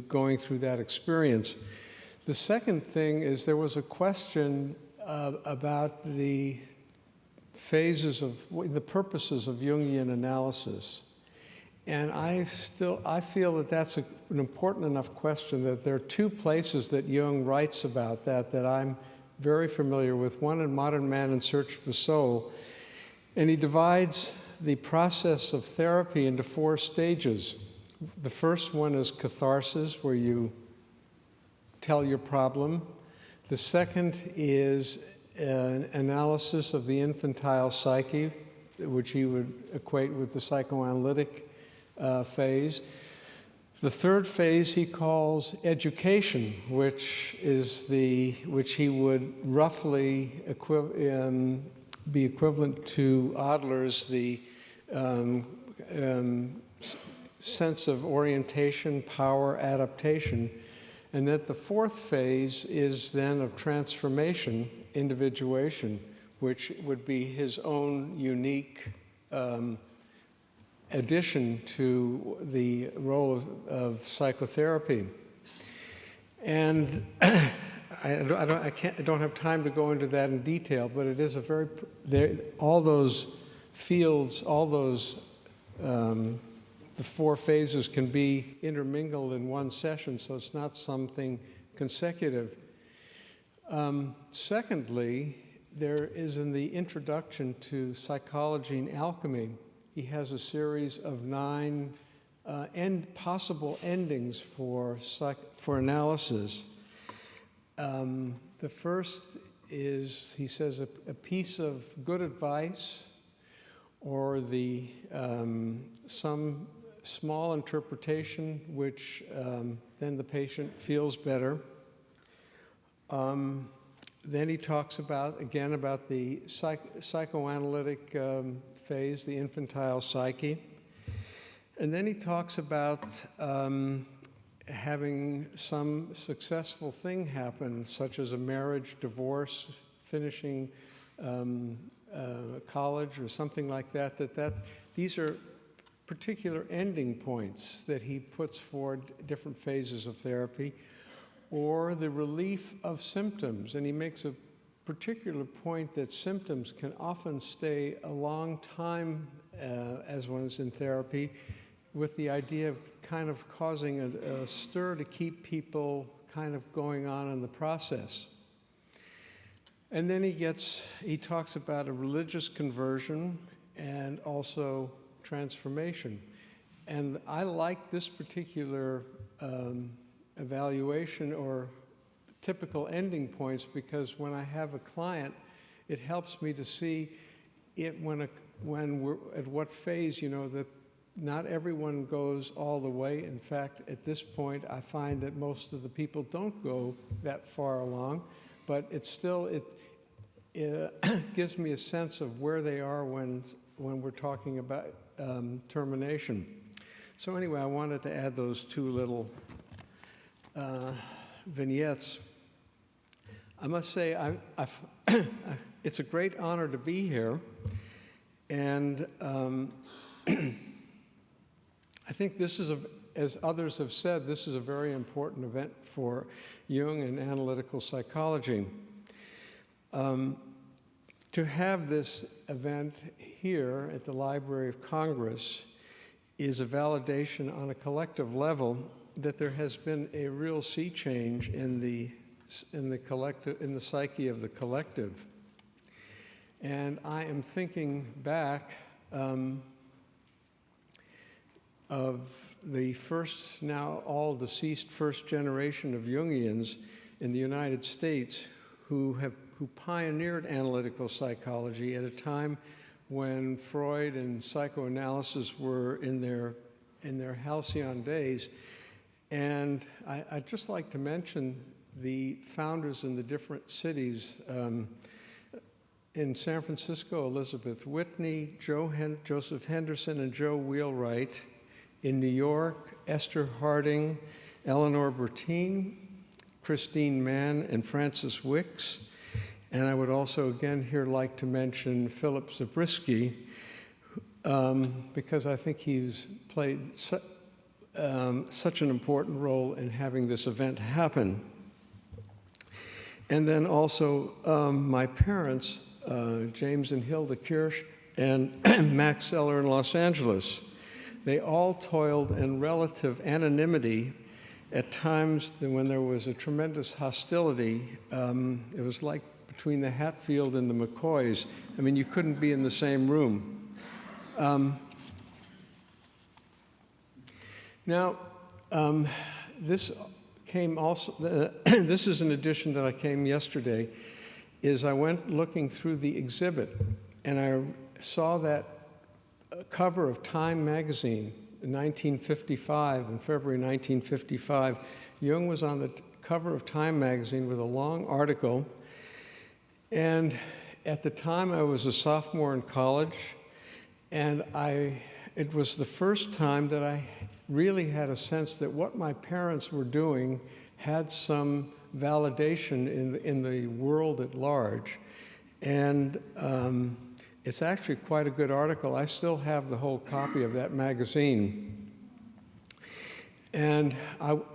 S11: going through that experience. The second thing is there was a question about the phases of the purposes of Jungian analysis. And I feel that that's an important enough question that there are two places that Jung writes about that I'm very familiar with. One in Modern Man in Search of a Soul. And he divides the process of therapy into 4 stages. The first one is catharsis, where you tell your problem. The second is an analysis of the infantile psyche, which he would equate with the psychoanalytic phase. The third phase he calls education, which he would roughly be equivalent to Adler's the sense of orientation, power, adaptation, and that the fourth phase is then of transformation, individuation, which would be his own unique addition to the role of psychotherapy. And I don't have time to go into that in detail, but it is all those fields, the 4 phases can be intermingled in one session, so it's not something consecutive. Secondly, there is in the introduction to Psychology and Alchemy, he has a series of 9 possible endings for analysis. The first is, he says, a piece of good advice, or some small interpretation which then the patient feels better. Then he talks about the psychoanalytic phase, the infantile psyche. And then he talks about having some successful thing happen, such as a marriage, divorce, finishing college or something like that, these are particular ending points that he puts forward different phases of therapy, or the relief of symptoms. And he makes a particular point that symptoms can often stay a long time as one is in therapy, with the idea of kind of causing a stir to keep people kind of going on in the process. And then he talks about a religious conversion and also transformation. And I like this particular evaluation or typical ending points, because when I have a client, it helps me to see when we're at what phase, that not everyone goes all the way. In fact, at this point, I find that most of the people don't go that far along, but it gives me a sense of where they are when we're talking about termination. So anyway, I wanted to add those 2 little vignettes. I must say, it's a great honor to be here, and I think this is, as others have said, this is a very important event for Jung and analytical psychology. To have this event here at the Library of Congress is a validation on a collective level that there has been a real sea change in the psyche of the collective. And I am thinking back of the first, now all deceased first generation of Jungians in the United States who pioneered analytical psychology at a time when Freud and psychoanalysis were in their halcyon days. And I'd just like to mention the founders in the different cities. In San Francisco, Elizabeth Whitney, Joseph Henderson, and Joe Wheelwright. In New York, Esther Harding, Eleanor Bertine, Christine Mann, and Francis Wicks. And I would also again here like to mention Philip Zabriskie, because I think he's played such an important role in having this event happen. And then also my parents, James and Hilda Kirsch, and Max Seller in Los Angeles. They all toiled in relative anonymity at times when there was a tremendous hostility. It was like between the Hatfield and the McCoys. I mean, you couldn't be in the same room. Now, this came also, this is an edition that I came yesterday, is I went looking through the exhibit and I saw that cover of Time magazine in 1955, in February 1955. Jung was on the cover of Time magazine with a long article. And at the time I was a sophomore in college, and it was the first time that I really had a sense that what my parents were doing had some validation in the world at large. And it's actually quite a good article. I still have the whole copy of that magazine. And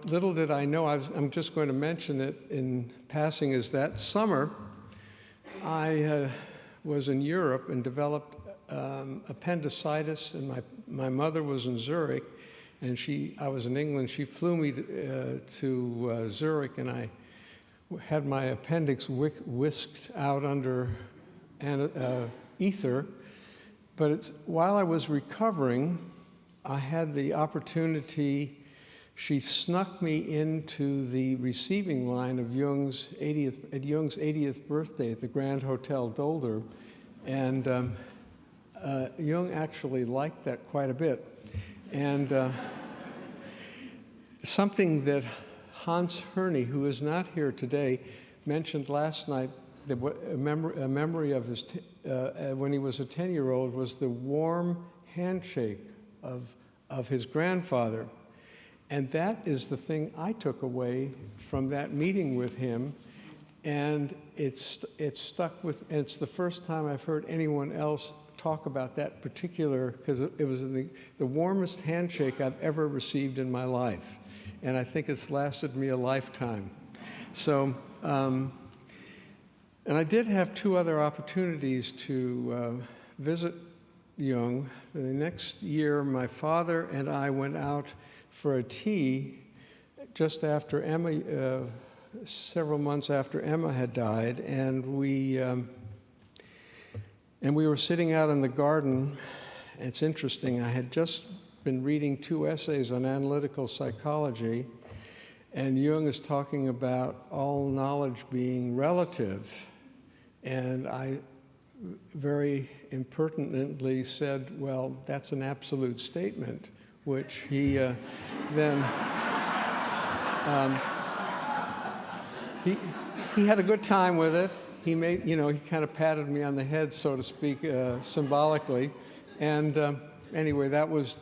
S11: little did I know, I'm just going to mention it in passing, is that summer I was in Europe and developed appendicitis, and my mother was in Zurich, and I was in England. She flew me to Zurich, and I had my appendix whisked out under ether. But while I was recovering, I had the opportunity. She snuck me into the receiving line of Jung's 80th birthday at the Grand Hotel Dolder, and Jung actually liked that quite a bit. And something that Hans Herney, who is not here today, mentioned last night, a memory of his when he was a 10-year-old, was the warm handshake of his grandfather. And that is the thing I took away from that meeting with him, and it's stuck with. And it's the first time I've heard anyone else talk about that particular, because it was the warmest handshake I've ever received in my life, and I think it's lasted me a lifetime. So, and I did have two other opportunities to visit Jung. The next year, my father and I went out for a tea just after Emma, several months after Emma had died, and we were sitting out in the garden. It's interesting, I had just been reading 2 essays on analytical psychology, and Jung is talking about all knowledge being relative, and I very impertinently said, well, that's an absolute statement, which he then, he had a good time with it. He made, he kind of patted me on the head, so to speak, symbolically. And anyway, that was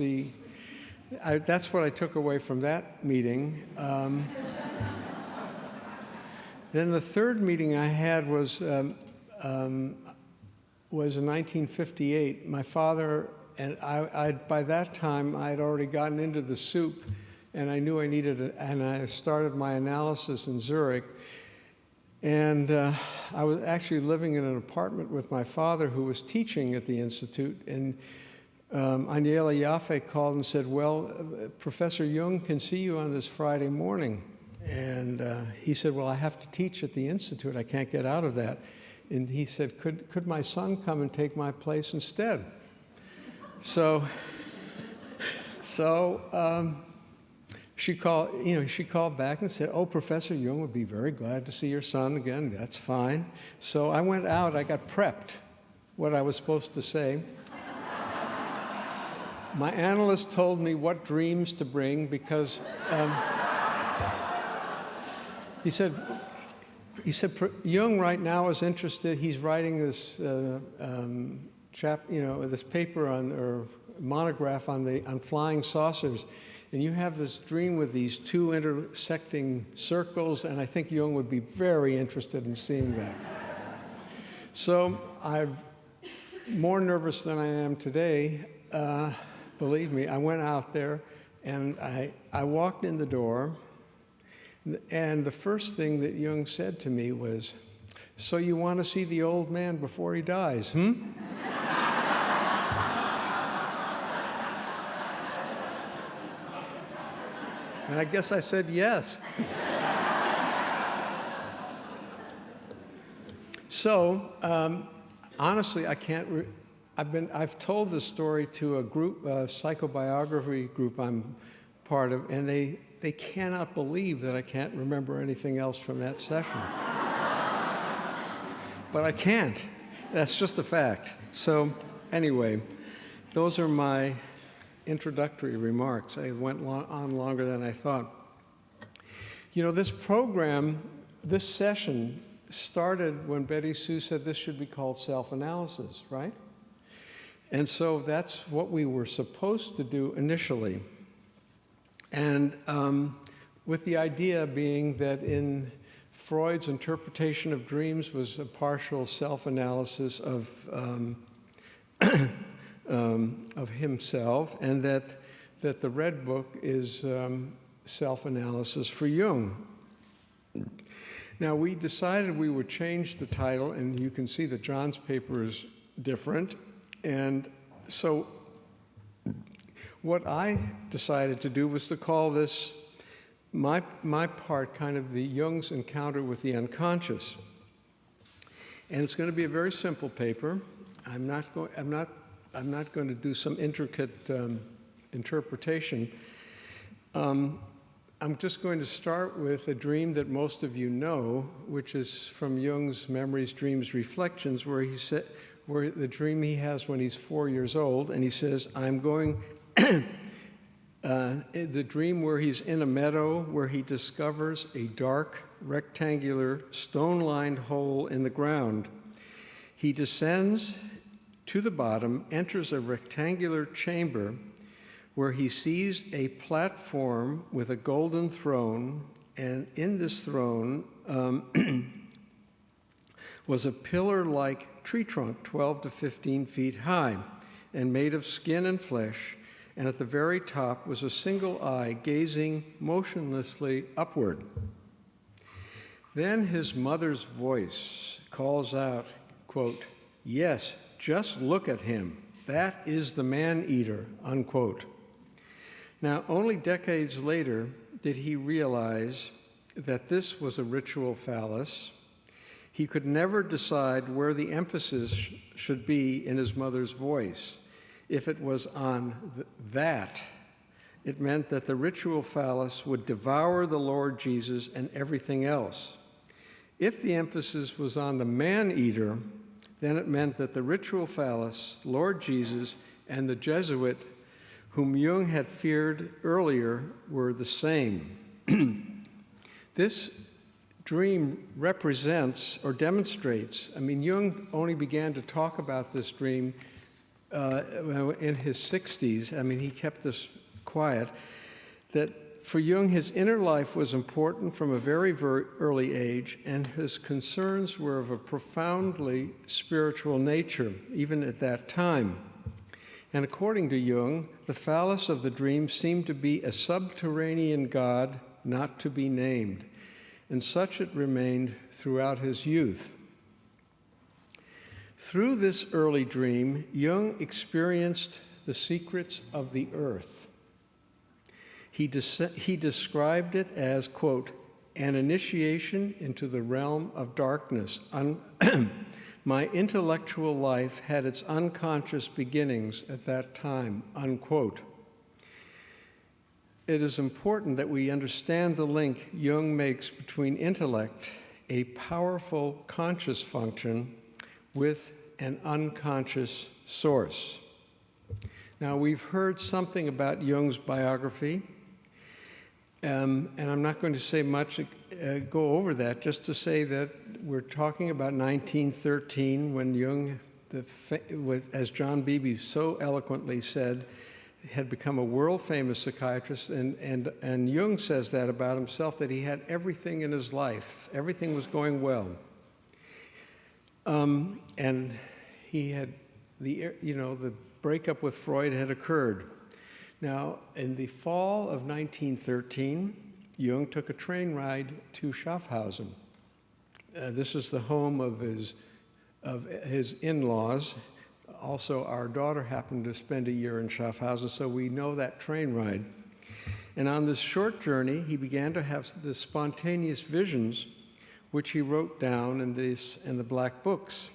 S11: that's what I took away from that meeting. Then the third meeting I had was in 1958. My father and I by that time, I had already gotten into the soup, and I knew I needed and I started my analysis in Zurich. And I was actually living in an apartment with my father, who was teaching at the Institute, and Aniela Jaffe called and said, well, Professor Jung can see you on this Friday morning. And he said, well, I have to teach at the Institute. I can't get out of that. And he said, could my son come and take my place instead? So she called back and said, oh, Professor Jung would be very glad to see your son again. That's fine. So I went out. I got prepped. what I was supposed to say. My analyst told me what dreams to bring because he said, Jung right now is interested. He's writing this this paper or monograph on flying saucers, and you have this dream with these two intersecting circles, and I think Jung would be very interested in seeing that. So I'm more nervous than I am today. Believe me, I went out there, and I walked in the door. And the first thing that Jung said to me was, "So you want to see the old man before he dies, hmm?" And I guess I said yes. So, honestly, I can't. I've told this story to a group, a psychobiography group I'm part of, and they cannot believe that I can't remember anything else from that session. But I can't. That's just a fact. So anyway, those are my introductory remarks. I went on longer than I thought. You know, this program, this session started when Betty Sue said this should be called self-analysis, right? And so that's what we were supposed to do initially. And with the idea being that in Freud's interpretation of dreams was a partial self-analysis of himself, and that the Red Book is self-analysis for Jung. Now, we decided we would change the title, and you can see that John's paper is different. And so what I decided to do was to call this, my part, kind of the Jung's encounter with the unconscious. And it's going to be a very simple paper. I'm not going to do some intricate interpretation. I'm just going to start with a dream that most of you know, which is from Jung's Memories, Dreams, Reflections, where the dream he has when he's 4 years old, and he says, I'm going, the dream where he's in a meadow where he discovers a dark, rectangular, stone-lined hole in the ground. He descends to the bottom, enters a rectangular chamber where he sees a platform with a golden throne, and in this throne was a pillar-like tree trunk 12 to 15 feet high and made of skin and flesh, and at the very top was a single eye gazing motionlessly upward. Then his mother's voice calls out, quote, "Yes, just look at him. That is the man-eater," unquote. Now, only decades later did he realize that this was a ritual phallus. He could never decide where the emphasis should be in his mother's voice. If it was on that, it meant that the ritual phallus would devour the Lord Jesus and everything else. If the emphasis was on the man-eater, then it meant that the ritual phallus, Lord Jesus, and the Jesuit, whom Jung had feared earlier, were the same. This dream represents or demonstrates, Jung only began to talk about this dream in his 60s. He kept this quiet, that for Jung, his inner life was important from a very, very early age, and his concerns were of a profoundly spiritual nature, even at that time. And according to Jung, the phallus of the dream seemed to be a subterranean god not to be named, and such it remained throughout his youth. Through this early dream, Jung experienced the secrets of the earth. He described it as, quote, an initiation into the realm of darkness. My intellectual life had its unconscious beginnings at that time, unquote. It is important that we understand the link Jung makes between intellect, a powerful conscious function, with and unconscious source. Now, we've heard something about Jung's biography, and I'm not going to say much, go over that, just to say that we're talking about 1913 when Jung, as John Beebe so eloquently said, had become a world-famous psychiatrist, and Jung says that about himself, that he had everything in his life. Everything was going well. And he had, the breakup with Freud had occurred. Now, in the fall of 1913, Jung took a train ride to Schaffhausen. This is the home of his in-laws. Also, our daughter happened to spend a year in Schaffhausen, so we know that train ride. And on this short journey, he began to have the spontaneous visions, which he wrote down in the black books.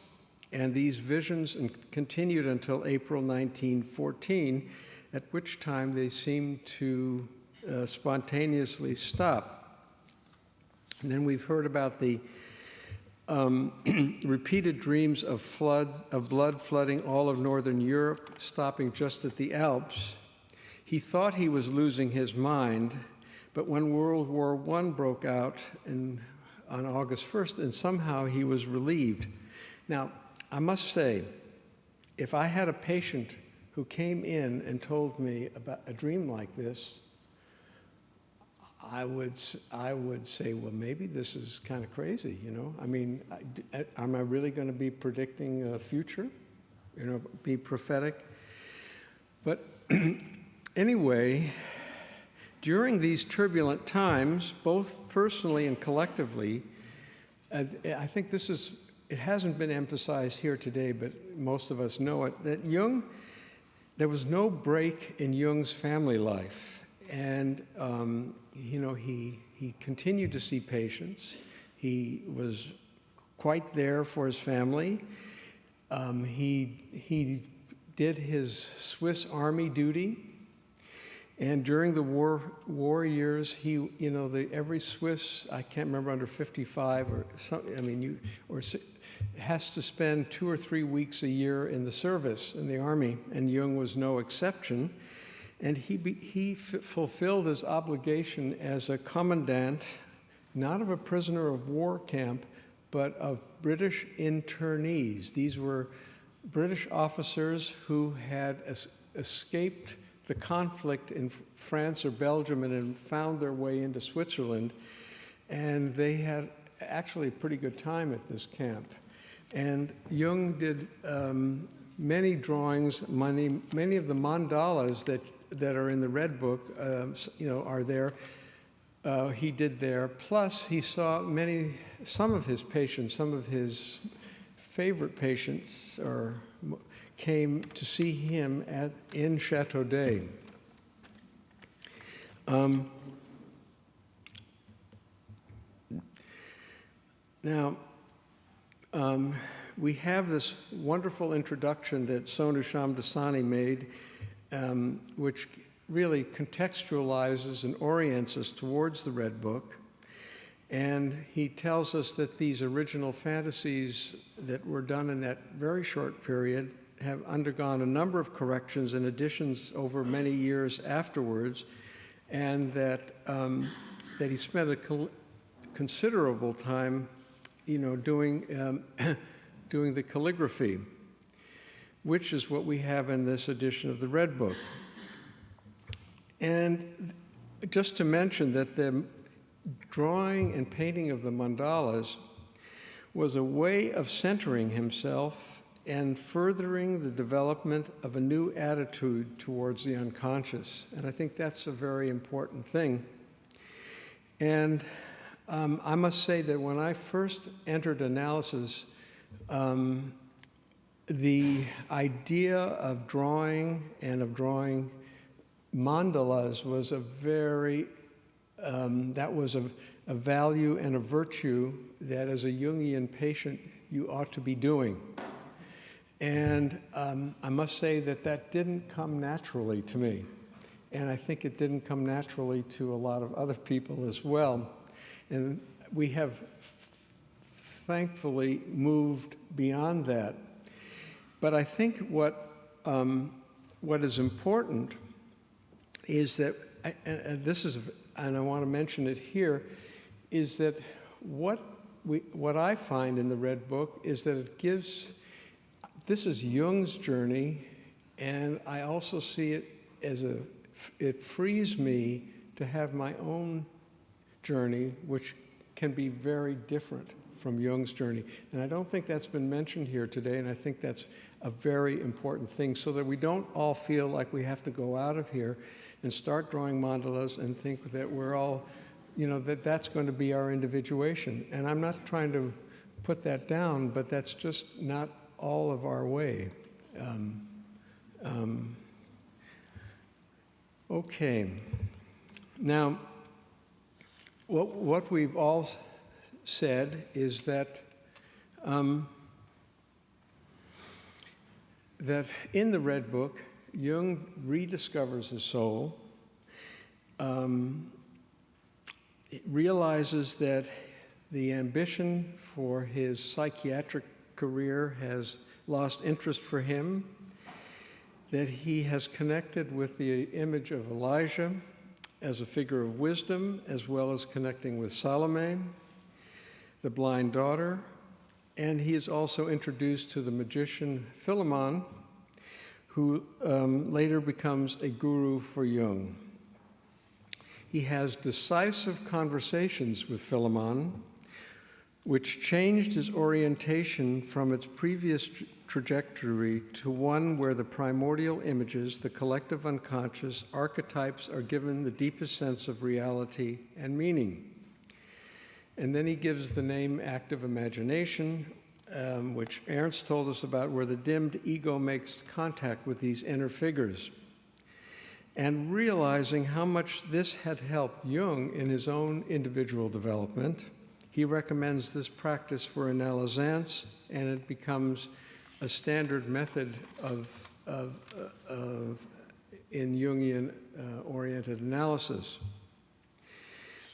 S11: And these visions continued until April 1914, at which time they seemed to spontaneously stop. And then we've heard about the repeated dreams of blood flooding all of Northern Europe, stopping just at the Alps. He thought he was losing his mind, but when World War I broke out on August 1st, and somehow he was relieved. Now, I must say, if I had a patient who came in and told me about a dream like this, I would say, well, maybe this is kind of crazy, I mean, am I really going to be predicting a future? Be prophetic? But anyway, during these turbulent times, both personally and collectively, I think it hasn't been emphasized here today, but most of us know it, that Jung, there was no break in Jung's family life. And, he continued to see patients. He was quite there for his family. He did his Swiss Army duty. And during the war years, every Swiss, I can't remember, under 55 or something, has to spend 2 or 3 weeks a year in the service, in the army, and Jung was no exception. And he fulfilled his obligation as a commandant, not of a prisoner of war camp, but of British internees. These were British officers who had escaped the conflict in France or Belgium and had found their way into Switzerland. And they had actually a pretty good time at this camp. And Jung did many drawings, many of the mandalas that are in the Red Book, are there. He did there. Plus, he saw some of his patients, some of his favorite patients, came to see him in Chateau d'Ay. Now, we have this wonderful introduction that Sonu Shamdasani made, which really contextualizes and orients us towards the Red Book. And he tells us that these original fantasies that were done in that very short period have undergone a number of corrections and additions over many years afterwards, and that he spent a considerable time, doing the calligraphy, which is what we have in this edition of the Red Book. And just to mention that the drawing and painting of the mandalas was a way of centering himself and furthering the development of a new attitude towards the unconscious. And I think that's a very important thing. And I must say that when I first entered analysis, the idea of drawing and of drawing mandalas was that was a value and a virtue that as a Jungian patient you ought to be doing. And I must say that didn't come naturally to me. And I think it didn't come naturally to a lot of other people as well. And we have thankfully moved beyond that. But I think what is important is that, and this is, and I want to mention it here, is that what I find in the Red Book is that it gives, this is Jung's journey, and I also see it as it frees me to have my own journey, which can be very different from Jung's journey. And I don't think that's been mentioned here today, and I think that's a very important thing, so that we don't all feel like we have to go out of here and start drawing mandalas and think that we're all, that's going to be our individuation. And I'm not trying to put that down, but that's just not all of our way. Okay. Now, what we've all said is that that in the Red Book, Jung rediscovers his soul, realizes that the ambition for his psychiatric career has lost interest for him, that he has connected with the image of Elijah as a figure of wisdom, as well as connecting with Salome, the blind daughter, and he is also introduced to the magician Philemon, who later becomes a guru for Jung. He has decisive conversations with Philemon, which changed his orientation from its previous trajectory to one where the primordial images, the collective unconscious, archetypes are given the deepest sense of reality and meaning. And then he gives the name active imagination, which Ernst told us about, where the dimmed ego makes contact with these inner figures. And realizing how much this had helped Jung in his own individual development, he recommends this practice for analysance, and it becomes a standard method in Jungian oriented analysis.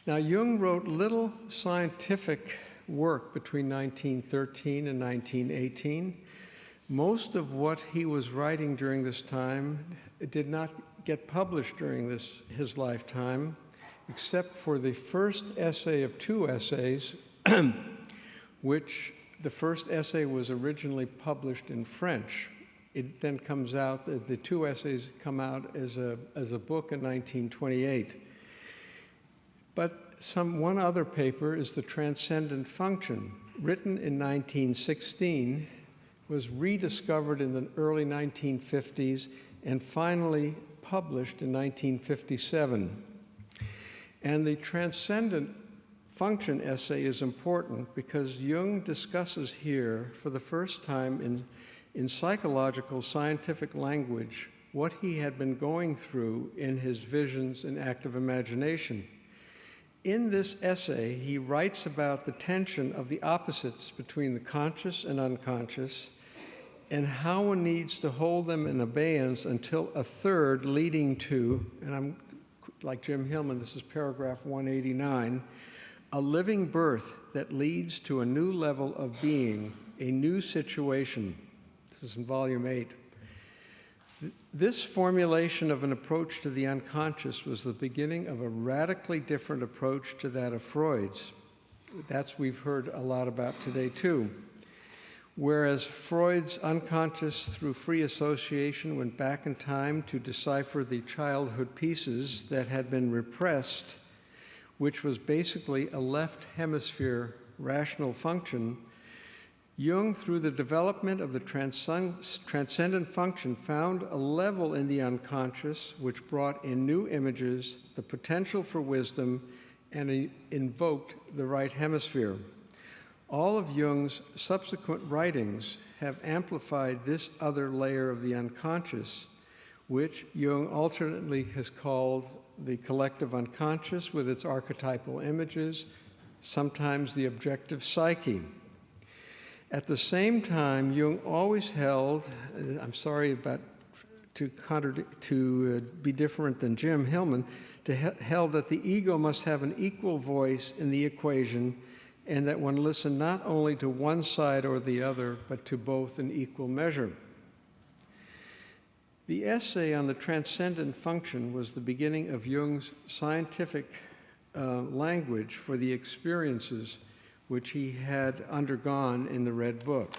S11: Now, Jung wrote little scientific work between 1913 and 1918. Most of what he was writing during this time did not get published during his lifetime, except for the first essay of two essays, which the first essay was originally published in French. It then comes out, the two essays come out as a book in 1928. But one other paper is The Transcendent Function, written in 1916, was rediscovered in the early 1950s, and finally published in 1957. And the Transcendent Function essay is important because Jung discusses here, for the first time in psychological scientific language, what he had been going through in his visions and active imagination. In this essay, he writes about the tension of the opposites between the conscious and unconscious, and how one needs to hold them in abeyance until a third leading to, and I'm like Jim Hillman, this is paragraph 189, a living birth that leads to a new level of being, a new situation. This is in volume 8. This formulation of an approach to the unconscious was the beginning of a radically different approach to that of Freud's. That's we've heard a lot about today too. Whereas Freud's unconscious through free association went back in time to decipher the childhood pieces that had been repressed, which was basically a left hemisphere rational function, Jung, through the development of the transcendent function, found a level in the unconscious which brought in new images, the potential for wisdom, and invoked the right hemisphere. All of Jung's subsequent writings have amplified this other layer of the unconscious, which Jung alternately has called the collective unconscious with its archetypal images, sometimes the objective psyche. At the same time, Jung always held, I'm sorry to be different than Jim Hillman, held that the ego must have an equal voice in the equation, and that one listen not only to one side or the other, but to both in equal measure. The essay on the transcendent function was the beginning of Jung's scientific language for the experiences which he had undergone in the Red Book.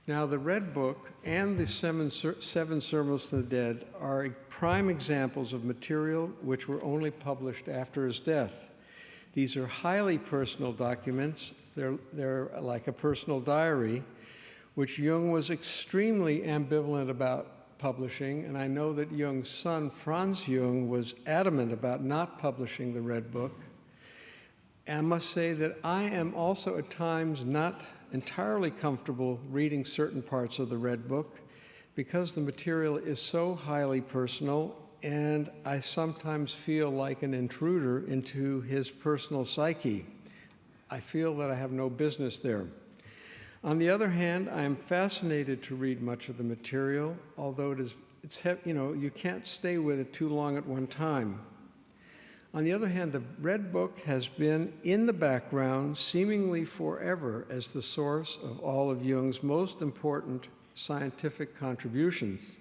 S11: Now, the Red Book and the Seven Sermons to the Dead are prime examples of material which were only published after his death. These are highly personal documents. They're like a personal diary, which Jung was extremely ambivalent about publishing, and I know that Jung's son, Franz Jung, was adamant about not publishing the Red Book. And I must say that I am also at times not entirely comfortable reading certain parts of the Red Book because the material is so highly personal, and I sometimes feel like an intruder into his personal psyche. I feel that I have no business there. On the other hand, I am fascinated to read much of the material, although you can't stay with it too long at one time. On the other hand, the Red Book has been in the background seemingly forever as the source of all of Jung's most important scientific contributions.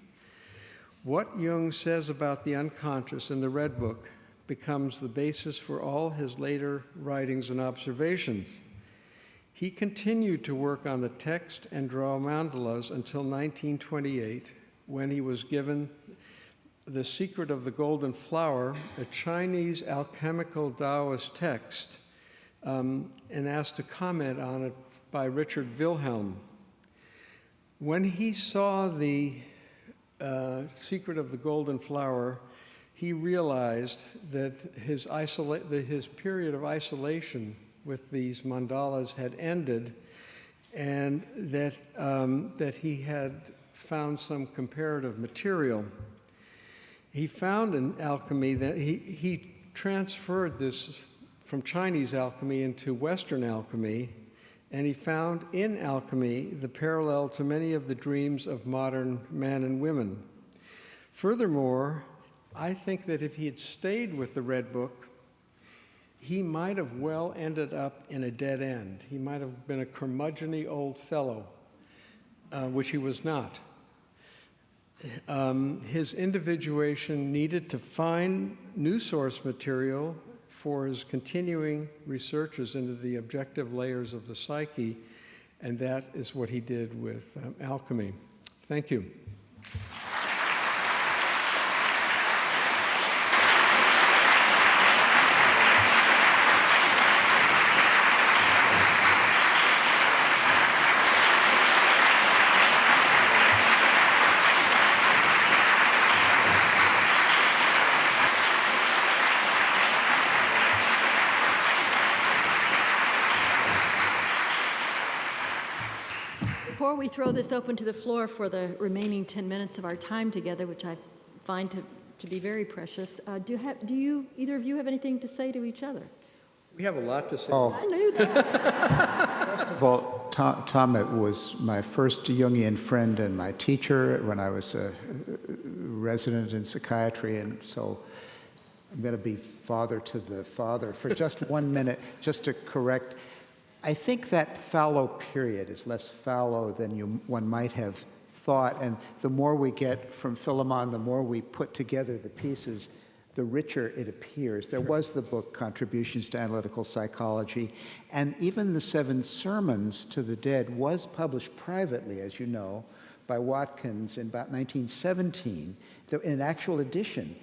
S11: What Jung says about the unconscious in the Red Book becomes the basis for all his later writings and observations. He continued to work on the text and draw mandalas until 1928, when he was given The Secret of the Golden Flower, a Chinese alchemical Taoist text, and asked to comment on it by Richard Wilhelm. When he saw the Secret of the Golden Flower, he realized that his period of isolation with these mandalas had ended, and that he had found some comparative material. He found in alchemy that he transferred this from Chinese alchemy into Western alchemy, and he found in alchemy the parallel to many of the dreams of modern men and women. Furthermore, I think that if he had stayed with the Red Book, he might have well ended up in a dead end. He might have been a curmudgeon-y old fellow, which he was not. His individuation needed to find new source material for his continuing researches into the objective layers of the psyche, and that is what he did with alchemy. Thank you.
S9: Before we throw this open to the floor for the remaining 10 minutes of our time together, which I find to be very precious, do either of you have anything to say to each other?
S11: We have a lot to say.
S10: Oh.
S9: I knew that.
S10: First of all, Tom was my first Jungian friend and my teacher when I was a resident in psychiatry, and so I'm going to be father to the father for just 1 minute, just to correct. I think that fallow period is less fallow than one might have thought, and the more we get from Philemon, the more we put together the pieces, the richer it appears. There was the book Contributions to Analytical Psychology, and even the Seven Sermons to the Dead was published privately, as you know, by Watkins in about 1917, in an actual edition.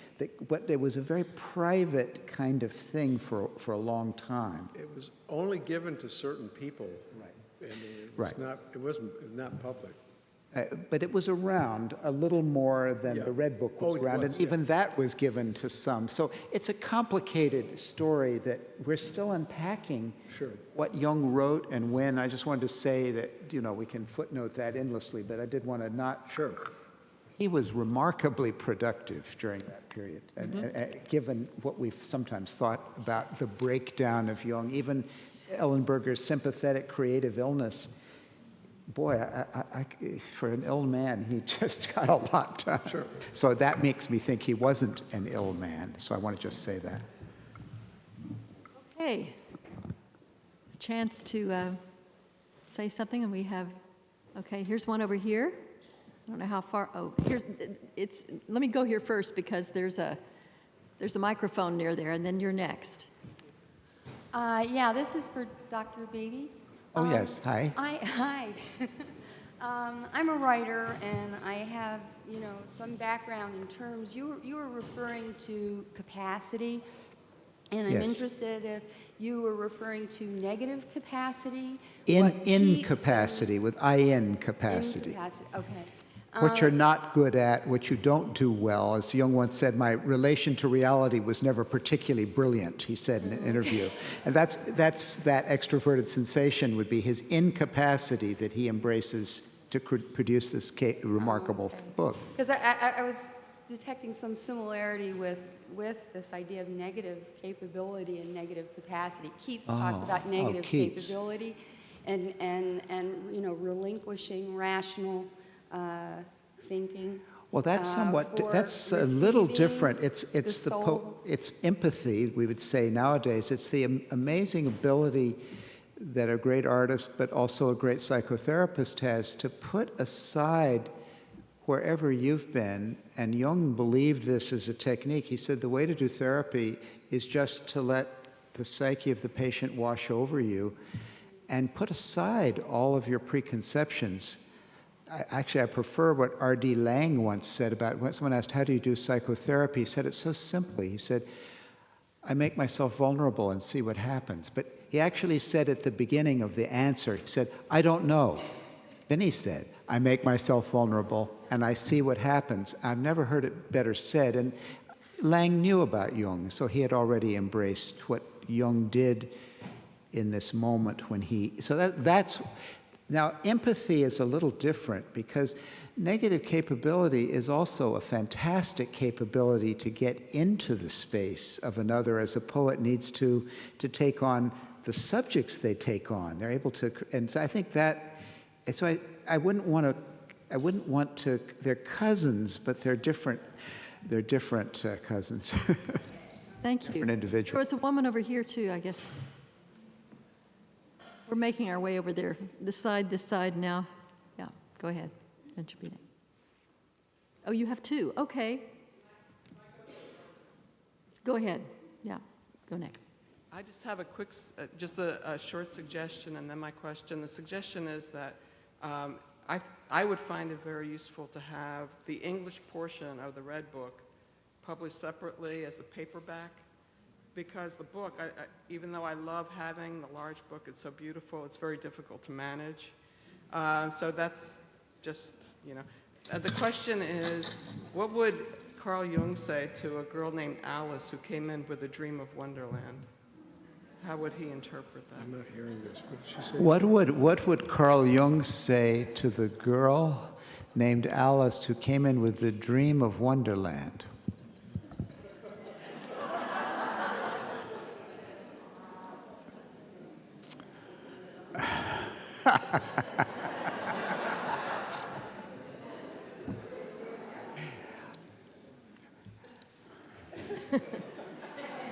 S10: But it was a very private kind of thing for a long time.
S11: It was only given to certain people.
S10: Right.
S11: And it was not public.
S10: But it was around a little more than the Red Book was around, and even that was given to some. So it's a complicated story that we're still unpacking.
S11: Sure.
S10: What Jung wrote and when. I just wanted to say that, we can footnote that endlessly, but I did want to not.
S11: Sure.
S10: He was remarkably productive during that period, and given what we've sometimes thought about the breakdown of Jung, even Ellenberger's sympathetic creative illness. Boy, for an ill man, he just got a lot done.
S11: Sure.
S10: So that makes me think he wasn't an ill man. So I want to just say that.
S9: Okay. A chance to say something, and we have, okay, here's one over here. I don't know how far, oh, here's, let me go here first because there's a microphone near there, and then you're next.
S12: Yeah, this is for Dr. Beatty.
S10: Oh, yes. Hi.
S12: Hi. I'm a writer, and I have, some background in terms. You were referring to capacity, and I'm
S10: Yes.
S12: interested if you were referring to negative capacity.
S10: Incapacity, with IN capacity.
S12: Incapacity, okay.
S10: What you're not good at, what you don't do well. As Jung once said, my relation to reality was never particularly brilliant, he said in an interview. And that's that extroverted sensation would be his incapacity that he embraces to produce this remarkable book.
S12: Because I was detecting some similarity with this idea of negative capability and negative capacity. Keats talked about negative capability and relinquishing rational thinking.
S10: Well, that's that's a little different. It's empathy, we would say nowadays. It's the amazing ability that a great artist, but also a great psychotherapist has to put aside wherever you've been. And Jung believed this as a technique. He said the way to do therapy is just to let the psyche of the patient wash over you and put aside all of your preconceptions. I prefer what R.D. Laing once said about when someone asked, how do you do psychotherapy? He said it so simply. He said, I make myself vulnerable and see what happens. But he actually said at the beginning of the answer, he said, I don't know. Then he said, I make myself vulnerable and I see what happens. I've never heard it better said. And Laing knew about Jung, so he had already embraced what Jung did in this moment when he, so that's, now empathy is a little different because negative capability is also a fantastic capability to get into the space of another as a poet needs to take on the subjects they take on. They're able to, and so I think that, so I wouldn't want to, they're cousins, but they're different cousins.
S9: Thank you.
S10: Different individuals.
S9: There was a woman over here too, I guess. We're making our way over there. This side now. Yeah, go ahead. Oh, you have two. Okay. Go ahead. Yeah, go next.
S13: I just have a quick, just a short suggestion and then my question. The suggestion is that I would find it very useful to have the English portion of the Red Book published separately as a paperback, because the book, even though I love having the large book, it's so beautiful, it's very difficult to manage. So that's just, the question is, what would Carl Jung say to a girl named Alice who came in with a dream of Wonderland? How would he interpret that?
S11: I'm not hearing this. What did she say?
S10: What would Carl Jung say to the girl named Alice who came in with the dream of Wonderland?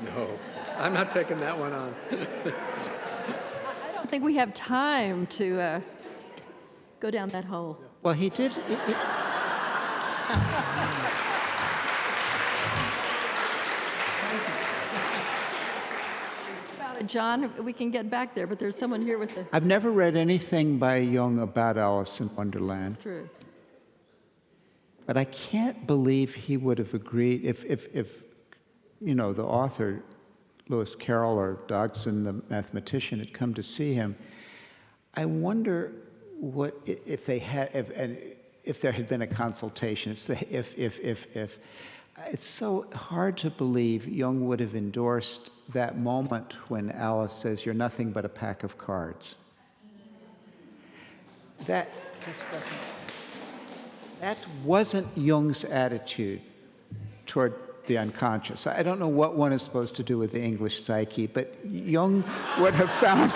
S11: No, I'm not taking that one on.
S9: I don't think we have time to go down that hole.
S10: Well, he did.
S9: John, we can get back there, but there's someone here with the...
S10: I've never read anything by Jung about Alice in Wonderland.
S9: True.
S10: But I can't believe he would have agreed if the author, Lewis Carroll or Dodgson, the mathematician, had come to see him. I wonder what if they had, if there had been a consultation. It's the if. It's so hard to believe Jung would have endorsed that moment when Alice says, "You're nothing but a pack of cards." That wasn't Jung's attitude toward the unconscious. I don't know what one is supposed to do with the English psyche, but Jung would have found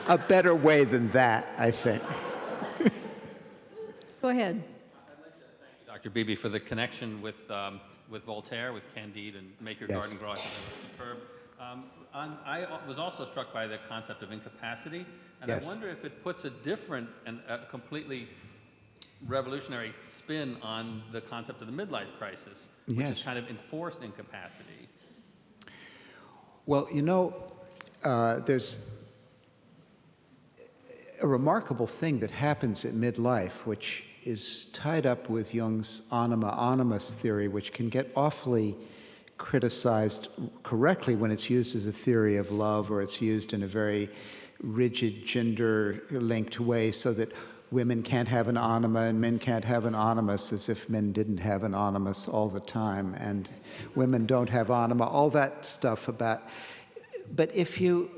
S10: a better way than that, I think.
S9: Go ahead.
S14: I'd like to thank you, Dr. Beebe, for the connection with Voltaire, with Candide, and Make Your Garden Grow. I thought that was superb. I was also struck by the concept of incapacity, and
S10: Yes.
S14: I wonder if it puts a different and a completely revolutionary spin on the concept of the midlife crisis, which
S10: Yes.
S14: is kind of enforced incapacity.
S10: Well, you know, there's a remarkable thing that happens at midlife, which is tied up with Jung's anima-animus theory, which can get awfully criticized correctly when it's used as a theory of love, or it's used in a very rigid gender-linked way, so that women can't have an anima and men can't have an animus, as if men didn't have an animus all the time, and women don't have anima, all that stuff about. But if you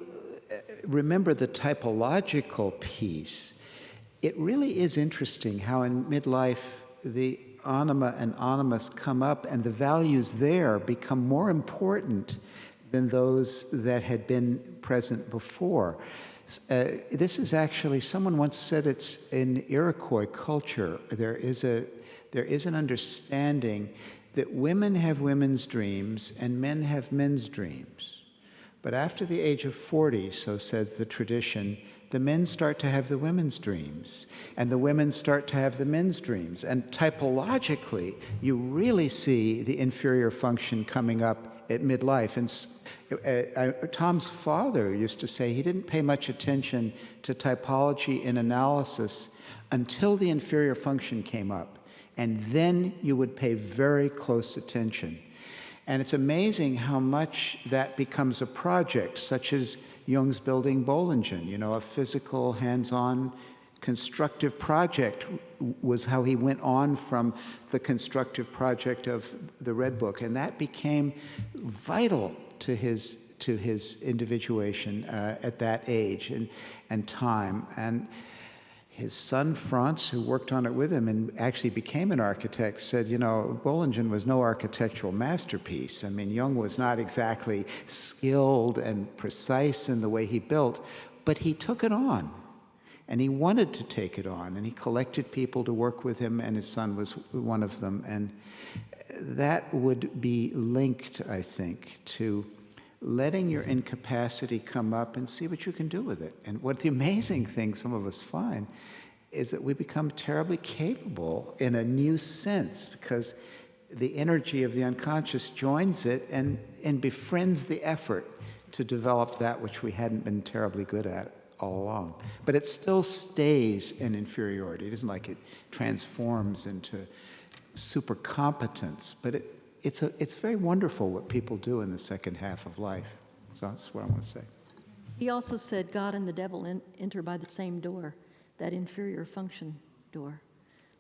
S10: remember the typological piece, it really is interesting how in midlife the anima and animus come up, and the values there become more important than those that had been present before. This is actually, someone once said it's in Iroquois culture. There is an understanding that women have women's dreams and men have men's dreams. But after the age of 40, so said the tradition, the men start to have the women's dreams, and the women start to have the men's dreams. And typologically, you really see the inferior function coming up at midlife. And Tom's father used to say he didn't pay much attention to typology in analysis until the inferior function came up. And then you would pay very close attention. And it's amazing how much that becomes a project, such as Jung's building Bollingen. You know, a physical, hands-on, constructive project was how he went on from the constructive project of the Red Book. And that became vital to his individuation at that age and time. And his son, Franz, who worked on it with him and actually became an architect, said, you know, Bollingen was no architectural masterpiece. I mean, Jung was not exactly skilled and precise in the way he built, but he took it on. And he wanted to take it on, and he collected people to work with him, and his son was one of them. And that would be linked, I think, to letting your incapacity come up and see what you can do with it. And what the amazing thing some of us find is that we become terribly capable in a new sense, because the energy of the unconscious joins it and befriends the effort to develop that which we hadn't been terribly good at all along. But it still stays in inferiority. It isn't like it transforms into super competence, but it's very wonderful what people do in the second half of life. So that's what I want to say.
S9: He also said God and the devil enter by the same door, that inferior function door.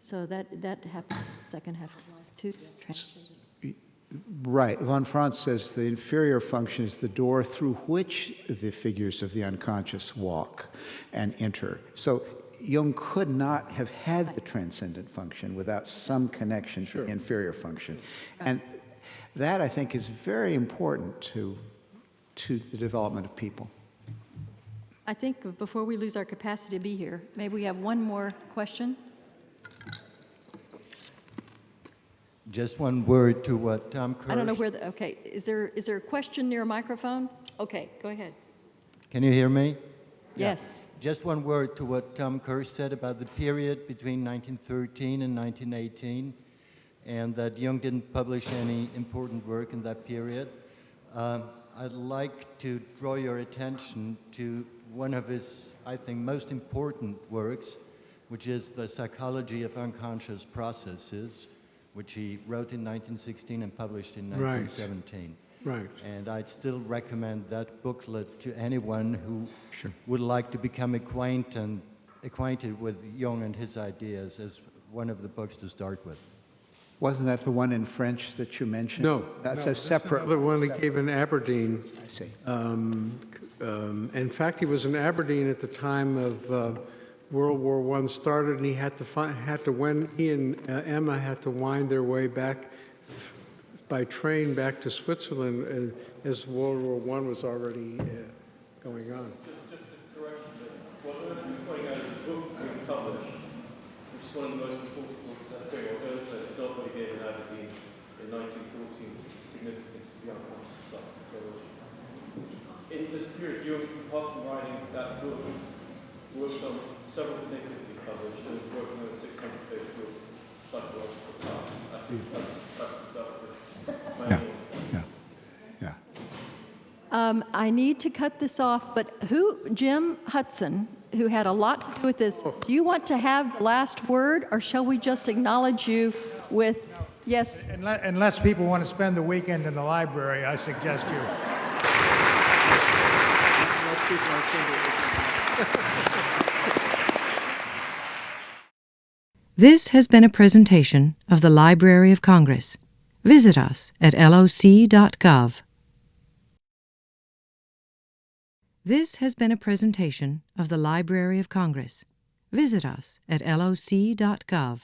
S9: So that happened in the second half of life too. Translated.
S10: Right. Von Franz says the inferior function is the door through which the figures of the unconscious walk and enter. So Jung could not have had the transcendent function without some connection to the inferior function. And that, I think, is very important to the development of people.
S9: I think before we lose our capacity to be here, maybe we have one more question.
S3: Just one word to what Tom Kerr.
S9: I don't know where okay, is there a question near a microphone? Okay, go ahead.
S3: Can you hear me?
S9: Yes.
S3: Just one word to what Tom Kerr said about the period between 1913 and 1918, and that Jung didn't publish any important work in that period. I'd like to draw your attention to one of his, I think, most important works, which is The Psychology of Unconscious Processes, which he wrote in 1916 and published in 1917.
S11: Right.
S3: And I'd still recommend that booklet to anyone who would like to become acquainted with Jung and his ideas as one of the books to start with.
S10: Wasn't that the one in French that you mentioned?
S11: No.
S10: That's a separate.
S11: The one he gave in Aberdeen.
S10: I see.
S11: In fact, he was in Aberdeen at the time of World War I started, and he he and Emma had to wind their way back by train back to Switzerland as World War I was already going on.
S15: Just a correction. What I'm pointing out is a book being published, which is one of the most important books I think I've ever said. It's not what he gave in Aberdeen in 1914, which is significance of the unconscious psychology. in this period, Jung, apart from writing that book, worked on several papers that he published, and was working on a 600-page book, Psychological Class. I think that's my name.
S9: I need to cut this off, but Jim Hudson, who had a lot to do with this, do you want to have the last word, or shall we just acknowledge you with, yes?
S5: Unless people want to spend the weekend in the library, I suggest you.
S1: This has been a presentation of the Library of Congress. Visit us at loc.gov. This has been a presentation of the Library of Congress. Visit us at loc.gov.